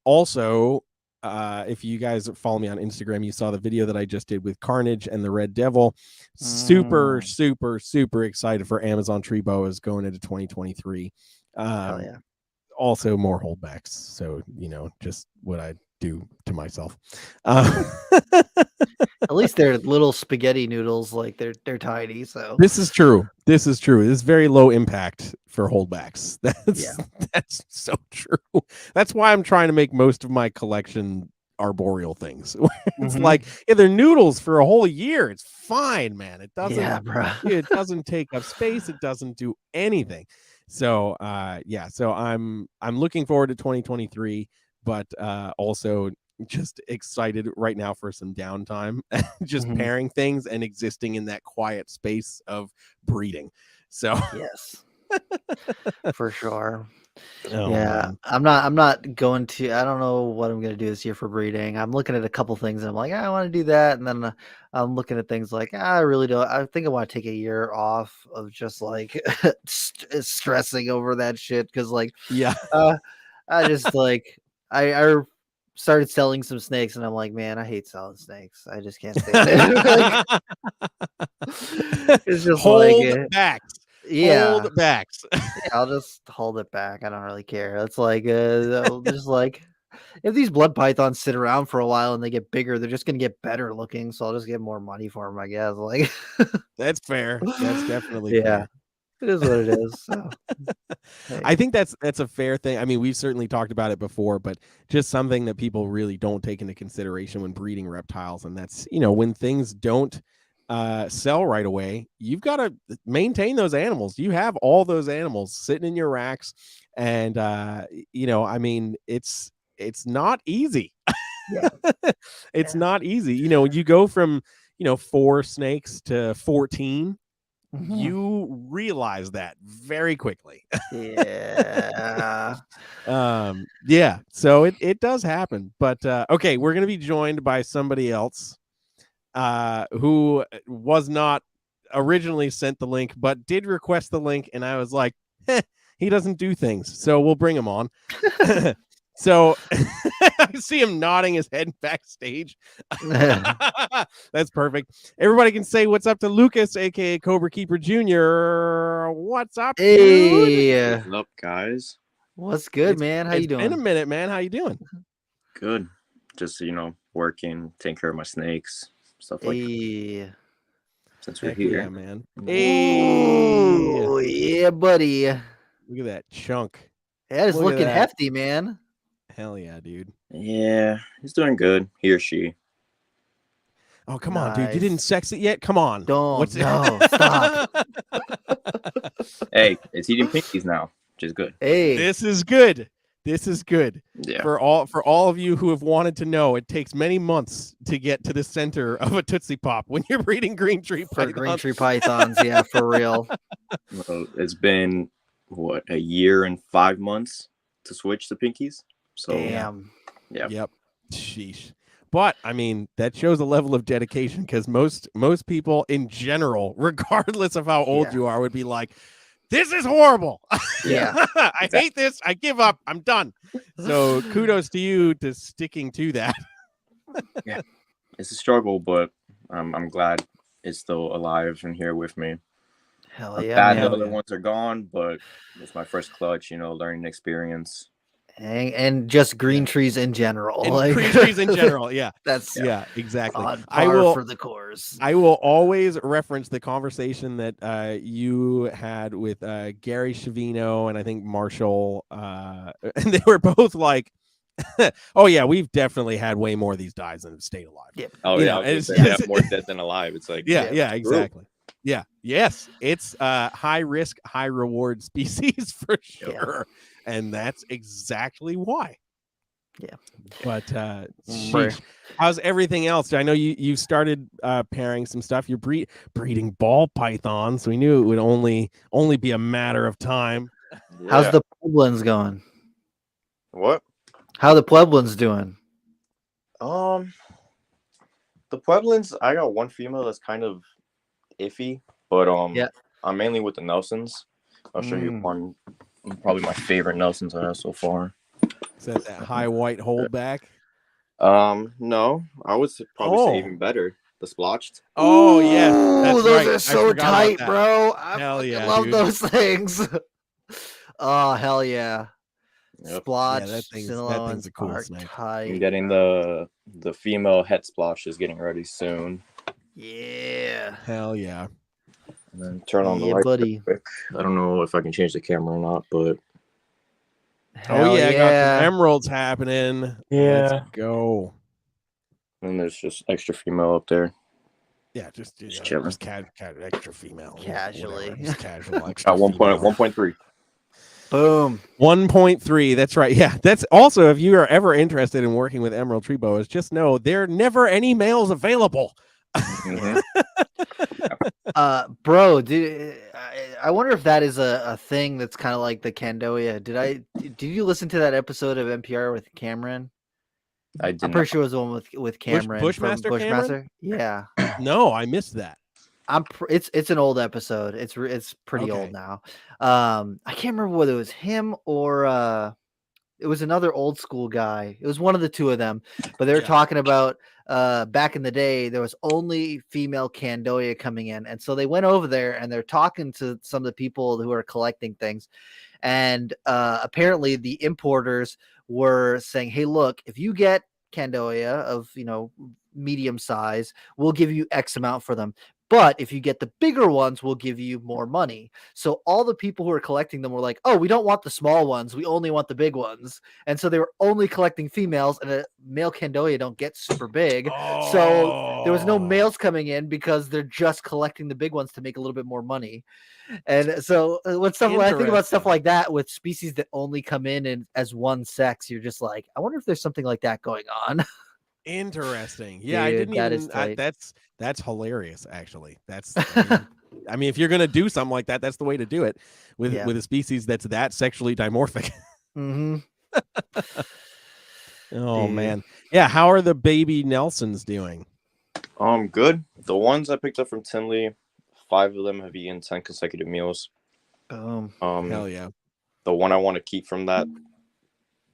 [SPEAKER 3] also, if you guys follow me on Instagram, you saw the video that I just did with Carnage and the Red Devil. Super, super, super excited for Amazon tree boas going into 2023.
[SPEAKER 4] Hell yeah.
[SPEAKER 3] Also more holdbacks. So, just what I do to myself.
[SPEAKER 4] At least they're little spaghetti noodles, like they're tiny. So
[SPEAKER 3] this is true. This is very low impact for holdbacks. That's so true. That's why I'm trying to make most of my collection arboreal things. It's like, yeah, they're noodles for a whole year. It's fine, man. It doesn't. It doesn't take up space. It doesn't do anything. So yeah. So I'm looking forward to 2023, but also just excited right now for some downtime, just pairing things and existing in that quiet space of breeding. So
[SPEAKER 4] yes, for sure.
[SPEAKER 3] Oh,
[SPEAKER 4] yeah, man. I'm not going to. I don't know what I'm going to do this year for breeding. I'm looking at a couple things and I'm like, I want to do that, and then I'm looking at things like I really don't. I think I want to take a year off of just like stressing over that shit, because like I just like I started selling some snakes and I'm like, man, I hate selling snakes. I just can't stand it. It's just
[SPEAKER 3] hold back.
[SPEAKER 4] Hold
[SPEAKER 3] backs.
[SPEAKER 4] I'll just hold it back. I don't really care. It's like just like, if these blood pythons sit around for a while and they get bigger, they're just gonna get better looking. So I'll just get more money for them, I guess. Like
[SPEAKER 3] that's fair. That's definitely fair.
[SPEAKER 4] It is what it is. So,
[SPEAKER 3] hey. I think that's a fair thing. I mean, we've certainly talked about it before, but just something that people really don't take into consideration when breeding reptiles, and that's when things don't sell right away, you've got to maintain those animals. You have all those animals sitting in your racks, and I mean, it's not easy. It's not easy. You go from 4 snakes to 14. You realize that very quickly.
[SPEAKER 4] Yeah.
[SPEAKER 3] Yeah. So it does happen. But okay, we're gonna be joined by somebody else who was not originally sent the link, but did request the link, and I was like, he doesn't do things, so we'll bring him on. So I see him nodding his head backstage. That's perfect. Everybody can say what's up to Lucas, aka Cobra Keeper Jr. What's up, dude?
[SPEAKER 12] What's up, guys?
[SPEAKER 4] What's good, man? How you doing?
[SPEAKER 3] It's been a minute, man. How you doing?
[SPEAKER 12] Good. Just working, taking care of my snakes, stuff like that. Since we're here,
[SPEAKER 3] yeah, man.
[SPEAKER 4] Oh, yeah, buddy.
[SPEAKER 3] Look at that chunk.
[SPEAKER 4] That is looking hefty, man.
[SPEAKER 3] Hell yeah, dude.
[SPEAKER 12] Yeah, he's doing good. He or she.
[SPEAKER 3] Oh, come on, dude. You didn't sex it yet? Come on.
[SPEAKER 4] Don't. No, stop.
[SPEAKER 12] Hey, it's eating pinkies now, which is good.
[SPEAKER 4] Hey.
[SPEAKER 3] This is good. This is good.
[SPEAKER 12] Yeah.
[SPEAKER 3] For all of you who have wanted to know, it takes many months to get to the center of a Tootsie Pop when you're breeding green tree pythons.
[SPEAKER 4] Green tree pythons, yeah, for real.
[SPEAKER 12] Well, it's been, what, a year and 5 months to switch to pinkies? So,
[SPEAKER 4] damn.
[SPEAKER 12] Yeah.
[SPEAKER 3] Yep. Sheesh. But I mean, that shows a level of dedication, because most people in general, regardless of how old you are, would be like, this is horrible.
[SPEAKER 4] Yeah.
[SPEAKER 3] I hate this. I give up. I'm done. So kudos to you to sticking to that.
[SPEAKER 12] Yeah, it's a struggle, but I'm glad it's still alive and here with me.
[SPEAKER 4] Hell
[SPEAKER 12] I'm
[SPEAKER 4] yeah,
[SPEAKER 12] sad
[SPEAKER 4] man.
[SPEAKER 12] the other ones are gone, but it's my first clutch, learning experience.
[SPEAKER 4] And just green trees in general.
[SPEAKER 3] And green trees in general, yeah.
[SPEAKER 4] That's
[SPEAKER 3] exactly.
[SPEAKER 4] on par for the course.
[SPEAKER 3] I will always reference the conversation that you had with Gary Shavino and I think Marshall, and they were both like, oh yeah, we've definitely had way more of these dies than have stayed alive.
[SPEAKER 4] Yep.
[SPEAKER 12] Oh
[SPEAKER 3] You
[SPEAKER 12] yeah,
[SPEAKER 3] know,
[SPEAKER 12] I was gonna say, have more dead than alive. It's like
[SPEAKER 3] yeah, exactly. Yeah, yes, it's high risk, high reward species for sure, and that's exactly why.
[SPEAKER 4] Yeah,
[SPEAKER 3] but sheesh. How's everything else? I know you started pairing some stuff. You're breeding ball pythons, so we knew it would only be a matter of time.
[SPEAKER 12] Yeah.
[SPEAKER 4] How's the Pueblans going?
[SPEAKER 12] What?
[SPEAKER 4] How the Pueblans doing?
[SPEAKER 12] The Pueblans, I got one female that's kind of iffy, but I'm mainly with the Nelsons. I'll show you one, probably my favorite Nelsons I have so far.
[SPEAKER 3] Is that high white holdback?
[SPEAKER 12] No, I would probably say even better. The splotched.
[SPEAKER 3] Oh yeah, that's
[SPEAKER 4] those
[SPEAKER 3] right.
[SPEAKER 4] are so tight, bro. I
[SPEAKER 3] hell yeah,
[SPEAKER 4] love
[SPEAKER 3] dude.
[SPEAKER 4] those things. Oh hell yeah.
[SPEAKER 12] Yep.
[SPEAKER 4] Splotch,
[SPEAKER 3] yeah, that thing's a cool snake.
[SPEAKER 12] I'm getting the female het splotch is getting ready soon.
[SPEAKER 4] Yeah.
[SPEAKER 3] Hell yeah.
[SPEAKER 12] And then turn on the
[SPEAKER 4] Yeah,
[SPEAKER 12] light
[SPEAKER 4] buddy.
[SPEAKER 12] quick. I don't know if I can change the camera or not, but
[SPEAKER 3] Oh yeah, I got some emeralds happening.
[SPEAKER 12] Yeah.
[SPEAKER 3] Let's go.
[SPEAKER 12] And there's just extra female up there.
[SPEAKER 3] Yeah, just
[SPEAKER 12] chilling.
[SPEAKER 3] Just extra female.
[SPEAKER 4] Casually.
[SPEAKER 3] Whatever, just casual. Extra
[SPEAKER 12] At 1.3.
[SPEAKER 4] Boom.
[SPEAKER 3] 1.3. That's right. Yeah. That's also, if you are ever interested in working with emerald tree boas, just know there are never any males available.
[SPEAKER 12] Mm-hmm.
[SPEAKER 4] Bro, dude, I wonder if that is a thing that's kind of like the Candoia. Did you listen to that episode of NPR with Cameron?
[SPEAKER 12] I did.
[SPEAKER 4] I'm pretty sure it was the one with Cameron.
[SPEAKER 3] Bushmaster
[SPEAKER 4] from
[SPEAKER 3] Cameron?
[SPEAKER 4] Yeah.
[SPEAKER 3] No, I missed that.
[SPEAKER 4] It's an old episode. It's pretty old now. I can't remember whether it was him or it was another old school guy. It was one of the two of them, but they were talking about back in the day there was only female Candoia coming in, and so they went over there and they're talking to some of the people who are collecting things, and apparently the importers were saying, hey, look, if you get Candoia of medium size, we'll give you X amount for them. But if you get the bigger ones, we'll give you more money. So all the people who are collecting them were like, oh, we don't want the small ones. We only want the big ones. And so they were only collecting females, and a male Candoia don't get super big.
[SPEAKER 3] Oh.
[SPEAKER 4] So there was no males coming in because they're just collecting the big ones to make a little bit more money. And so when I think about stuff like that with species that only come in as one sex, you're just like, I wonder if there's something like that going on.
[SPEAKER 3] Interesting. Yeah,
[SPEAKER 4] Dude,
[SPEAKER 3] I didn't
[SPEAKER 4] that
[SPEAKER 3] even.
[SPEAKER 4] is tight.
[SPEAKER 3] That's hilarious. Actually, that's. I mean, if you're gonna do something like that, that's the way to do it with a species that's that sexually dimorphic.
[SPEAKER 4] Mm-hmm.
[SPEAKER 3] Oh man, yeah. How are the baby Nelsons doing?
[SPEAKER 12] Good. The ones I picked up from Tinley, 5 of them have eaten 10 consecutive meals.
[SPEAKER 3] Hell yeah.
[SPEAKER 12] The one I want to keep from that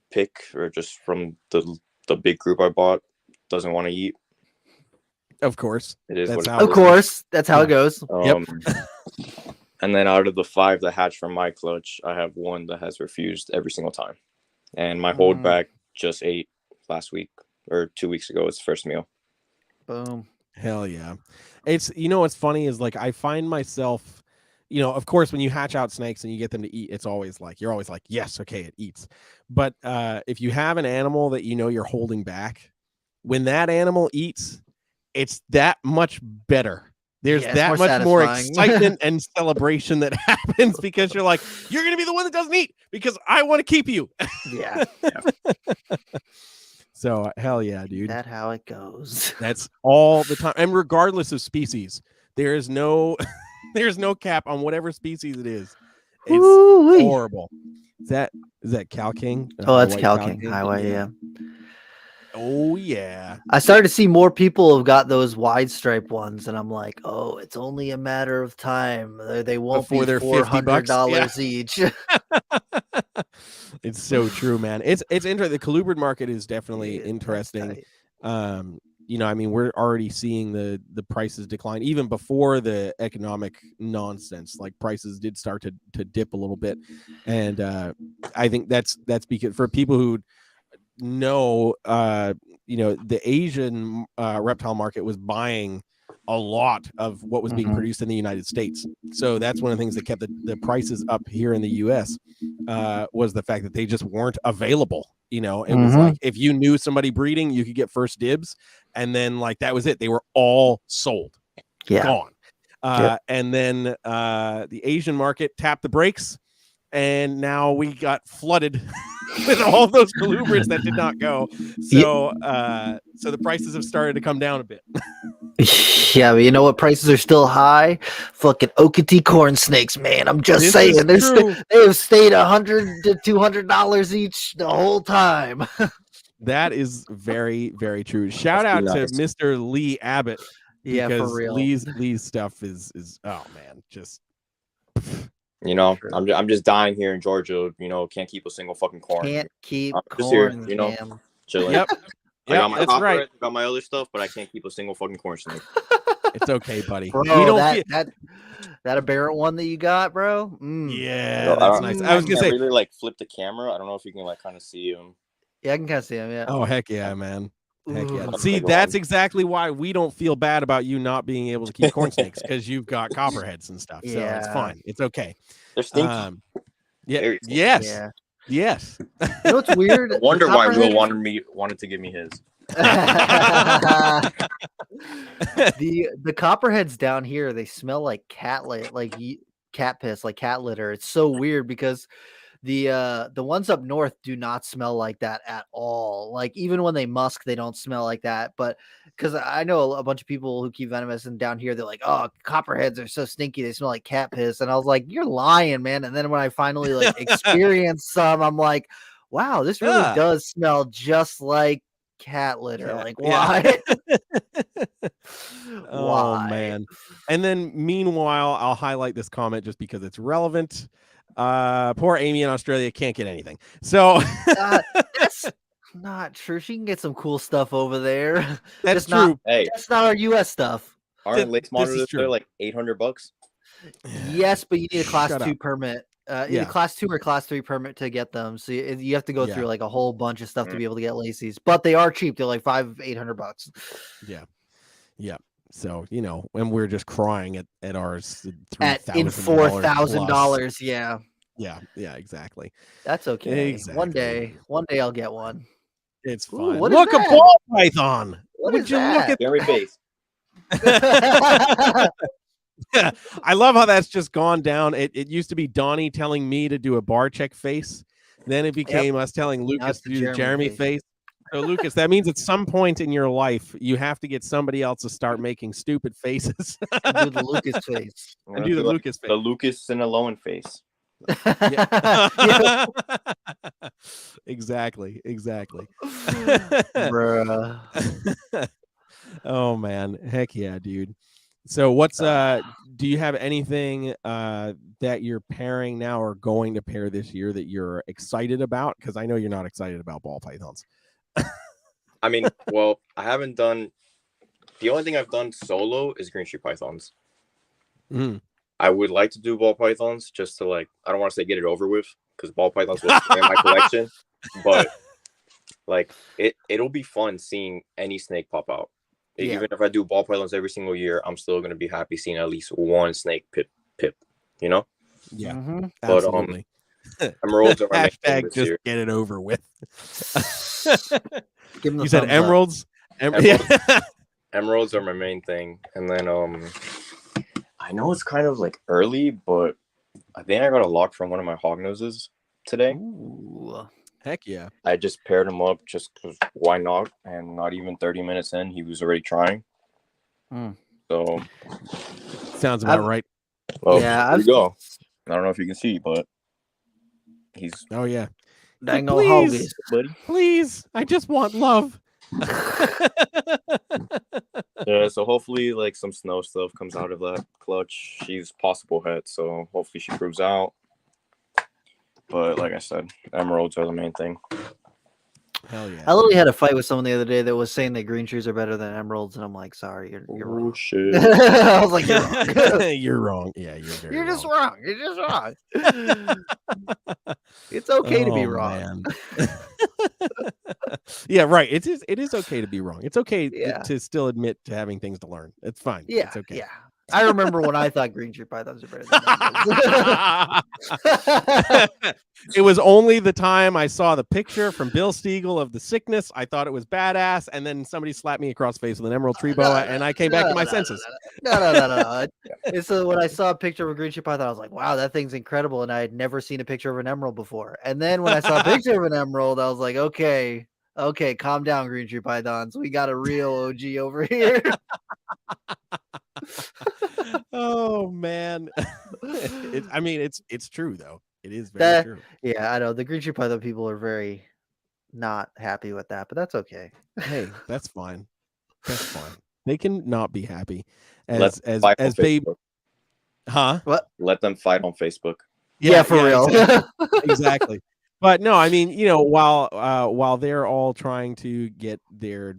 [SPEAKER 12] pick, or just from the big group I bought, doesn't want to eat.
[SPEAKER 3] Of course.
[SPEAKER 12] It is
[SPEAKER 3] that's
[SPEAKER 12] what
[SPEAKER 3] how
[SPEAKER 12] it is.
[SPEAKER 4] Of course. That's how it goes.
[SPEAKER 3] Yep.
[SPEAKER 12] And then out of the 5 that hatched from my clutch, I have one that has refused every single time. And my holdback just ate last week or 2 weeks ago. Its first meal.
[SPEAKER 4] Boom.
[SPEAKER 3] Hell yeah. It's, what's funny is like, I find myself, of course, when you hatch out snakes and you get them to eat, it's always like, you're always like, yes, okay, it eats. But if you have an animal that you're holding back, when that animal eats, it's that much better. There's that much more excitement and celebration that happens because you're like, you're going to be the one that doesn't eat because I want to keep you.
[SPEAKER 4] Yeah.
[SPEAKER 3] So hell yeah, dude.
[SPEAKER 4] That's how it goes.
[SPEAKER 3] That's all the time. And regardless of species, there's no cap on whatever species it is. It's
[SPEAKER 4] Ooh-wee.
[SPEAKER 3] horrible. Is that Cal King?
[SPEAKER 4] Oh, that's Cal King Highway, yeah.
[SPEAKER 3] Oh yeah.
[SPEAKER 4] I started to see more people have got those wide stripe ones, and I'm like, oh, it's only a matter of time. They won't
[SPEAKER 3] Before
[SPEAKER 4] be
[SPEAKER 3] they're $50
[SPEAKER 4] $400 each.
[SPEAKER 3] It's so true, man. It's interesting. The colubrid market is definitely
[SPEAKER 4] Dude, that's
[SPEAKER 3] interesting.
[SPEAKER 4] tight.
[SPEAKER 3] I mean, we're already seeing the prices decline even before the economic nonsense. Like prices did start to dip a little bit, and I think that's because for people who know, the Asian reptile market was buying a lot of what was being produced in the United States. So that's one of the things that kept the prices up here in the US was the fact that they just weren't available. It was like if you knew somebody breeding, you could get first dibs, and then like that was it. They were all sold, gone. And then the Asian market tapped the brakes, and now we got flooded with all those colubrids that did not go. So so the prices have started to come down a bit.
[SPEAKER 4] Yeah, but you know what? Prices are still high. Fucking Okatee corn snakes, man. I'm just saying, they have stayed $100 to $200 each the whole time.
[SPEAKER 3] That is very, very true. Shout out to Mr. Lee Abbott.
[SPEAKER 4] Yeah,
[SPEAKER 3] because
[SPEAKER 4] for real.
[SPEAKER 3] Lee's stuff is oh man, just
[SPEAKER 12] I'm just dying here in Georgia. Can't keep a single fucking corn.
[SPEAKER 4] Can't keep
[SPEAKER 12] just
[SPEAKER 4] corn,
[SPEAKER 12] here,
[SPEAKER 4] man.
[SPEAKER 12] chilling.
[SPEAKER 3] Yep.
[SPEAKER 12] I got my
[SPEAKER 3] that's
[SPEAKER 12] copper,
[SPEAKER 3] right.
[SPEAKER 12] I got my other stuff, but I can't keep a single fucking corn snake.
[SPEAKER 3] It's okay, buddy.
[SPEAKER 4] Bro,
[SPEAKER 3] we don't
[SPEAKER 4] that aberrant one that you got, bro.
[SPEAKER 3] Yeah, that's nice. I was gonna say
[SPEAKER 12] really like flip the camera. I don't know if you can like kind of see him.
[SPEAKER 4] Yeah, I can kind of see him. Yeah.
[SPEAKER 3] Oh heck yeah, man. Heck yeah.
[SPEAKER 4] Ooh.
[SPEAKER 3] See, that's exactly why we don't feel bad about you not being able to keep corn snakes, because you've got copperheads and stuff. So it's fine. It's okay.
[SPEAKER 12] They're stinky.
[SPEAKER 3] Yes.
[SPEAKER 4] Yeah.
[SPEAKER 3] Yes.
[SPEAKER 4] You know what's weird?
[SPEAKER 12] I wonder why Will wanted to give me his.
[SPEAKER 4] The copperheads down here, they smell like cat piss, like cat litter. It's so weird because the ones up north do not smell like that at all. Like even when they musk, they don't smell like that. But because I know a bunch of people who keep venomous, and down here they're like, oh, copperheads are so stinky, they smell like cat piss. And I was like, you're lying, man. And then when I finally like experienced some, I'm like, wow, this really does smell just like cat litter. Like why?
[SPEAKER 3] Oh man. And then meanwhile, I'll highlight this comment just because it's relevant. Poor Amy in Australia can't get anything. So
[SPEAKER 4] that's not true. She can get some cool stuff over there.
[SPEAKER 3] That's true.
[SPEAKER 4] That's not our US stuff.
[SPEAKER 12] Aren't lace monitors there like $800?
[SPEAKER 4] Yes, but you need a class 2 permit. Either class 2 or class 3 permit to get them. So you have to go through like a whole bunch of stuff to be able to get laces, but they are cheap. They're like $800.
[SPEAKER 3] Yeah. So, and we're just crying at ours
[SPEAKER 4] at $4,000.
[SPEAKER 3] Yeah, exactly.
[SPEAKER 4] That's okay.
[SPEAKER 3] Exactly.
[SPEAKER 4] One day I'll get one.
[SPEAKER 3] It's fine.
[SPEAKER 4] What
[SPEAKER 3] look, a ball python.
[SPEAKER 4] Would you look at
[SPEAKER 12] Very base?
[SPEAKER 3] I love how that's just gone down. It used to be Donnie telling me to do a Barczyk face. Then it became us telling Lucas to do the Jeremy face. So Lucas, that means at some point in your life, you have to get somebody else to start making stupid faces.
[SPEAKER 4] Do the Lucas face.
[SPEAKER 3] And do the Lucas face.
[SPEAKER 12] The Lucas Sinaloan face.
[SPEAKER 3] Exactly.
[SPEAKER 4] Bruh.
[SPEAKER 3] Oh man, heck yeah, dude. So what's do you have anything that you're pairing now or going to pair this year that you're excited about? Because I know you're not excited about ball pythons.
[SPEAKER 12] I mean, well, I haven't done, the only thing I've done solo is green street pythons. I would like to do ball pythons just to like, I don't want to say get it over with, because ball pythons will stay in my collection, but like it'll be fun seeing any snake pop out. Even if I do ball pythons every single year, I'm still going to be happy seeing at least one snake pip,
[SPEAKER 3] Yeah,
[SPEAKER 12] but
[SPEAKER 3] absolutely.
[SPEAKER 12] Emeralds are my main thing
[SPEAKER 3] Hashtag
[SPEAKER 12] this year.
[SPEAKER 3] just get it over with.
[SPEAKER 4] Give them the
[SPEAKER 3] You said
[SPEAKER 4] thumbs up.
[SPEAKER 3] emeralds?
[SPEAKER 12] Emeralds are my main thing, and then I know it's kind of like early, but I think I got a lock from one of my hog noses today.
[SPEAKER 4] Ooh.
[SPEAKER 3] Heck yeah.
[SPEAKER 12] I just paired him up just because why not? And not even 30 minutes in, he was already trying. So
[SPEAKER 3] sounds about right.
[SPEAKER 12] Well, there you go. I don't know if you can see, but he's
[SPEAKER 3] dang
[SPEAKER 4] old hoggies,
[SPEAKER 3] buddy. Please, I just want love.
[SPEAKER 12] Yeah, so hopefully like some snow stuff comes out of that clutch. She's possible het, so hopefully she proves out. But like I said, emeralds are the main thing.
[SPEAKER 3] Hell yeah.
[SPEAKER 4] I literally had a fight with someone the other day that was saying that green trees are better than emeralds, and I'm like, sorry, you're wrong.
[SPEAKER 12] Shit.
[SPEAKER 4] I was like, you're wrong.
[SPEAKER 3] You're wrong. Yeah, you're
[SPEAKER 4] just wrong. You're just wrong. It's okay to be wrong.
[SPEAKER 3] Man. Yeah, right. It is okay to be wrong. It's okay
[SPEAKER 4] Yeah.
[SPEAKER 3] to still admit to having things to learn. It's fine.
[SPEAKER 4] Yeah,
[SPEAKER 3] it's okay.
[SPEAKER 4] yeah. I remember when I thought green tree pythons are better than emeralds.
[SPEAKER 3] It was only the time I saw the picture from Bill Stiegel of the sickness. I thought it was badass, and then somebody slapped me across the face with an emerald tree boa, and I came back to my senses.
[SPEAKER 4] No. And so when I saw a picture of a green tree python, I was like, wow, that thing's incredible. And I had never seen a picture of an emerald before. And then when I saw a picture of an emerald, I was like, okay, calm down, green tree pythons. We got a real OG over here.
[SPEAKER 3] Oh man. It's true though. It is very true.
[SPEAKER 4] Yeah, I know the green tree python people are very not happy with that, but that's okay.
[SPEAKER 3] Hey, that's fine. That's fine. They can not be happy
[SPEAKER 12] As
[SPEAKER 3] babe. Huh?
[SPEAKER 4] What?
[SPEAKER 12] Let them fight on Facebook.
[SPEAKER 4] Yeah, for real.
[SPEAKER 3] Exactly. But no, I mean, while they're all trying to get their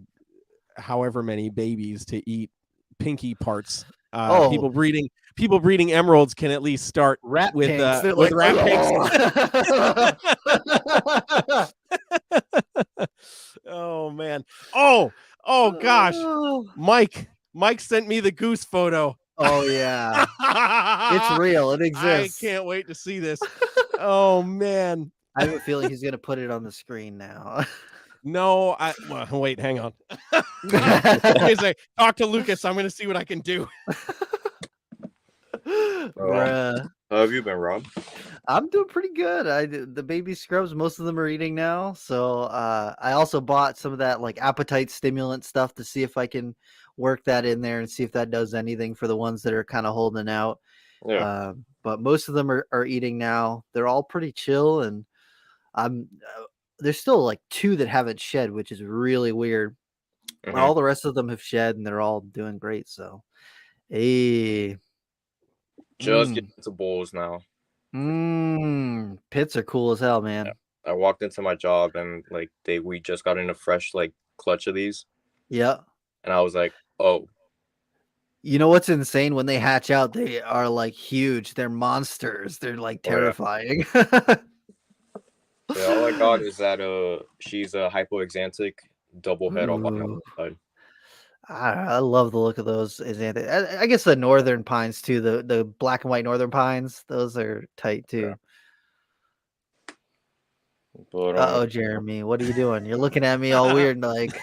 [SPEAKER 3] however many babies to eat pinky parts, people breeding emeralds can at least start
[SPEAKER 4] rat
[SPEAKER 3] with
[SPEAKER 4] pinks.
[SPEAKER 3] with rat pinks. Oh man. Oh gosh. Mike sent me the goose photo.
[SPEAKER 4] Oh yeah. It's real. It exists.
[SPEAKER 3] I can't wait to see this. Oh man.
[SPEAKER 4] I have a feeling he's gonna put it on the screen now.
[SPEAKER 3] No, wait, hang on. Talk to Lucas. I'm gonna see what I can do.
[SPEAKER 4] Bruh.
[SPEAKER 12] How have you been, Rob?
[SPEAKER 4] I'm doing pretty good. The baby scrubs, most of them are eating now. So I also bought some of that like appetite stimulant stuff to see if I can work that in there and see if that does anything for the ones that are kind of holding out.
[SPEAKER 12] Yeah.
[SPEAKER 4] But most of them are eating now. They're all pretty chill, and there's still like 2 that haven't shed, which is really weird.
[SPEAKER 12] Mm-hmm.
[SPEAKER 4] All the rest of them have shed, and they're all doing great. So, hey.
[SPEAKER 12] Just get into bowls now.
[SPEAKER 4] Pits are cool as hell, man.
[SPEAKER 12] Yeah. I walked into my job and like we just got in a fresh like clutch of these.
[SPEAKER 4] Yeah.
[SPEAKER 12] And I was like, oh.
[SPEAKER 4] You know what's insane? When they hatch out, they are like huge. They're monsters. They're like terrifying.
[SPEAKER 12] Yeah, all I got is that she's a hypoexantic double head on the side.
[SPEAKER 4] I love the look of those. I guess the northern pines too. The black and white northern pines. Those are tight too.
[SPEAKER 12] Yeah. But,
[SPEAKER 4] oh, Jeremy, what are you doing? You're looking at me all weird, like.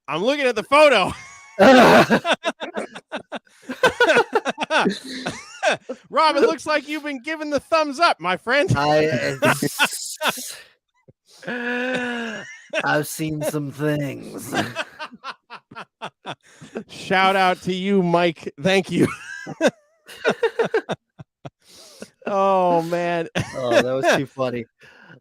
[SPEAKER 3] I'm looking at the photo. Rob, it looks like you've been given the thumbs up, my friend.
[SPEAKER 4] I've seen some things.
[SPEAKER 3] Shout out to you, Mike. Thank you. Oh man.
[SPEAKER 4] Oh, that was too funny.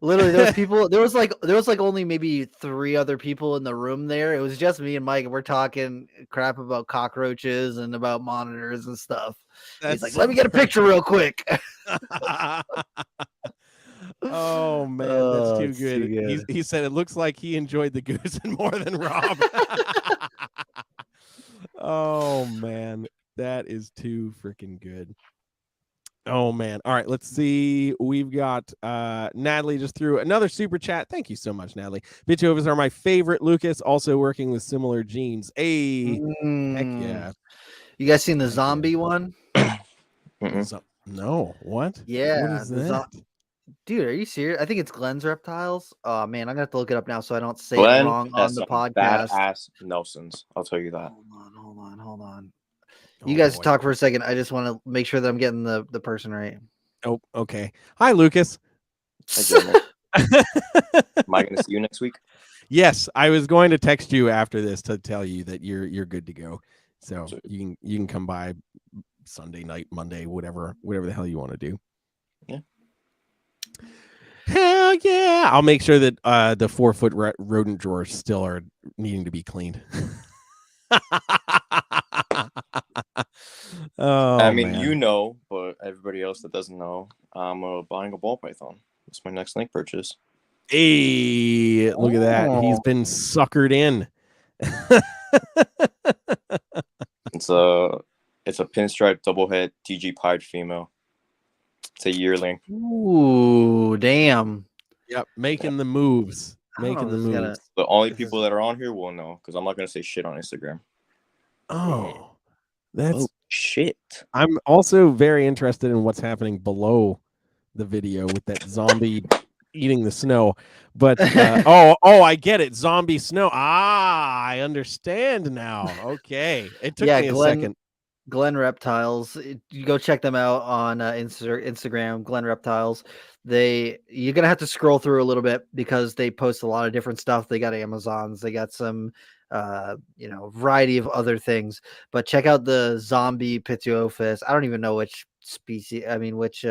[SPEAKER 4] Literally, there was like only maybe 3 other people in the room there. It was just me and Mike, and we're talking crap about cockroaches and about monitors and stuff. He's like, let me get a picture real quick.
[SPEAKER 3] Oh man, that's too good. He said it looks like he enjoyed the goose more than Rob. Oh man, that is too freaking good. Oh man. All right, let's see. We've got Natalie just threw another super chat. Thank you so much, Natalie. Bitchovas are my favorite, Lucas, also working with similar genes. Hey, heck yeah.
[SPEAKER 4] You guys seen the zombie one?
[SPEAKER 3] No, what?
[SPEAKER 4] Yeah.
[SPEAKER 3] What is that?
[SPEAKER 4] Dude, are you serious? I think it's Glenn's Reptiles. Oh man, I'm gonna have to look it up now so I don't say it wrong on the podcast.
[SPEAKER 12] Badass Nelsons, I'll tell you that.
[SPEAKER 4] Hold on. You guys talk for a second. I just want to make sure that I'm getting the person right.
[SPEAKER 3] Oh, okay. Hi, Lucas.
[SPEAKER 12] Am I going to see you next week?
[SPEAKER 3] Yes, I was going to text you after this to tell you that you're good to go. So you can come by Sunday night, Monday, whatever the hell you want to do.
[SPEAKER 12] Yeah.
[SPEAKER 3] Hell Hell yeah! I'll make sure that the 4-foot rodent drawers still are needing to be cleaned. Oh,
[SPEAKER 12] I mean,
[SPEAKER 3] man.
[SPEAKER 12] you know, but everybody else that doesn't know, I'm buying a ball python. That's my next snake purchase.
[SPEAKER 3] Hey, look at that. He's been suckered in.
[SPEAKER 12] It's a pinstripe double head TG pied female. It's a yearling.
[SPEAKER 4] Ooh, damn.
[SPEAKER 3] Yep, making the moves. Making the
[SPEAKER 4] this is
[SPEAKER 3] moves.
[SPEAKER 4] gonna-
[SPEAKER 12] The only people that are on here will know because I'm not gonna say shit on Instagram.
[SPEAKER 3] Oh, that's
[SPEAKER 12] shit.
[SPEAKER 3] I'm also very interested in what's happening below the video with that zombie eating the snow. But I get it. Zombie snow. Ah, I understand now. Okay. It took me a second.
[SPEAKER 4] Glen Reptiles. You go check them out on Instagram, Glen Reptiles. You're gonna have to scroll through a little bit because they post a lot of different stuff. They got Amazons, they got some variety of other things. But check out the zombie Pitiophis. I don't even know which species, which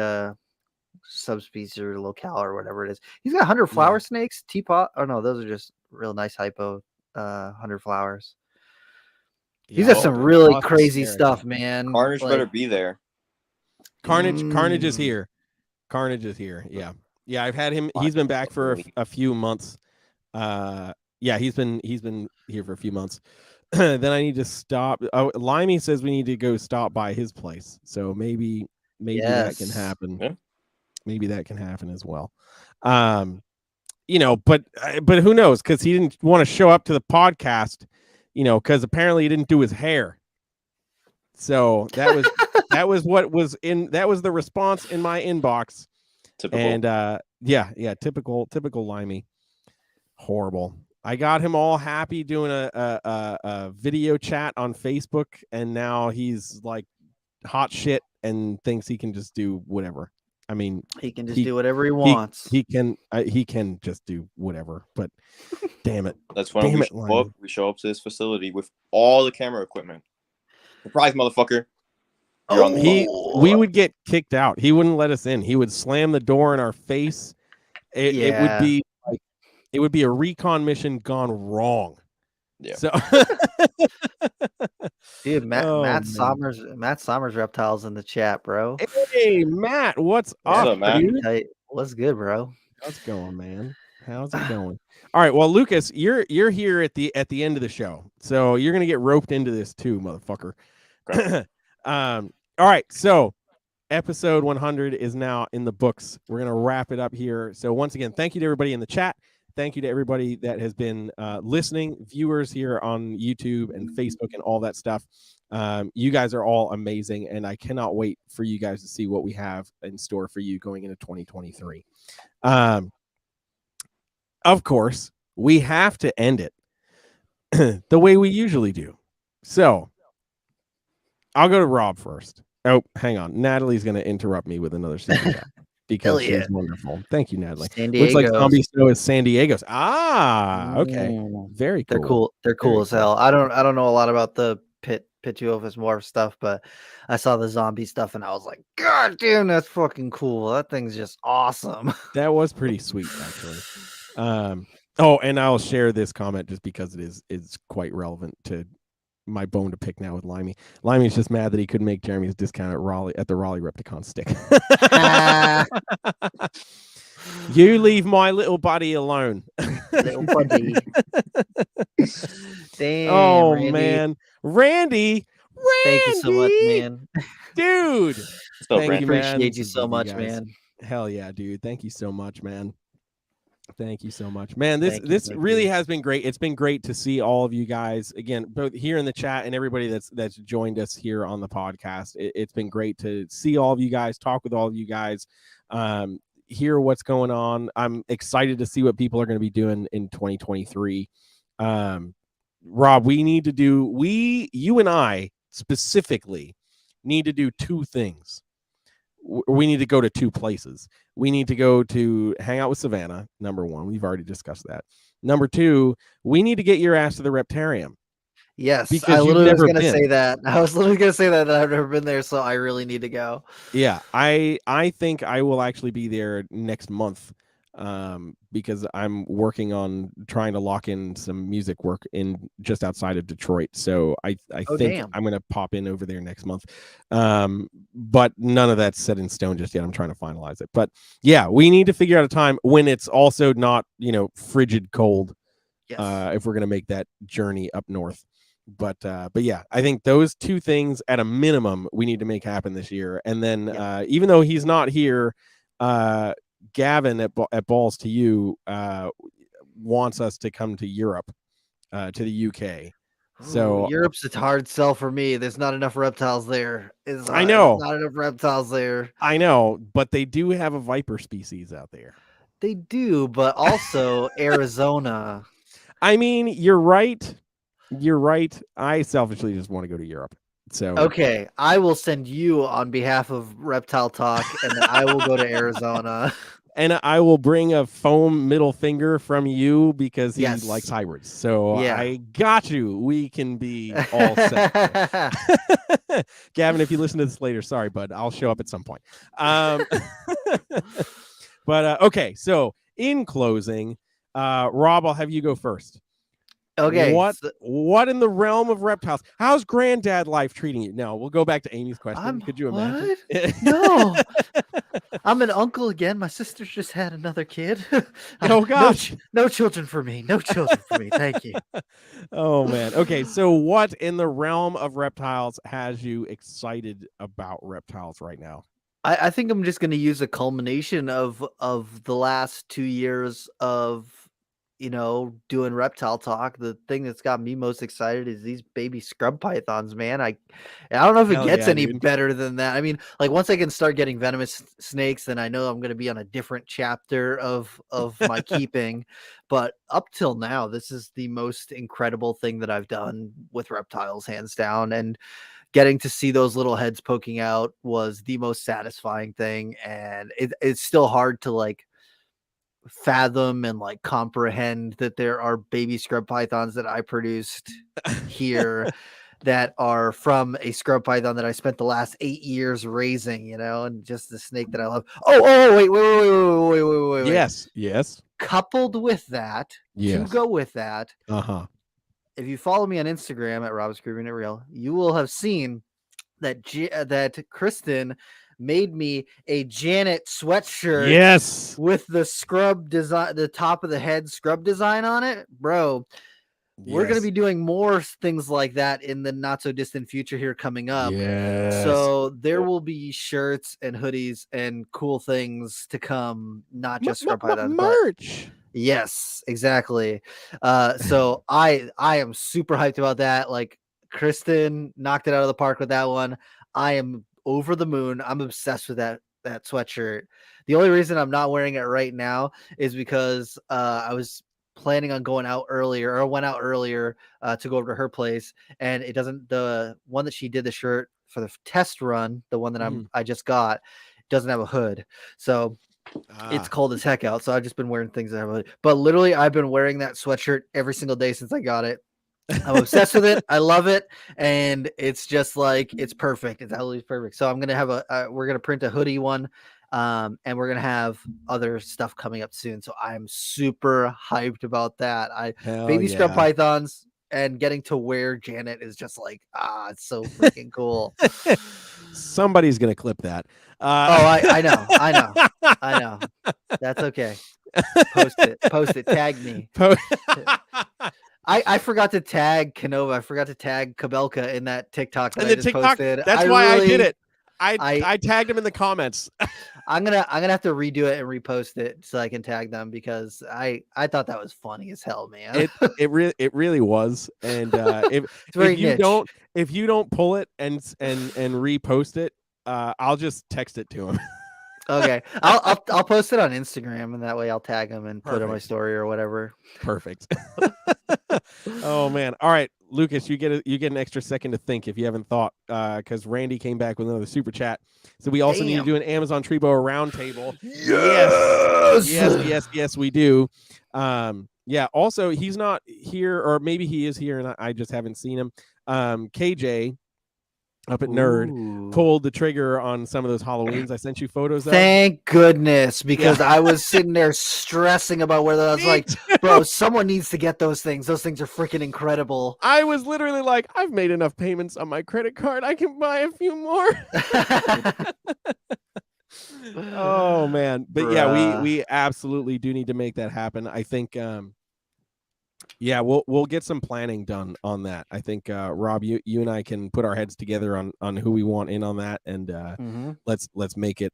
[SPEAKER 4] subspecies or locale or whatever it is. He's got 100 flower snakes, teapot. Oh no, those are just real nice hypo 100 flowers. He's got some really crazy stuff, man.
[SPEAKER 12] Carnage better be there.
[SPEAKER 3] Carnage is here. Carnage is here. Yeah. Yeah, I've had him. He's been back for a few months. He's been here for a few months. Then I need to stop. Oh, Limey says we need to go stop by his place. So maybe that can happen.
[SPEAKER 12] Yeah.
[SPEAKER 3] Maybe that can happen as well. But who knows? Because he didn't want to show up to the podcast. Because apparently he didn't do his hair. So that was what was that was the response in my inbox.
[SPEAKER 12] Typical.
[SPEAKER 3] And typical Limey. Horrible. I got him all happy doing a video chat on Facebook, and now he's like hot shit and thinks he can just do whatever. I mean,
[SPEAKER 4] he can just do whatever he wants.
[SPEAKER 3] He can just do whatever. But damn it,
[SPEAKER 12] that's when we show up to this facility with all the camera equipment. Surprise, motherfucker!
[SPEAKER 3] We would get kicked out. He wouldn't let us in. He would slam the door in our face. It would be a recon mission gone wrong.
[SPEAKER 12] Yeah.
[SPEAKER 3] So,
[SPEAKER 4] dude, Matt Sommers Reptiles in the chat, bro.
[SPEAKER 3] Hey, Matt, what's up,
[SPEAKER 12] Matt?
[SPEAKER 3] dude?
[SPEAKER 4] What's good, bro?
[SPEAKER 3] How's it going, man? How's it going? All right, well, Lucas, you're here at the end of the show, so you're gonna get roped into this too, motherfucker. All right, so episode 100 is now in the books. We're gonna wrap it up here. So once again, thank you to everybody in the chat. Thank you to everybody that has been listening, viewers here on YouTube and Facebook and all that stuff. You guys are all amazing, and I cannot wait for you guys to see what we have in store for you going into 2023. Of course, we have to end it the way we usually do. So I'll go to Rob first. Oh, hang on. Natalie's going to interrupt me with another super chat. Because she's wonderful. Thank you, Natalie. Looks like Zombie Snow is San Diego's. Ah, okay. Very cool.
[SPEAKER 4] They're cool. They're cool as hell. I don't know a lot about the Pitiophis morph stuff, but I saw the zombie stuff and I was like, God damn, that's fucking cool. That thing's just awesome.
[SPEAKER 3] That was pretty sweet, actually. And I'll share this comment just because it is quite relevant to my bone to pick now with Limey. Limey's just mad that he couldn't make Jeremy's discount at the Raleigh Repticon stick. You leave my little buddy alone.
[SPEAKER 4] Little buddy. Damn.
[SPEAKER 3] Oh,
[SPEAKER 4] Randy.
[SPEAKER 3] man. Randy.
[SPEAKER 4] Thank you so much, man.
[SPEAKER 3] Dude.
[SPEAKER 4] Thank you, man. Appreciate you so much, man.
[SPEAKER 3] Hell yeah, dude. Thank you so much, man. Thank you so much, man. This really has been great. It's been great to see all of you guys again, both here in the chat and everybody that's joined us here on the podcast. It's been great to see all of you guys, talk with all of you guys, hear what's going on. I'm excited to see what people are going to be doing in 2023. Rob, you and I specifically need to do two things. We need to go to two places. We need to go to hang out with Savannah. Number one, we've already discussed that. Number two, we need to get your ass to the Reptarium.
[SPEAKER 4] Yes,
[SPEAKER 3] because
[SPEAKER 4] I literally was going to say that. I was literally going to say that I've never been there, so I really need to go.
[SPEAKER 3] Yeah, I think I will actually be there next month. because I'm working on trying to lock in some music work in just outside of Detroit. So I think
[SPEAKER 4] damn.
[SPEAKER 3] I'm going to pop in over there next month. But none of that's set in stone just yet. I'm trying to finalize it. But yeah, we need to figure out a time when it's also not, frigid cold.
[SPEAKER 4] Yes.
[SPEAKER 3] If we're going to make that journey up north. But yeah, I think those two things at a minimum we need to make happen this year. And then even though he's not here, Gavin at Balls to You wants us to come to Europe, to the UK. So
[SPEAKER 4] Europe's a hard sell for me. There's not enough reptiles there.
[SPEAKER 3] I know.
[SPEAKER 4] Not enough reptiles there.
[SPEAKER 3] I know, but they do have a viper species out there.
[SPEAKER 4] They do, but also Arizona.
[SPEAKER 3] I mean, you're right. You're right. I selfishly just want to go to Europe. So
[SPEAKER 4] okay, I will send you on behalf of Reptile Talk, and then I will go to Arizona.
[SPEAKER 3] And I will bring a foam middle finger from you because he likes hybrids. So I got you. We can be all set. Gavin, if you listen to this later, sorry, bud. I'll show up at some point. But okay, so in closing, Rob, I'll have you go first.
[SPEAKER 4] Okay.
[SPEAKER 3] What in the realm of reptiles? How's granddad life treating you? Now we'll go back to Amy's question. Could you imagine?
[SPEAKER 4] No. I'm an uncle again. My sister's just had another kid.
[SPEAKER 3] Oh gosh.
[SPEAKER 4] No children for me. No children for me. Thank you.
[SPEAKER 3] Oh man. Okay. So what in the realm of reptiles has you excited about reptiles right now?
[SPEAKER 4] I think I'm just going to use a culmination of the last 2 years of doing Reptile Talk. The thing that's got me most excited is these baby scrub pythons, man. I don't know if it gets any better than that. I mean, like once I can start getting venomous snakes, then I know I'm going to be on a different chapter of my keeping. But up till now, this is the most incredible thing that I've done with reptiles, hands down. And getting to see those little heads poking out was the most satisfying thing. And it's still hard to fathom and comprehend that there are baby scrub pythons that I produced here that are from a scrub python that I spent the last 8 years raising, and just the snake that I love. Wait.
[SPEAKER 3] Yes.
[SPEAKER 4] Coupled with that, to go with that, if you follow me on Instagram at Rob's Grooving It Real, you will have seen that Kristen made me a Janet sweatshirt.
[SPEAKER 3] Yes.
[SPEAKER 4] With the scrub design, the top of the head scrub design on it, bro. We're going to be doing more things like that in the not so distant future here coming up.
[SPEAKER 3] Yes.
[SPEAKER 4] So there will be shirts and hoodies and cool things to come, not just scrub pythons,
[SPEAKER 3] merch.
[SPEAKER 4] Yes, exactly. So I am super hyped about that. Like Kristen knocked it out of the park with that one. I am over the moon. I'm obsessed with that sweatshirt. The only reason I'm not wearing it right now is because I was planning on going out earlier, or went out earlier to go over to her place, and the one that she did the shirt for the test run, the one that I just got, doesn't have a hood. So it's cold as heck out. So I've just been wearing things that have a hood. But literally I've been wearing that sweatshirt every single day since I got it. I'm obsessed with it. I love it. And it's just it's perfect. It's absolutely perfect. So I'm going to have we're going to print a hoodie one. And we're going to have other stuff coming up soon. So I'm super hyped about that. Baby scrub pythons and getting to wear Janet is just it's so freaking cool.
[SPEAKER 3] Somebody's going to clip that.
[SPEAKER 4] I know. That's okay. Post it. Tag me. I forgot to tag Canova. I forgot to tag Kabelka in that TikTok that I just posted.
[SPEAKER 3] That's why I did it. I tagged him in the comments.
[SPEAKER 4] I'm gonna have to redo it and repost it so I can tag them, because I thought that was funny as hell, man.
[SPEAKER 3] It really was. And if you don't pull it and repost it, I'll just text it to him.
[SPEAKER 4] Okay, I'll post it on Instagram, and that way I'll tag him and put it on my story or whatever.
[SPEAKER 3] Perfect. Oh man! All right, Lucas, you get an extra second to think if you haven't thought, because Randy came back with another super chat. So we also need to do an Amazon Treebo roundtable. Yes, we do. Yeah. Also, he's not here, or maybe he is here, and I just haven't seen him. KJ up at Nerd, pulled the trigger on some of those Halloweens I sent you photos of.
[SPEAKER 4] Thank goodness, because I was sitting there stressing about whether I was like, bro, someone needs to get those things. Those things are freaking incredible.
[SPEAKER 3] I was literally like, I've made enough payments on my credit card. I can buy a few more. Oh man. But yeah, we absolutely do need to make that happen. I think yeah, we'll get some planning done on that. I think Rob, you and I can put our heads together on who we want in on that, and let's make it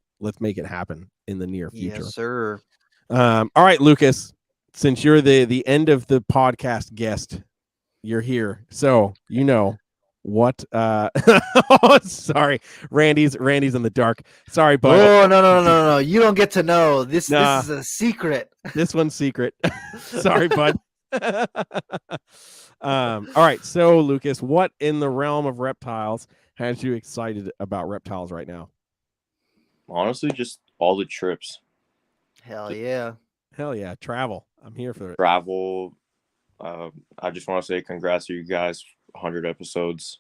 [SPEAKER 3] happen in the near future.
[SPEAKER 4] Yes, sir.
[SPEAKER 3] All right, Lucas, since you're the end of the podcast guest, you're here, so you know what. Oh, sorry, Randy's in the dark. Sorry, bud.
[SPEAKER 4] Oh no! You don't get to know this. This is a secret.
[SPEAKER 3] This one's secret. Sorry, bud. All right, so Lucas, what in the realm of reptiles has you excited about reptiles right now?
[SPEAKER 12] Honestly, just all the trips.
[SPEAKER 4] Hell yeah,
[SPEAKER 3] travel. I'm here for it.
[SPEAKER 12] Travel. I just want to say congrats to you guys. 100 episodes.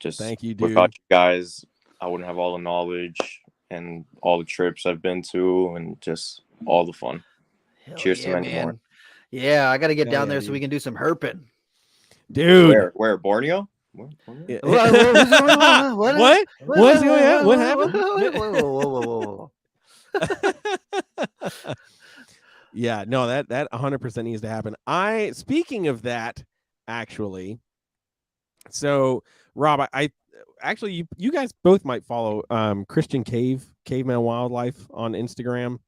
[SPEAKER 12] Just
[SPEAKER 3] thank you, dude.
[SPEAKER 12] Without you guys, I wouldn't have all the knowledge and all the trips I've been to and just all the fun.
[SPEAKER 4] Hell
[SPEAKER 12] Cheers
[SPEAKER 4] yeah,
[SPEAKER 12] to many more.
[SPEAKER 4] Yeah, I got to get down there so we can do some herping.
[SPEAKER 3] Dude.
[SPEAKER 12] Where Borneo?
[SPEAKER 4] What?
[SPEAKER 3] What happened?
[SPEAKER 4] Whoa.
[SPEAKER 3] Yeah, no, that 100% needs to happen. Speaking of that, actually, so Rob, I actually you guys both might follow Christian Caveman Wildlife on Instagram.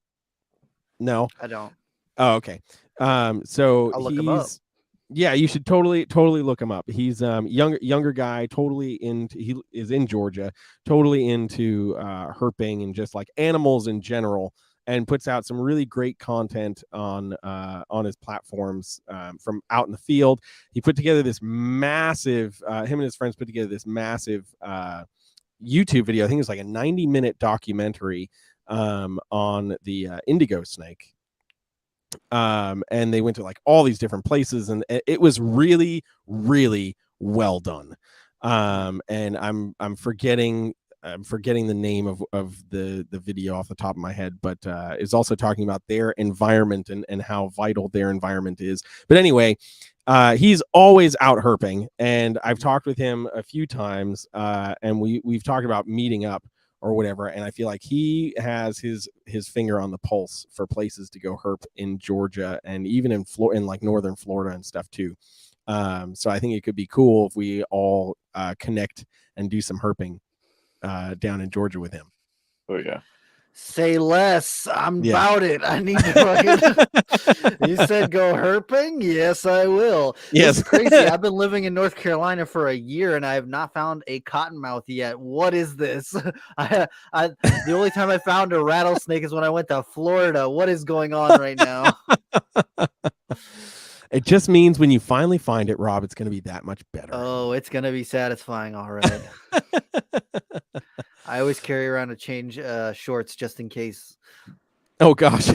[SPEAKER 3] No,
[SPEAKER 4] I don't.
[SPEAKER 3] Oh, okay. So
[SPEAKER 4] I'll look him up.
[SPEAKER 3] Yeah, you should totally look him up. He's younger guy, he is in Georgia, totally into herping and just like animals in general, and puts out some really great content on his platforms from out in the field. He put together this massive him and his friends put together this massive YouTube video. I think it's like a 90-minute documentary on the indigo snake. And they went to like all these different places, and it was really, really well done. And I'm forgetting the name of the video off the top of my head, but it's also talking about their environment and how vital their environment is. But anyway, he's always out herping, and I've talked with him a few times, and we've talked about meeting up or whatever, and I feel like he has his finger on the pulse for places to go herp in Georgia and even in like northern Florida and stuff too. So I think it could be cool if we all connect and do some herping down in Georgia with him.
[SPEAKER 12] Oh yeah.
[SPEAKER 4] Say less. I'm about it. I need to fucking... You said go herping? Yes, I will.
[SPEAKER 3] Yes.
[SPEAKER 4] It's crazy. I've been living in North Carolina for a year and I have not found a cottonmouth yet. What is this? The only time I found a rattlesnake is when I went to Florida. What is going on right now?
[SPEAKER 3] It just means when you finally find it, Rob, it's going to be that much better.
[SPEAKER 4] Oh, it's going to be satisfying. All right. I always carry around a change shorts just in case.
[SPEAKER 3] Oh gosh.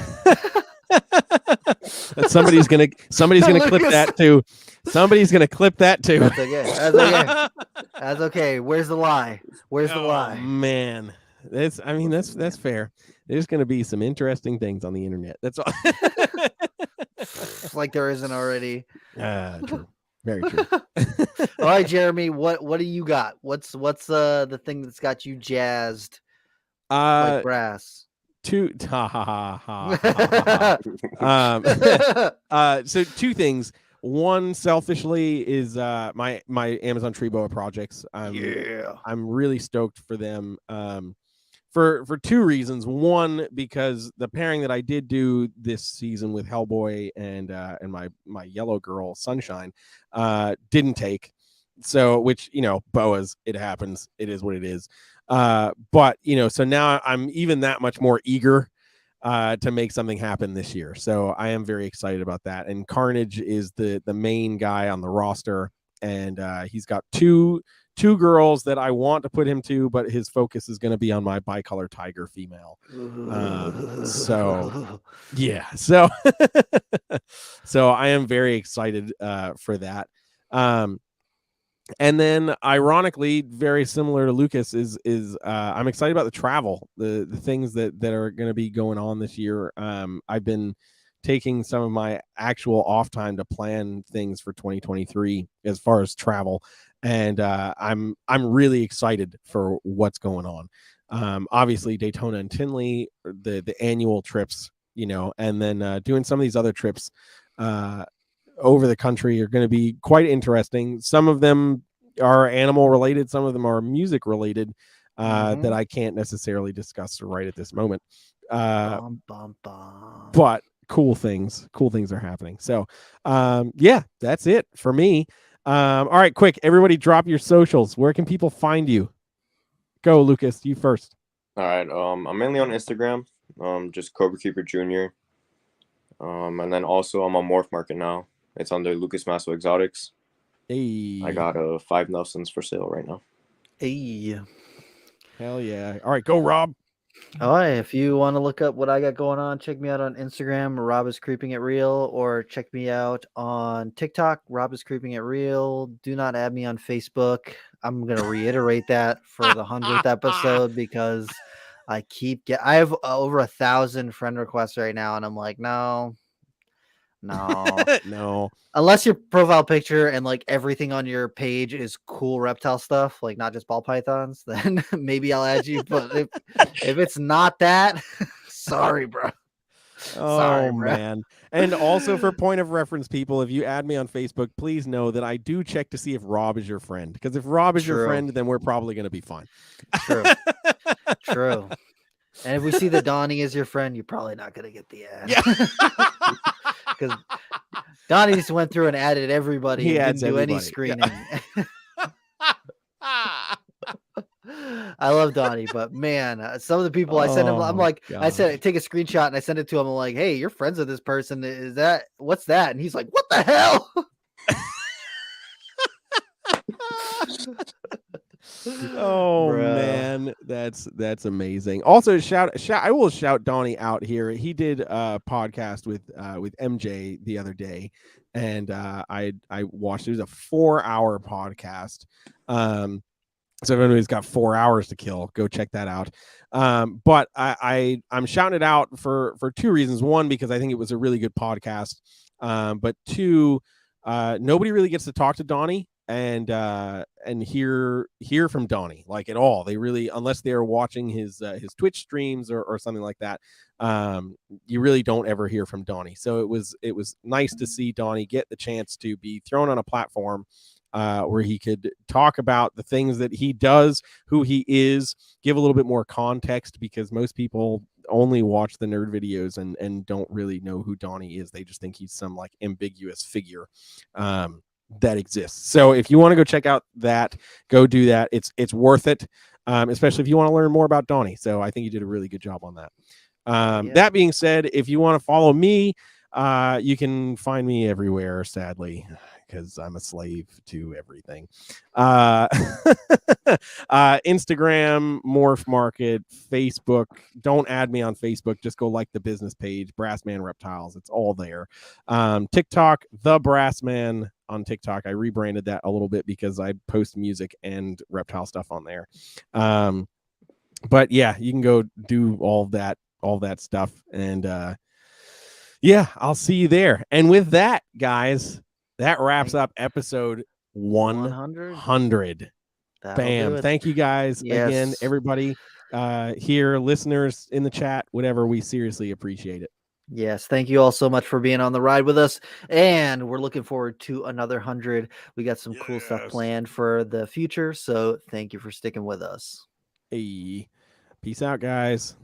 [SPEAKER 3] Somebody's gonna clip that too. Somebody's gonna clip that too.
[SPEAKER 4] That's okay. That's okay. That's okay. Where's the lie? Where's the lie?
[SPEAKER 3] Man, that's fair. There's gonna be some interesting things on the internet. That's all.
[SPEAKER 4] Like there isn't already.
[SPEAKER 3] True. Very true.
[SPEAKER 4] All right, Jeremy, what do you got? What's the thing that's got you jazzed? Like grass.
[SPEAKER 3] So two things. One, selfishly, is my Amazon Tree Boa projects. I'm really stoked for them. For two reasons. One, because the pairing that I did do this season with Hellboy and my yellow girl Sunshine didn't take. So, which, boas, it happens. It is what it is. But so now I'm even that much more eager to make something happen this year. So I am very excited about that. And Carnage is the main guy on the roster, and he's got two girls that I want to put him to, but his focus is going to be on my bicolor tiger female. So I am very excited for that. And then, ironically, very similar to Lucas, is I'm excited about the travel, the things that are going to be going on this year. I've been taking some of my actual off time to plan things for 2023 as far as travel, and I'm really excited for what's going on. Obviously, Daytona and Tinley, the annual trips, and then doing some of these other trips over the country are going to be quite interesting. Some of them are animal related, some of them are music related, that I can't necessarily discuss right at this moment. But cool things are happening. So yeah, that's it for me. All right, quick, everybody drop your socials. Where can people find you? Go, Lucas, you first.
[SPEAKER 12] All right. I'm mainly on Instagram, just Cobra Keeper Jr. And then also I'm on Morph Market now. It's under Lucas Masso Exotics.
[SPEAKER 3] Hey.
[SPEAKER 12] I got 5 Nelsons for sale right now.
[SPEAKER 4] Hey.
[SPEAKER 3] Hell yeah. All right, go, Rob.
[SPEAKER 4] All right, if you want to look up what I got going on, check me out on Instagram, Rob is Creeping It Real, or check me out on TikTok, Rob is Creeping It Real. Do not add me on Facebook. I'm going to reiterate that for the 100th episode because I have over 1,000 friend requests right now, and I'm like, no.
[SPEAKER 3] No.
[SPEAKER 4] Unless your profile picture and like everything on your page is cool reptile stuff, like not just ball pythons, then maybe I'll add you. But if it's not that, sorry, bro.
[SPEAKER 3] Oh, man. And also, for point of reference, people, if you add me on Facebook, please know that I do check to see if Rob is your friend. Because if Rob is your friend, then we're probably going to be fine.
[SPEAKER 4] True. And if we see that Donnie is your friend, you're probably not going to get the ad. Because Donnie just went through and added everybody. He didn't do any screening. I love Donnie, but man, some of the people I send him, I'm like, I said, take a screenshot and I send it to him. I'm like, hey, you're friends with this person. What's that? And he's like, what the hell?
[SPEAKER 3] Oh, bro. Man, that's amazing. Also, I will shout Donnie out here. He did a podcast with MJ the other day, and I watched it. It was a 4-hour podcast. So if anybody's got 4 hours to kill, go check that out. But I'm shouting it out for 2 reasons. One, because I think it was a really good podcast. But 2, nobody really gets to talk to Donnie and hear from Donnie like at all. They really, unless they're watching his Twitch streams or something like that, you really don't ever hear from Donnie. So it was nice to see Donnie get the chance to be thrown on a platform where he could talk about the things that he does, who he is, give a little bit more context, because most people only watch the nerd videos and don't really know who Donnie is. They just think he's some like ambiguous figure that exists. So if you want to go check out that, go do that. It's worth it, especially if you want to learn more about Donnie. So I think you did a really good job on that. That being said, if you want to follow me, you can find me everywhere, sadly, because I'm a slave to everything. Instagram, Morph Market, Facebook. Don't add me on Facebook. Just go like the business page, Brassman Reptiles. It's all there. TikTok, The Brassman on TikTok. I rebranded that a little bit because I post music and reptile stuff on there. But yeah, you can go do all that stuff. And yeah, I'll see you there. And with that, guys, that wraps up episode 100. Bam. Thank you guys again, everybody here, listeners in the chat, whatever. We seriously appreciate it.
[SPEAKER 4] Yes, thank you all so much for being on the ride with us, and we're looking forward to another 100. We got some cool stuff planned for the future, so thank you for sticking with us.
[SPEAKER 3] Hey, peace out, guys.